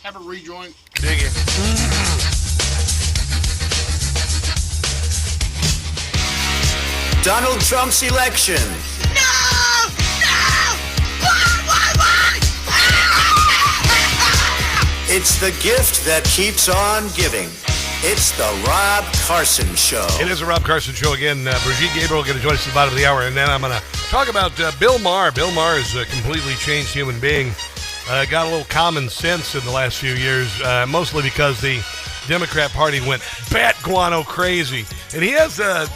Have a rejoin. Dig it. Donald Trump's election. It's the gift that keeps on giving. It's the Rob Carson Show. It is the Rob Carson Show again. Brigitte Gabriel going to join us at the bottom of the hour, and then I'm going to talk about Bill Maher. Bill Maher is a completely changed human being. Got a little common sense in the last few years, mostly because the Democrat Party went bat guano crazy. And he has, and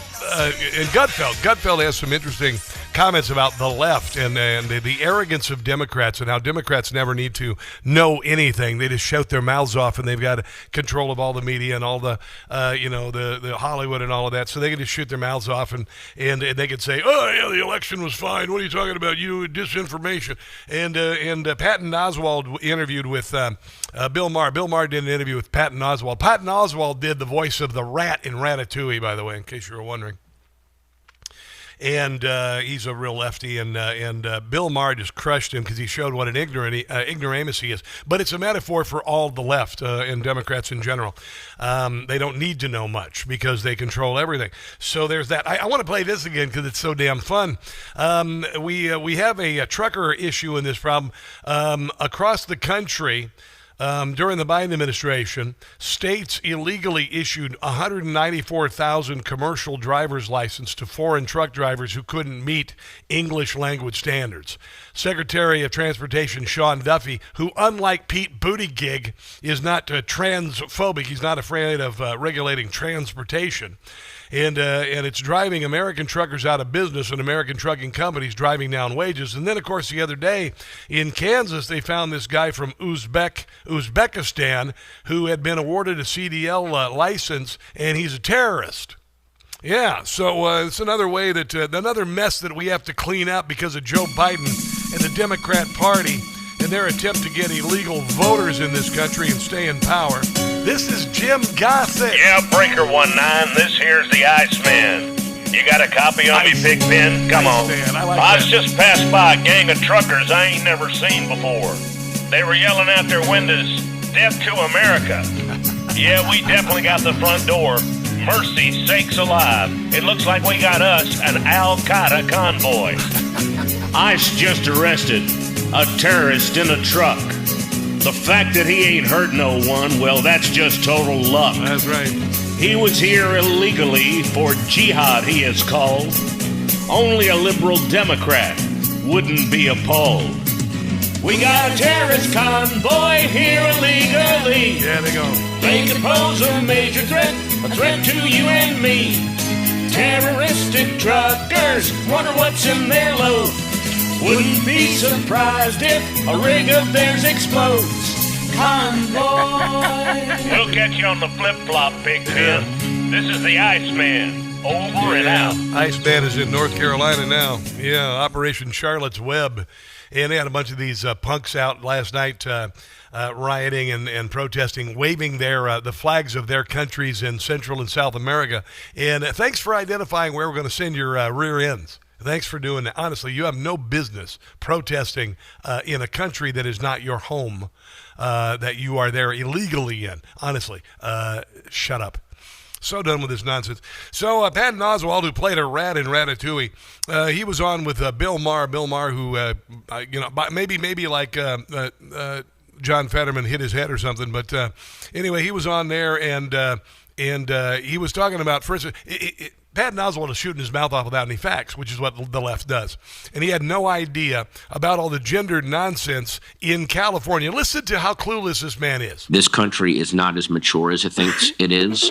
Gutfeld has some interesting comments about the left and the arrogance of Democrats and how Democrats never need to know anything. They just shout their mouths off, and they've got control of all the media and all the the Hollywood and all of that, so they can just shoot their mouths off and they can say, oh yeah, the election was fine. What are you talking about? You disinformation. And Patton Oswalt interviewed with Bill Maher. Bill Maher did an interview with Patton Oswalt. Patton Oswalt did the voice of the rat in Ratatouille, by the way, in case you were wondering. And he's a real lefty, and Bill Maher just crushed him because he showed what an ignoramus he is. But it's a metaphor for all the left and Democrats in general. They don't need to know much because they control everything. So there's that. I want to play this again because it's so damn fun. We have a trucker issue in this problem across the country. During the Biden administration, states illegally issued 194,000 commercial driver's licenses to foreign truck drivers who couldn't meet English language standards. Secretary of Transportation Sean Duffy, who unlike Pete Buttigieg is not transphobic, he's not afraid of regulating transportation. And it's driving American truckers out of business and American trucking companies driving down wages. And then, of course, the other day in Kansas, they found this guy from Uzbekistan who had been awarded a CDL license, and he's a terrorist. Yeah, so it's another way that another mess that we have to clean up because of Joe Biden and the Democrat Party and their attempt to get illegal voters in this country and stay in power. This is Jim Gossett. Yeah, Breaker 19, this here's the Iceman. You got a copy on me, Pigpen? Come on. I was just passed by a gang of truckers I ain't never seen before. They were yelling out their windows, "Death to America." Yeah, we definitely got the front door. Mercy sakes alive. It looks like we got us an Al-Qaeda convoy. ICE just arrested a terrorist in a truck. The fact that he ain't hurt no one, well, that's just total luck. That's right. He was here illegally for jihad, he is called. Only a liberal Democrat wouldn't be appalled. We got a terrorist convoy here illegally. Yeah, they go. They could pose a major threat, a threat to you and me. Terroristic truckers, wonder what's in their load. Wouldn't be surprised if a rig of theirs explodes. Convoy. We'll catch you on the flip-flop, Pigpen. This is the Iceman. Over and out. Iceman is in North Carolina now. Yeah, Operation Charlotte's Web. And they had a bunch of these punks out last night rioting and protesting, waving the flags of their countries in Central and South America. And thanks for identifying where we're going to send your rear ends. Thanks for doing that. Honestly, you have no business protesting in a country that is not your home, that you are there illegally in. Honestly, shut up. So done with this nonsense. So Patton Oswalt, who played a rat in Ratatouille, he was on with Bill Maher. Bill Maher, who maybe like John Fetterman hit his head or something. But anyway, he was on there and he was talking about first. Patton Oswalt is shooting his mouth off without any facts, which is what the left does. And he had no idea about all the gendered nonsense in California. Listen to how clueless this man is. This country is not as mature as it thinks it is.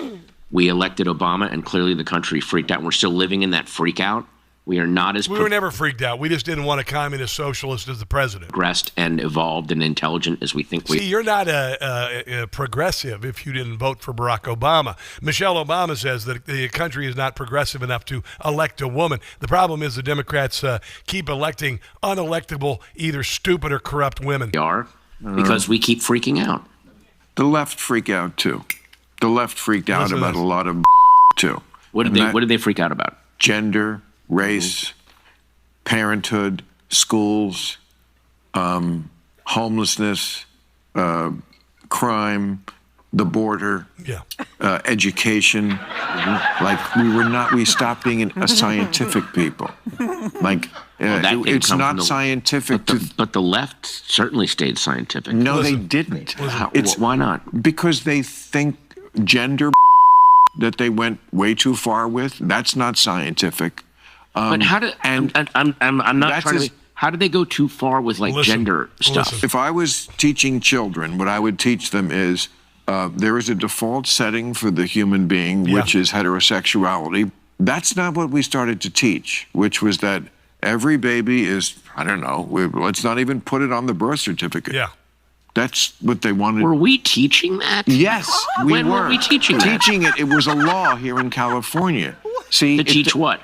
We elected Obama, and clearly the country freaked out. We're still living in that freak out. We are not as... We were never freaked out. We just didn't want a communist socialist as the president. Progressed and evolved and intelligent as we think we... See, you're not a progressive if you didn't vote for Barack Obama. Michelle Obama says that the country is not progressive enough to elect a woman. The problem is the Democrats keep electing unelectable, either stupid or corrupt women. We are, because we keep freaking out. The left freak out, too. The left freaked out about a lot of too. What did they freak out about? Gender, race, parenthood, schools, homelessness, crime, the border, education. Like we stopped being a scientific people. Like it's not scientific. But the left certainly stayed scientific. No, they didn't. Why not? Because they think gender that they went way too far with. That's not scientific. But how did I'm not trying to. How did they go too far with gender stuff? If I was teaching children, what I would teach them is there is a default setting for the human being, which is heterosexuality. That's not what we started to teach, which was that every baby is, I don't know, let's not even put it on the birth certificate. Yeah. That's what they wanted. Were we teaching that? Yes, When were we teaching that? Teaching it. It was a law here in California. See, to teach what?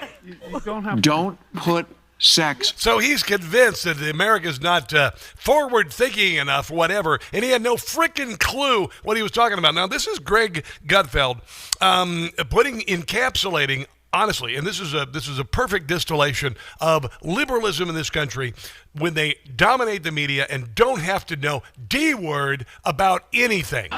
Don't put sex. So he's convinced that America's not forward-thinking enough, whatever, and he had no freaking clue what he was talking about. Now, this is Greg Gutfeld encapsulating, honestly, and this is a perfect distillation of liberalism in this country when they dominate the media and don't have to know D word about anything.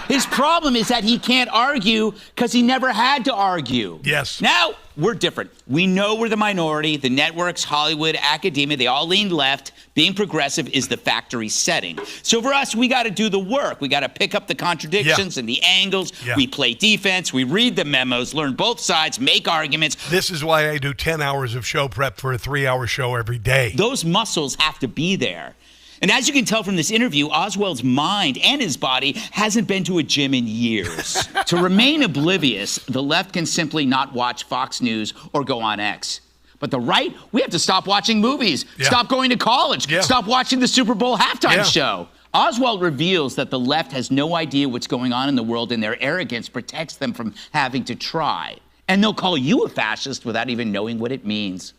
His problem is that he can't argue because he never had to argue. Yes. Now, we're different. We know we're the minority. The networks, Hollywood, academia, they all lean left. Being progressive is the factory setting. So for us, we got to do the work. We got to pick up the contradictions and the angles. Yeah. We play defense. We read the memos, learn both sides, make arguments. This is why I do 10 hours of show prep for a 3-hour show every day. Those muscles have to be there. And as you can tell from this interview, Oswald's mind and his body hasn't been to a gym in years. To remain oblivious, the left can simply not watch Fox News or go on X. But the right, we have to stop watching movies, stop going to college, stop watching the Super Bowl halftime show. Oswald reveals that the left has no idea what's going on in the world, and their arrogance protects them from having to try. And they'll call you a fascist without even knowing what it means.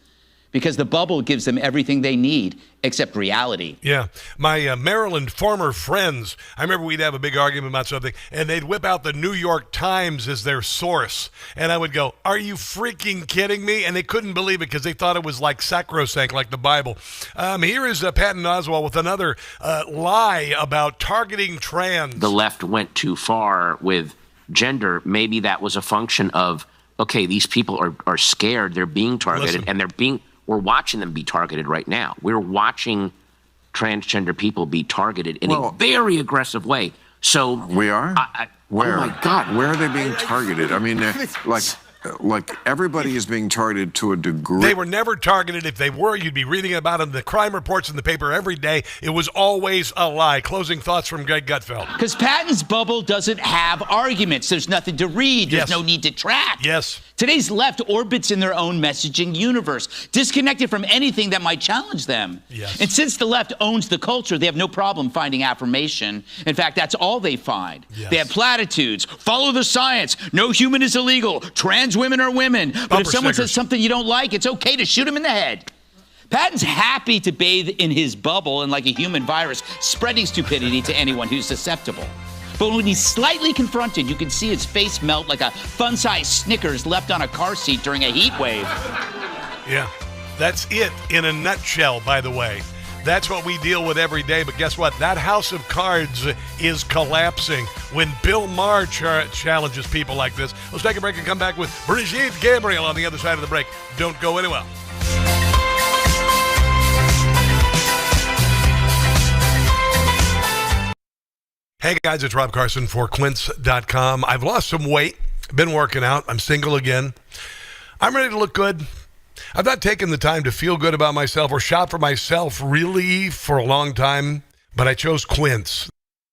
Because the bubble gives them everything they need except reality. Yeah. My Maryland former friends, I remember we'd have a big argument about something, and they'd whip out the New York Times as their source. And I would go, are you freaking kidding me? And they couldn't believe it because they thought it was like sacrosanct, like the Bible. Here is Patton Oswalt with another lie about targeting trans. The left went too far with gender. Maybe that was a function of, okay, these people are scared. They're being targeted, and we're watching them be targeted right now. We're watching transgender people be targeted in a very aggressive way. So we are? Where? Oh, my God. Where are they being targeted? I mean, like everybody is being targeted to a degree. They were never targeted. If they were, you'd be reading about them. The crime reports in the paper every day. It was always a lie. Closing thoughts from Greg Gutfeld. Because Patton's bubble doesn't have arguments. There's nothing to read. There's no need to track. Yes. Today's left orbits in their own messaging universe, disconnected from anything that might challenge them. Yes. And since the left owns the culture, they have no problem finding affirmation. In fact, that's all they find. Yes. They have platitudes, follow the science, no human is illegal, trans women are women. But if someone says something you don't like, it's okay to shoot him in the head. Patton's happy to bathe in his bubble and, like a human virus, spreading stupidity to anyone who's susceptible. But when he's slightly confronted, you can see his face melt like a fun-sized Snickers left on a car seat during a heat wave. Yeah, that's it in a nutshell, by the way. That's what we deal with every day. But guess what? That house of cards is collapsing when Bill Maher challenges people like this. Let's take a break and come back with Brigitte Gabriel on the other side of the break. Don't go anywhere. Hey guys, it's Rob Carson for Quince.com. I've lost some weight, been working out, I'm single again. I'm ready to look good. I've not taken the time to feel good about myself or shop for myself really for a long time, but I chose Quince.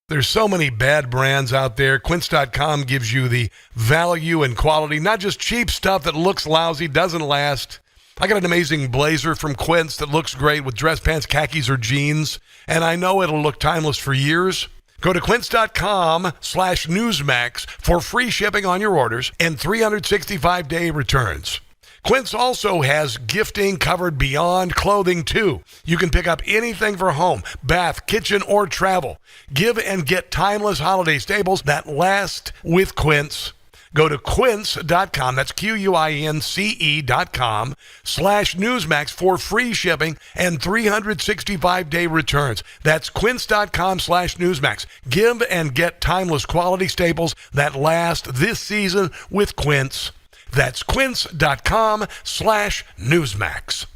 There's so many bad brands out there. Quince.com gives you the value and quality, not just cheap stuff that looks lousy, doesn't last. I got an amazing blazer from Quince that looks great with dress pants, khakis, or jeans, and I know it'll look timeless for years. Go to quince.com/Newsmax for free shipping on your orders and 365-day returns. Quince also has gifting covered beyond clothing, too. You can pick up anything for home, bath, kitchen, or travel. Give and get timeless holiday staples that last with Quince. Go to quince.com, that's QUINCE.com/Newsmax for free shipping and 365-day returns. That's quince.com/Newsmax. Give and get timeless quality staples that last this season with Quince. That's quince.com/Newsmax.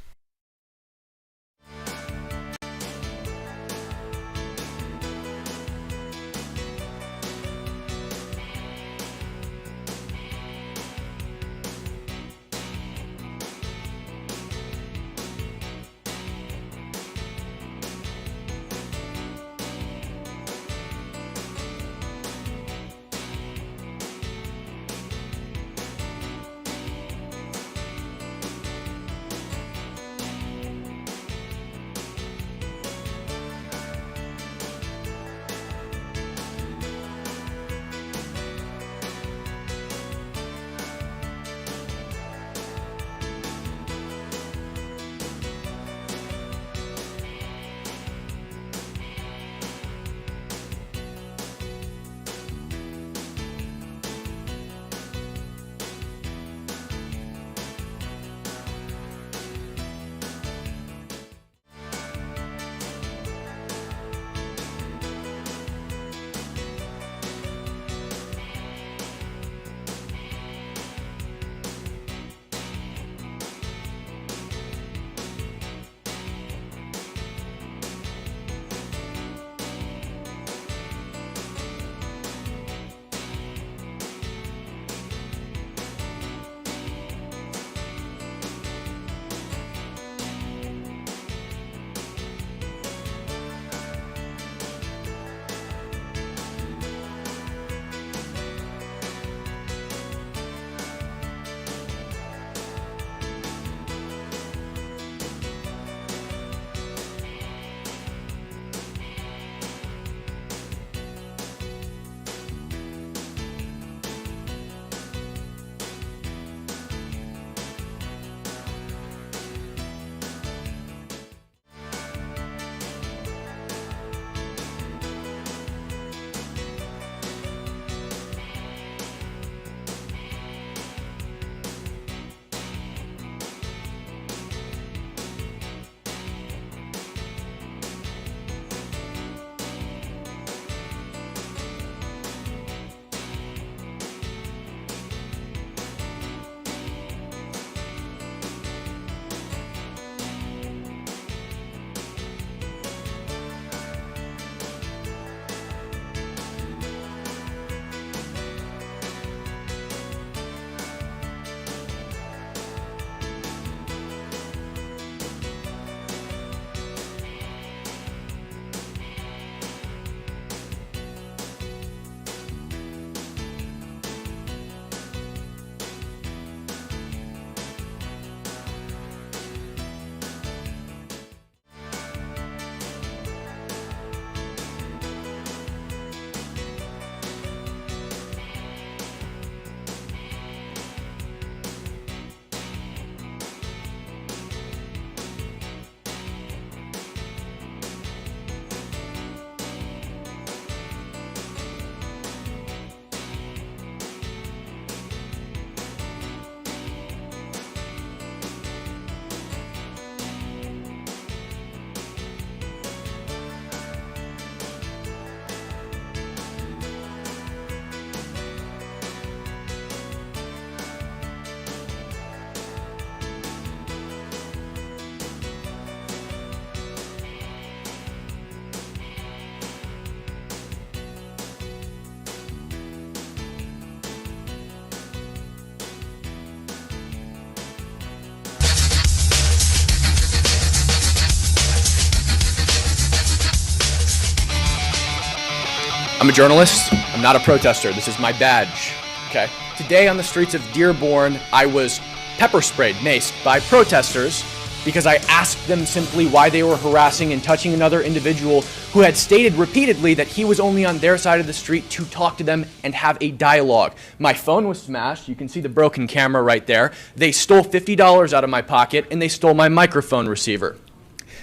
I'm a journalist. I'm not a protester. This is my badge. Okay. Today on the streets of Dearborn, I was pepper sprayed, maced by protesters because I asked them simply why they were harassing and touching another individual who had stated repeatedly that he was only on their side of the street to talk to them and have a dialogue. My phone was smashed. You can see the broken camera right there. They stole $50 out of my pocket and they stole my microphone receiver.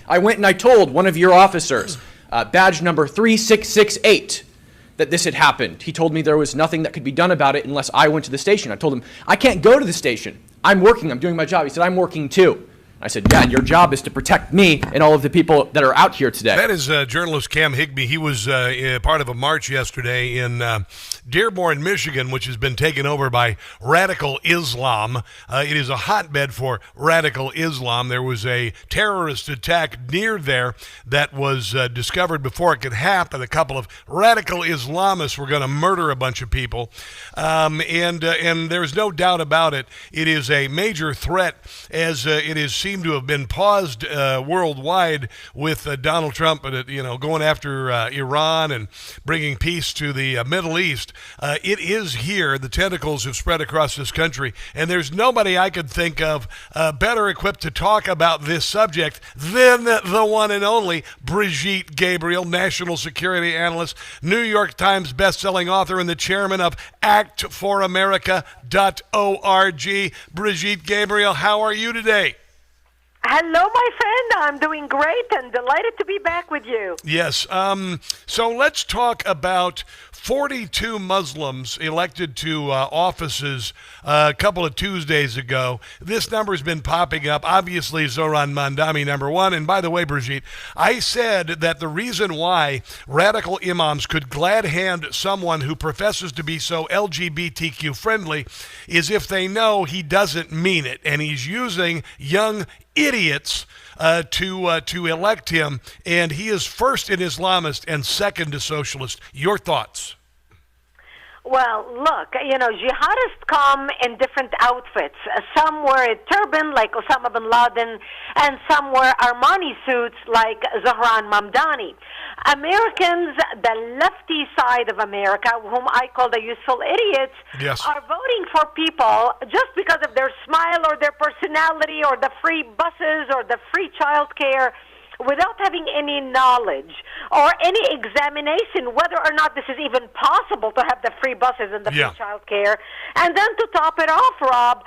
I went and I told one of your officers, badge number 3668, that this had happened. He told me there was nothing that could be done about it unless I went to the station. I told him, I can't go to the station. I'm working. I'm doing my job. He said, I'm working too. I said, yeah, and your job is to protect me and all of the people that are out here today. That is journalist Cam Higbee. He was part of a march yesterday in Dearborn, Michigan, which has been taken over by radical Islam. It is a hotbed for radical Islam. There was a terrorist attack near there that was discovered before it could happen. A couple of radical Islamists were going to murder a bunch of people. And there's no doubt about it. It is a major threat, as it is seemed to have been paused worldwide with Donald Trump, going after Iran and bringing peace to the Middle East. It is here. The tentacles have spread across this country, and there's nobody I could think of better equipped to talk about this subject than the one and only Brigitte Gabriel, national security analyst, New York Times bestselling author, and the chairman of actforamerica.org. Brigitte Gabriel, how are you today? Hello, my friend. I'm doing great and delighted to be back with you. Yes. So let's talk about 42 Muslims elected to offices a couple of Tuesdays ago. This number's been popping up. Obviously, Zohran Mamdani, number one. And by the way, Brigitte, I said that the reason why radical imams could glad hand someone who professes to be so LGBTQ friendly is if they know he doesn't mean it, and he's using young idiots to elect him, and he is first in Islamist and second to socialist. Your thoughts? Well, look, jihadists come in different outfits. Some wear a turban like Osama bin Laden, and some wear Armani suits like Zohran Mamdani. Americans, the lefty side of America, whom I call the useful idiots, are voting for people just because of their smile or their personality or the free buses or the free child care, without having any knowledge or any examination whether or not this is even possible to have the free buses and the free child care. And then to top it off, Rob,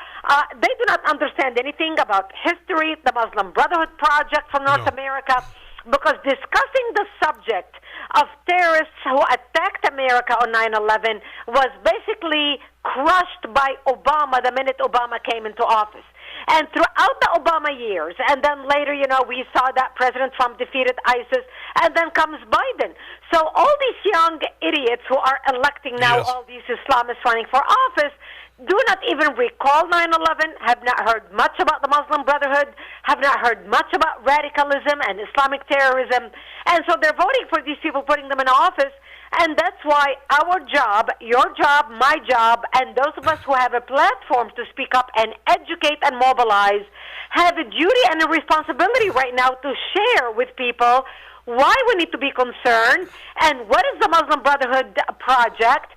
they do not understand anything about history, the Muslim Brotherhood project from North America, because discussing the subject of terrorists who attacked America on 9/11 was basically crushed by Obama the minute Obama came into office. And throughout the Obama years, and then later, we saw that President Trump defeated ISIS, and then comes Biden. So all these young idiots who are electing now all these Islamists running for office do not even recall 9/11, have not heard much about the Muslim Brotherhood, have not heard much about radicalism and Islamic terrorism. And so they're voting for these people, putting them in office. And that's why our job, your job, my job, and those of us who have a platform to speak up and educate and mobilize have a duty and a responsibility right now to share with people why we need to be concerned and what is the Muslim Brotherhood project,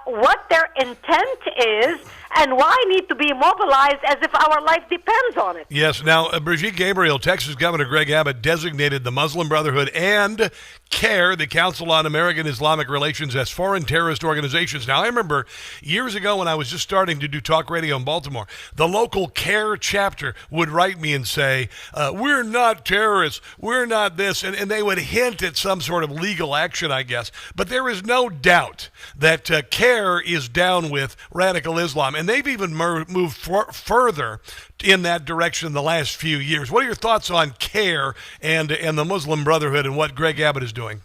what their intent is, and why need to be mobilized as if our life depends on it. Yes. Now, Brigitte Gabriel, Texas Governor Greg Abbott designated the Muslim Brotherhood and CAIR, the Council on American Islamic Relations, as foreign terrorist organizations. Now, I remember years ago when I was just starting to do talk radio in Baltimore, the local CAIR chapter would write me and say, we're not terrorists, we're not this, and they would hint at some sort of legal action, I guess. But there is no doubt that CAIR is down with radical Islam, and they've even moved further in that direction in the last few years. What are your thoughts on CAIR and the Muslim Brotherhood and what Greg Abbott is doing?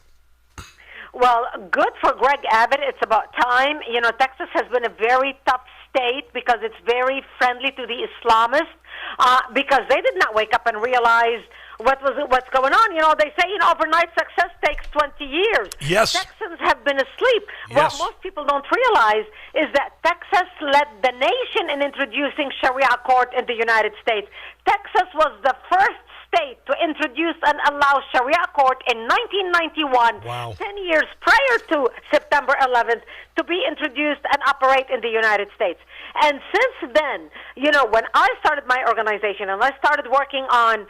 Well, good for Greg Abbott. It's about time. Texas has been a very tough state because it's very friendly to the Islamists because they did not wake up and realize what's going on. They say, overnight success takes 20 years. Yes. Texans have been asleep. Yes. What most people don't realize is that Texas led the nation in introducing Sharia court in the United States. Texas was the first state to introduce and allow Sharia court in 1991, 10 years prior to September 11th, to be introduced and operate in the United States. And since then, when I started my organization and I started working on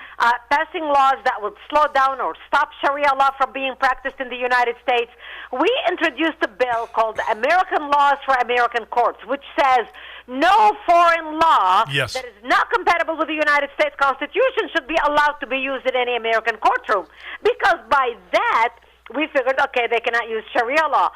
passing laws that would slow down or stop Sharia law from being practiced in the United States, we introduced a bill called American Laws for American Courts, which says no foreign law that is not compatible with the United States Constitution should be allowed to be used in any American courtroom. Because by that, we figured, okay, they cannot use Sharia law.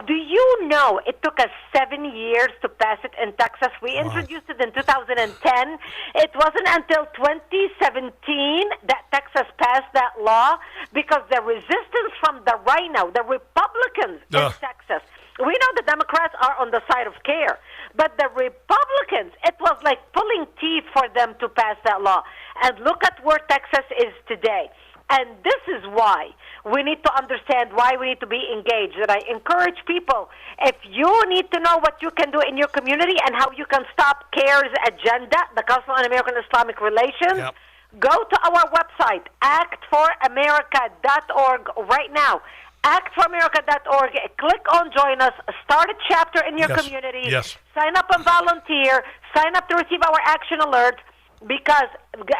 Do you know it took us 7 years to pass it in Texas? We introduced it in 2010. It wasn't until 2017 that Texas passed that law because the resistance from the RINO, the Republicans in Texas, we know the Democrats are on the side of CAIR, but the Republicans, it was like pulling teeth for them to pass that law. And look at where Texas is today. And this is why we need to understand why we need to be engaged. And I encourage people, if you need to know what you can do in your community and how you can stop CAIR's agenda, the Council on American Islamic Relations, go to our website, actforamerica.org right now. actforamerica.org. Click on Join Us. Start a chapter in your community. Sign up and volunteer. Sign up to receive our action alerts because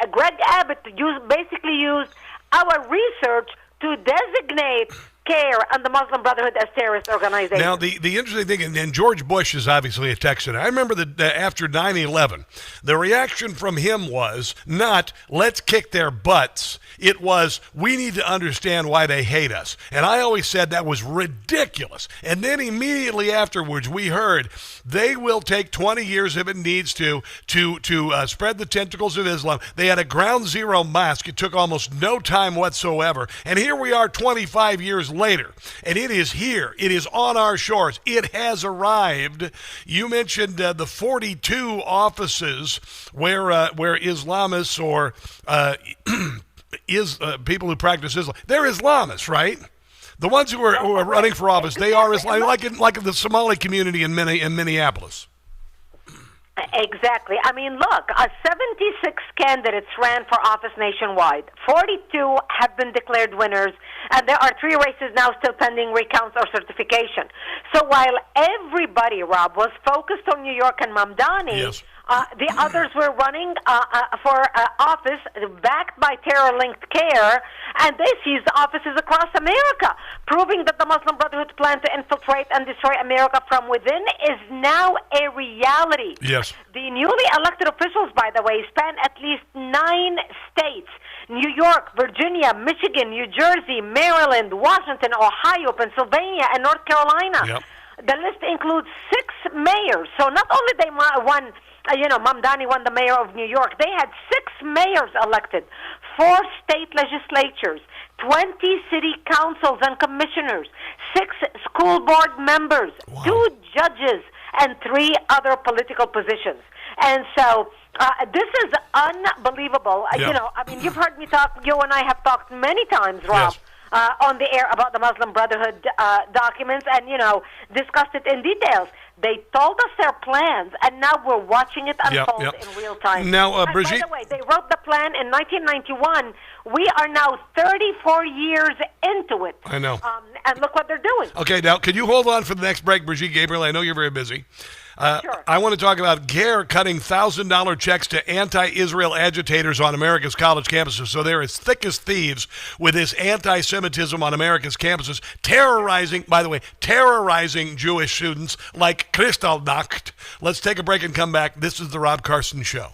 Greg Abbott basically used our research to designate CAIR and the Muslim Brotherhood as terrorist organizations. Now, the interesting thing, and George Bush is obviously a Texan. I remember that after 9/11, the reaction from him was not, let's kick their butts. It was, we need to understand why they hate us. And I always said that was ridiculous. And then immediately afterwards, we heard they will take 20 years if it needs to spread the tentacles of Islam. They had a ground zero mosque. It took almost no time whatsoever. And here we are 25 years later, and it is here. It is on our shores. It has arrived. You mentioned the 42 offices where Islamists or people who practice Islam, they're Islamists, right? The ones who are running for office, they are Islamic, like in the Somali community in Minneapolis. Exactly. I mean, look, 76 candidates ran for office nationwide. 42 have been declared winners, and there are 3 races now still pending recounts or certification. So while everybody, Rob, was focused on New York and Mamdani, the others were running for office backed by terror-linked CAIR, and they seized offices across America, proving that the Muslim Brotherhood's plan to infiltrate and destroy America from within is now a reality. Yes. The newly elected officials, by the way, span at least 9 states: New York, Virginia, Michigan, New Jersey, Maryland, Washington, Ohio, Pennsylvania, and North Carolina. Yep. The list includes 6 mayors. So not only they won, Mamdani won the mayor of New York, they had 6 mayors elected, 4 state legislatures, 20 city councils and commissioners, 6 school board members, 2 judges, and 3 other political positions. And so this is unbelievable. You've heard me talk, you and I have talked many times, Rob, on the air about the Muslim Brotherhood documents and, discussed it in details. They told us their plans, and now we're watching it unfold in real time. Now, Brigitte, by the way, they wrote the plan in 1991. We are now 34 years into it. I know. And look what they're doing. Okay, now, can you hold on for the next break, Brigitte Gabriel? I know you're very busy. Sure. I want to talk about CAIR cutting $1,000 checks to anti-Israel agitators on America's college campuses. So they're as thick as thieves with this anti-Semitism on America's campuses, terrorizing Jewish students like Kristallnacht. Let's take a break and come back. This is the Rob Carson Show.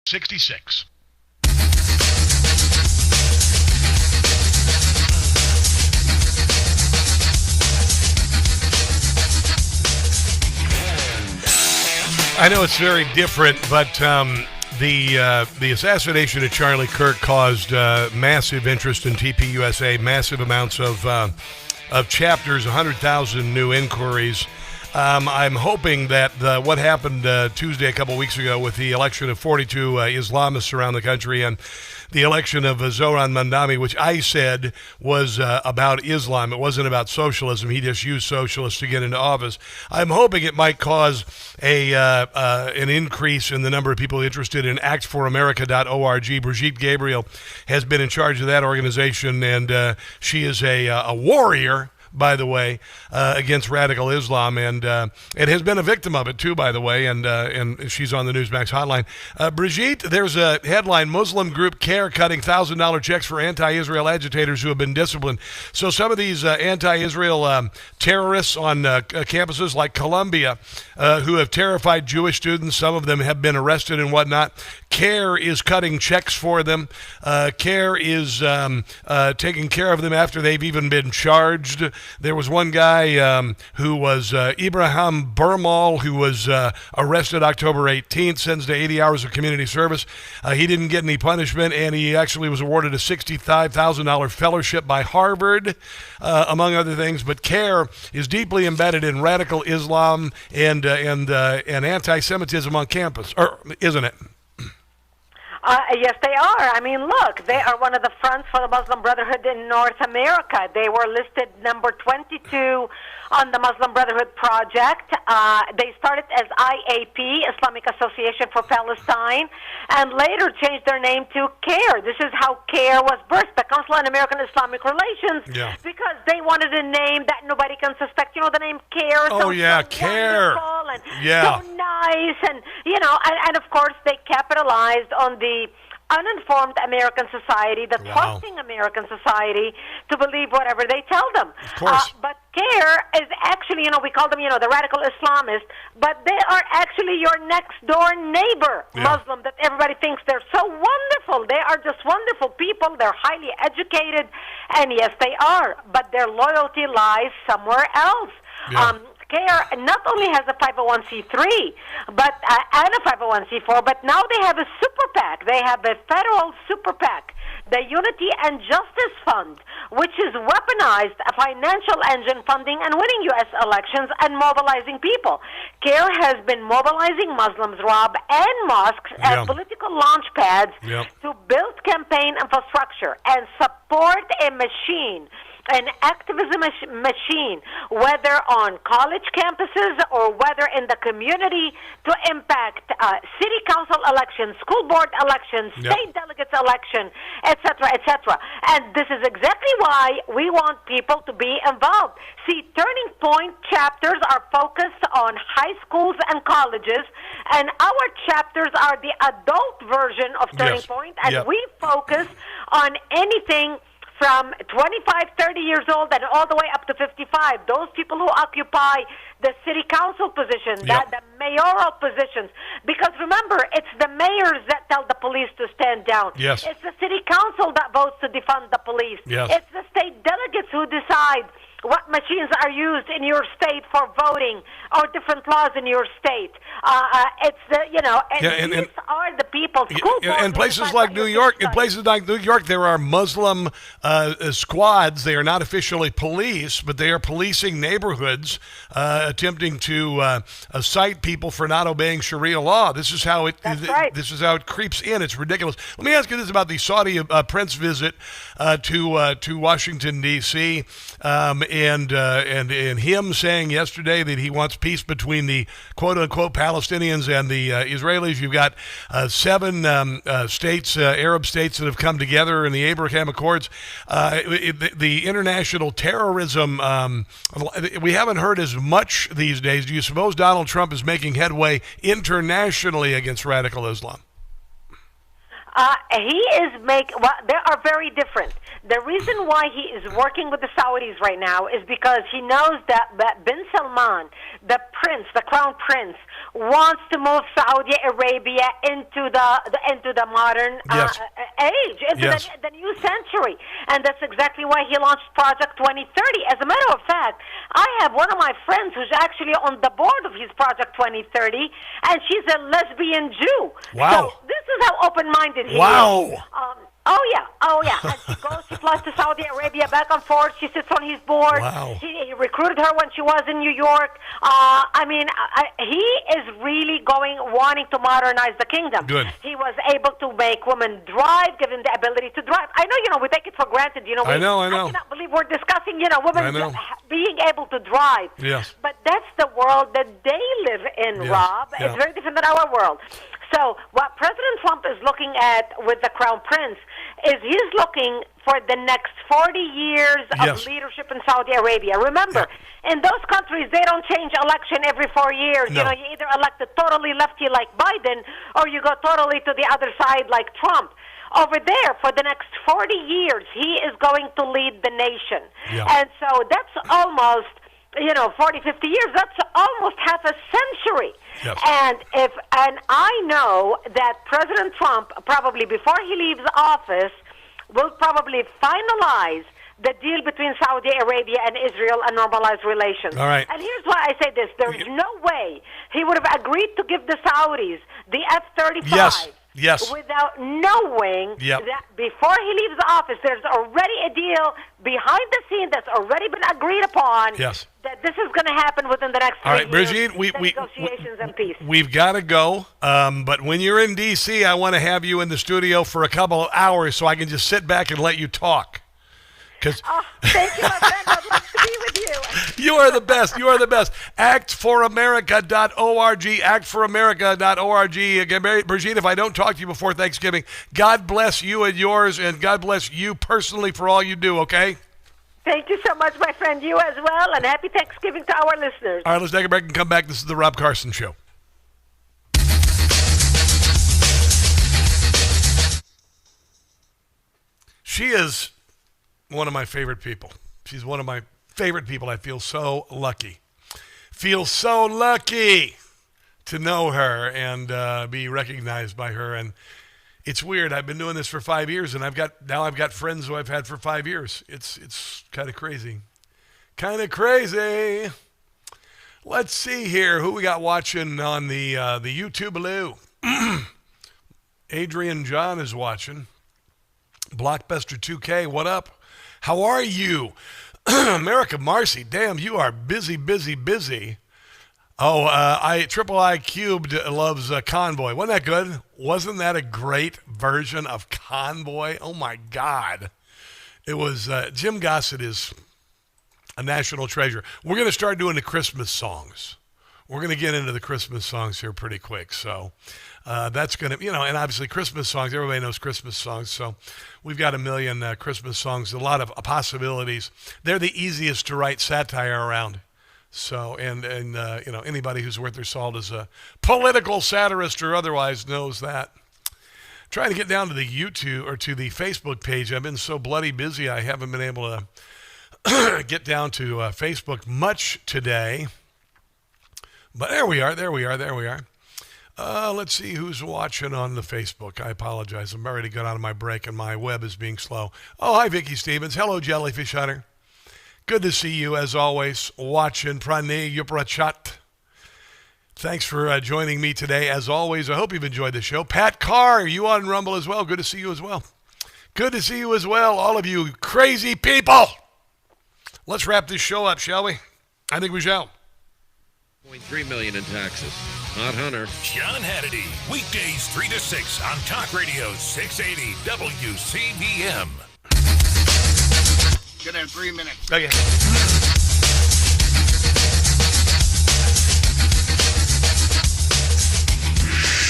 66. I know it's very different, but the assassination of Charlie Kirk caused massive interest in TPUSA, massive amounts of chapters, 100,000 new inquiries. I'm hoping that what happened Tuesday a couple weeks ago with the election of 42 Islamists around the country and the election of Zohran Mamdani, which I said was about Islam. It wasn't about socialism. He just used socialists to get into office. I'm hoping it might cause an increase in the number of people interested in actforamerica.org. Brigitte Gabriel has been in charge of that organization, and she is a warrior, by the way, against radical Islam, and has been a victim of it too, by the way, and she's on the Newsmax Hotline. Brigitte, there's a headline: Muslim group CAIR cutting $1,000 checks for anti-Israel agitators who have been disciplined. So some of these anti-Israel terrorists on campuses like Columbia who have terrified Jewish students, some of them have been arrested and whatnot. CAIR is cutting checks for them. CAIR is taking care of them after they've even been charged. There was one guy who was Ibrahim Burmal, who was arrested October 18th, sentenced to 80 hours of community service. He didn't get any punishment, and he actually was awarded a $65,000 fellowship by Harvard, among other things. But CAIR is deeply embedded in radical Islam and anti-Semitism on campus, isn't it? Yes, they are. I mean, look, they are one of the fronts for the Muslim Brotherhood in North America. They were listed number 22 on the Muslim Brotherhood Project. They started as IAP, Islamic Association for Palestine, and later changed their name to CAIR. This is how CAIR was birthed, the Council on American Islamic Relations, because they wanted a name that nobody can suspect. You know, the name CAIR. Oh, yeah, CAIR. And so nice, and, you know, and of course they capitalized on the uninformed American society, the trusting American society, to believe whatever they tell them. Of course. But CAIR is actually, you know, we call them, you know, the radical Islamists, but they are actually your next-door neighbor Muslim that everybody thinks they're so wonderful. They are just wonderful people. They're highly educated, and yes, they are, but their loyalty lies somewhere else. CAIR not only has a 501c3 but and a 501c4, but now they have a super PAC. They have a federal super PAC, the Unity and Justice Fund, which is weaponized a financial engine funding and winning U.S. elections and mobilizing people. CAIR has been mobilizing Muslims, Rob, and mosques as political launch pads to build campaign infrastructure and support a machine, an activism machine, whether on college campuses or whether in the community, to impact city council elections, school board elections, state delegates election, etc., etc. And this is exactly why we want people to be involved. See, Turning Point chapters are focused on high schools and colleges, and our chapters are the adult version of Turning Point, and we focus on anything from 25, 30 years old and all the way up to 55. Those people who occupy the city council position, the mayoral positions. Because remember, it's the mayors that tell the police to stand down. It's the city council that votes to defund the police. It's the state delegates who decide what machines are used in your state for voting or different laws in your state. It's the, you know, and these are the people. In places like New York, there are Muslim squads. They are not officially police, but they are policing neighborhoods, attempting to cite people for not obeying Sharia law. This is how it. This is how it creeps in. It's ridiculous. Let me ask you this about the Saudi prince visit to Washington D.C. And him saying yesterday that he wants peace between the quote-unquote Palestinians and the Israelis. You've got 7 states, Arab states, that have come together in the Abraham Accords. The international terrorism, we haven't heard as much these days. Do you suppose Donald Trump is making headway internationally against radical Islam? They are very different. The reason why he is working with the Saudis right now is because he knows that Bin Salman, the crown prince, wants to move Saudi Arabia into the modern age, into the new century, and that's exactly why he launched Project 2030. As a matter of fact, I have one of my friends who's actually on the board of his Project 2030, and she's a lesbian Jew. Wow! So this is how open-minded he is. Oh yeah. And she flies to Saudi Arabia back and forth. She sits on his board. Wow. He recruited her when she was in New York. He is really wanting to modernize the kingdom. Good. He was able to make women drive, give them the ability to drive. I know, we take it for granted. I know. I cannot believe we're discussing, women being able to drive. Yes. But that's the world that they live in, Rob. It's very different than our world. So what President Trump is looking at with the Crown Prince is he's looking for the next 40 years of leadership in Saudi Arabia. Remember, in those countries, they don't change election every 4 years. No. You either elect a totally lefty like Biden or you go totally to the other side like Trump. Over there, for the next 40 years, he is going to lead the nation. Yeah. And so that's almost 40, 50 years, that's almost half a century. Yes. And I know that President Trump, probably before he leaves office, will probably finalize the deal between Saudi Arabia and Israel and normalize relations. All right. And here's why I say this. There's no way he would have agreed to give the Saudis the F-35 without knowing that before he leaves the office, there's already a deal behind the scene that's already been agreed upon that this is going to happen within the next 3 years. All right, Brigitte, negotiations and peace. We've got to go. But when you're in D.C., I want to have you in the studio for a couple of hours so I can just sit back and let you talk. Thank you, my friend. I'd love to be with you. You are the best. You are the best. Actforamerica.org. Actforamerica.org. Again, Brigitte, if I don't talk to you before Thanksgiving, God bless you and yours, and God bless you personally for all you do, okay? Thank you so much, my friend. You as well, and happy Thanksgiving to our listeners. All right, let's take a break and come back. This is the Rob Carson Show. She is one of my favorite people. She's one of my favorite people. I feel so lucky. Feel so lucky to know her and be recognized by her. And it's weird. I've been doing this for 5 years, and I've got friends who I've had for 5 years. It's kind of crazy. Kind of crazy. Let's see here who we got watching on the YouTube-aloo. Adrian John is watching. Blockbuster 2K, what up? How are you? America Marcy, damn, you are busy. Oh, Triple I Cubed loves Convoy. Wasn't that good? Wasn't that a great version of Convoy? Oh, my God. It was, Jim Gossett is a national treasure. We're going to start doing the Christmas songs. We're going to get into the Christmas songs here pretty quick. So that's going to, and obviously Christmas songs, everybody knows Christmas songs. So we've got a million Christmas songs, a lot of possibilities. They're the easiest to write satire around. So, and anybody who's worth their salt is a political satirist or otherwise knows that. Trying to get down to the YouTube or to the Facebook page. I've been so bloody busy, I haven't been able to get down to Facebook much today. But there we are. Let's see who's watching on the Facebook. I apologize. I'm already got out of my break and my web is being slow. Oh, hi, Vicky Stevens. Hello, Jellyfish Hunter. Good to see you, as always, watching Pranay Yuprachat. Thanks for joining me today, as always. I hope you've enjoyed the show. Pat Carr, you on Rumble as well. Good to see you as well. Good to see you as well, all of you crazy people. Let's wrap this show up, shall we? I think we shall. $0.3 million in taxes. Not Hunter. John Hannity, weekdays 3 to 6 on Talk Radio 680 WCBM. Get in 3 minutes. Okay.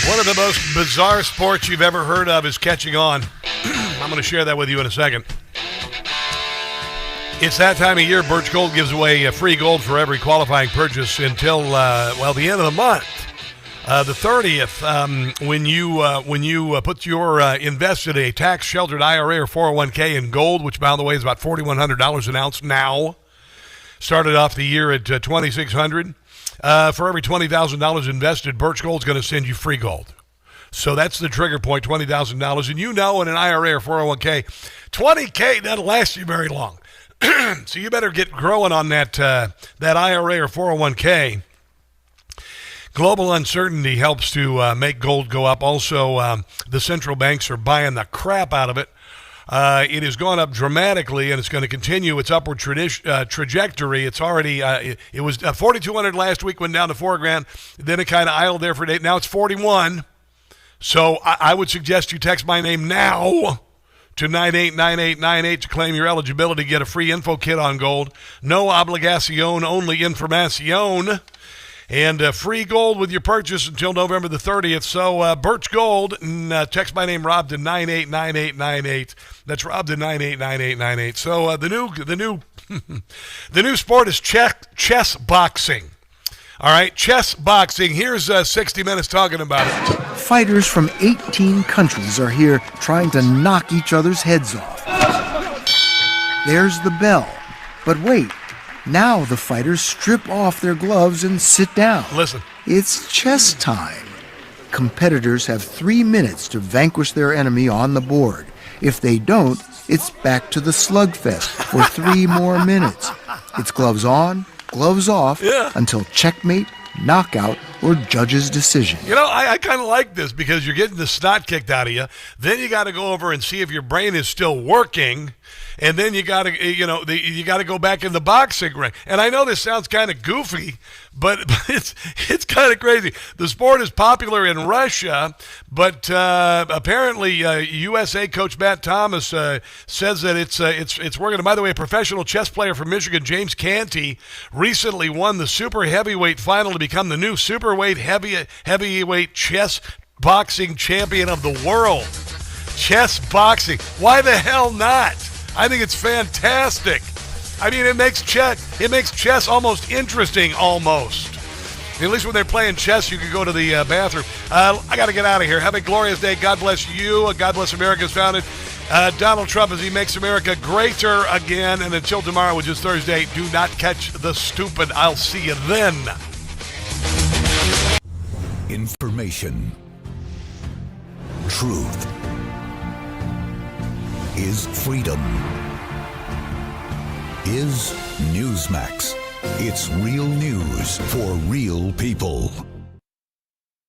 One of the most bizarre sports you've ever heard of is catching on. I'm going to share that with you in a second. It's that time of year. Birch Gold gives away free gold for every qualifying purchase until, the end of the month. The 30th, when you put your invested a tax-sheltered IRA or 401k in gold, which, by the way, is about $4,100 an ounce now, started off the year at $2,600. For every $20,000 invested, Birch Gold's going to send you free gold. So that's the trigger point, $20,000. And you know in an IRA or 401k, $20K doesn't last you very long. So you better get growing on that IRA or 401k. Global uncertainty helps to make gold go up. Also, the central banks are buying the crap out of it. It has gone up dramatically, and it's going to continue its upward trajectory. It's already, it was 4,200 last week, went down to $4,000. Then it kind of idled there for a day. Now it's 41. So I would suggest you text my name now to 989898 to claim your eligibility to get a free info kit on gold. No obligación, only información. And free gold with your purchase until November the 30th. So Birch Gold, and, text my name Rob to 989898. That's Rob to 989898. So the new sport is chess boxing. All right, chess boxing. Here's 60 Minutes talking about it. Fighters from 18 countries are here trying to knock each other's heads off. There's the bell. But wait, now the fighters strip off their gloves and sit down. Listen. It's chess time. Competitors have 3 minutes to vanquish their enemy on the board. If they don't, it's back to the slugfest for 3 more minutes. It's gloves on, gloves off, until checkmate, knockout, or judge's decision. You know, I kind of like this because you're getting the snot kicked out of you. Then you got to go over and see if your brain is still working. And then you got to, you got to go back in the boxing ring. And I know this sounds kind of goofy, but it's kind of crazy. The sport is popular in Russia, but apparently USA coach Matt Thomas says that it's working. And by the way, a professional chess player from Michigan, James Canty, recently won the super heavyweight final to become the new superweight heavyweight chess boxing champion of the world. Chess boxing. Why the hell not? I think it's fantastic. I mean, it makes chess almost interesting, almost. At least when they're playing chess, you can go to the bathroom. I got to get out of here. Have a glorious day. God bless you. God bless America's founded. Donald Trump as he makes America greater again. And until tomorrow, which is Thursday, do not catch the stupid. I'll see you then. Information. Truth is freedom. Is Newsmax. It's real news for real people.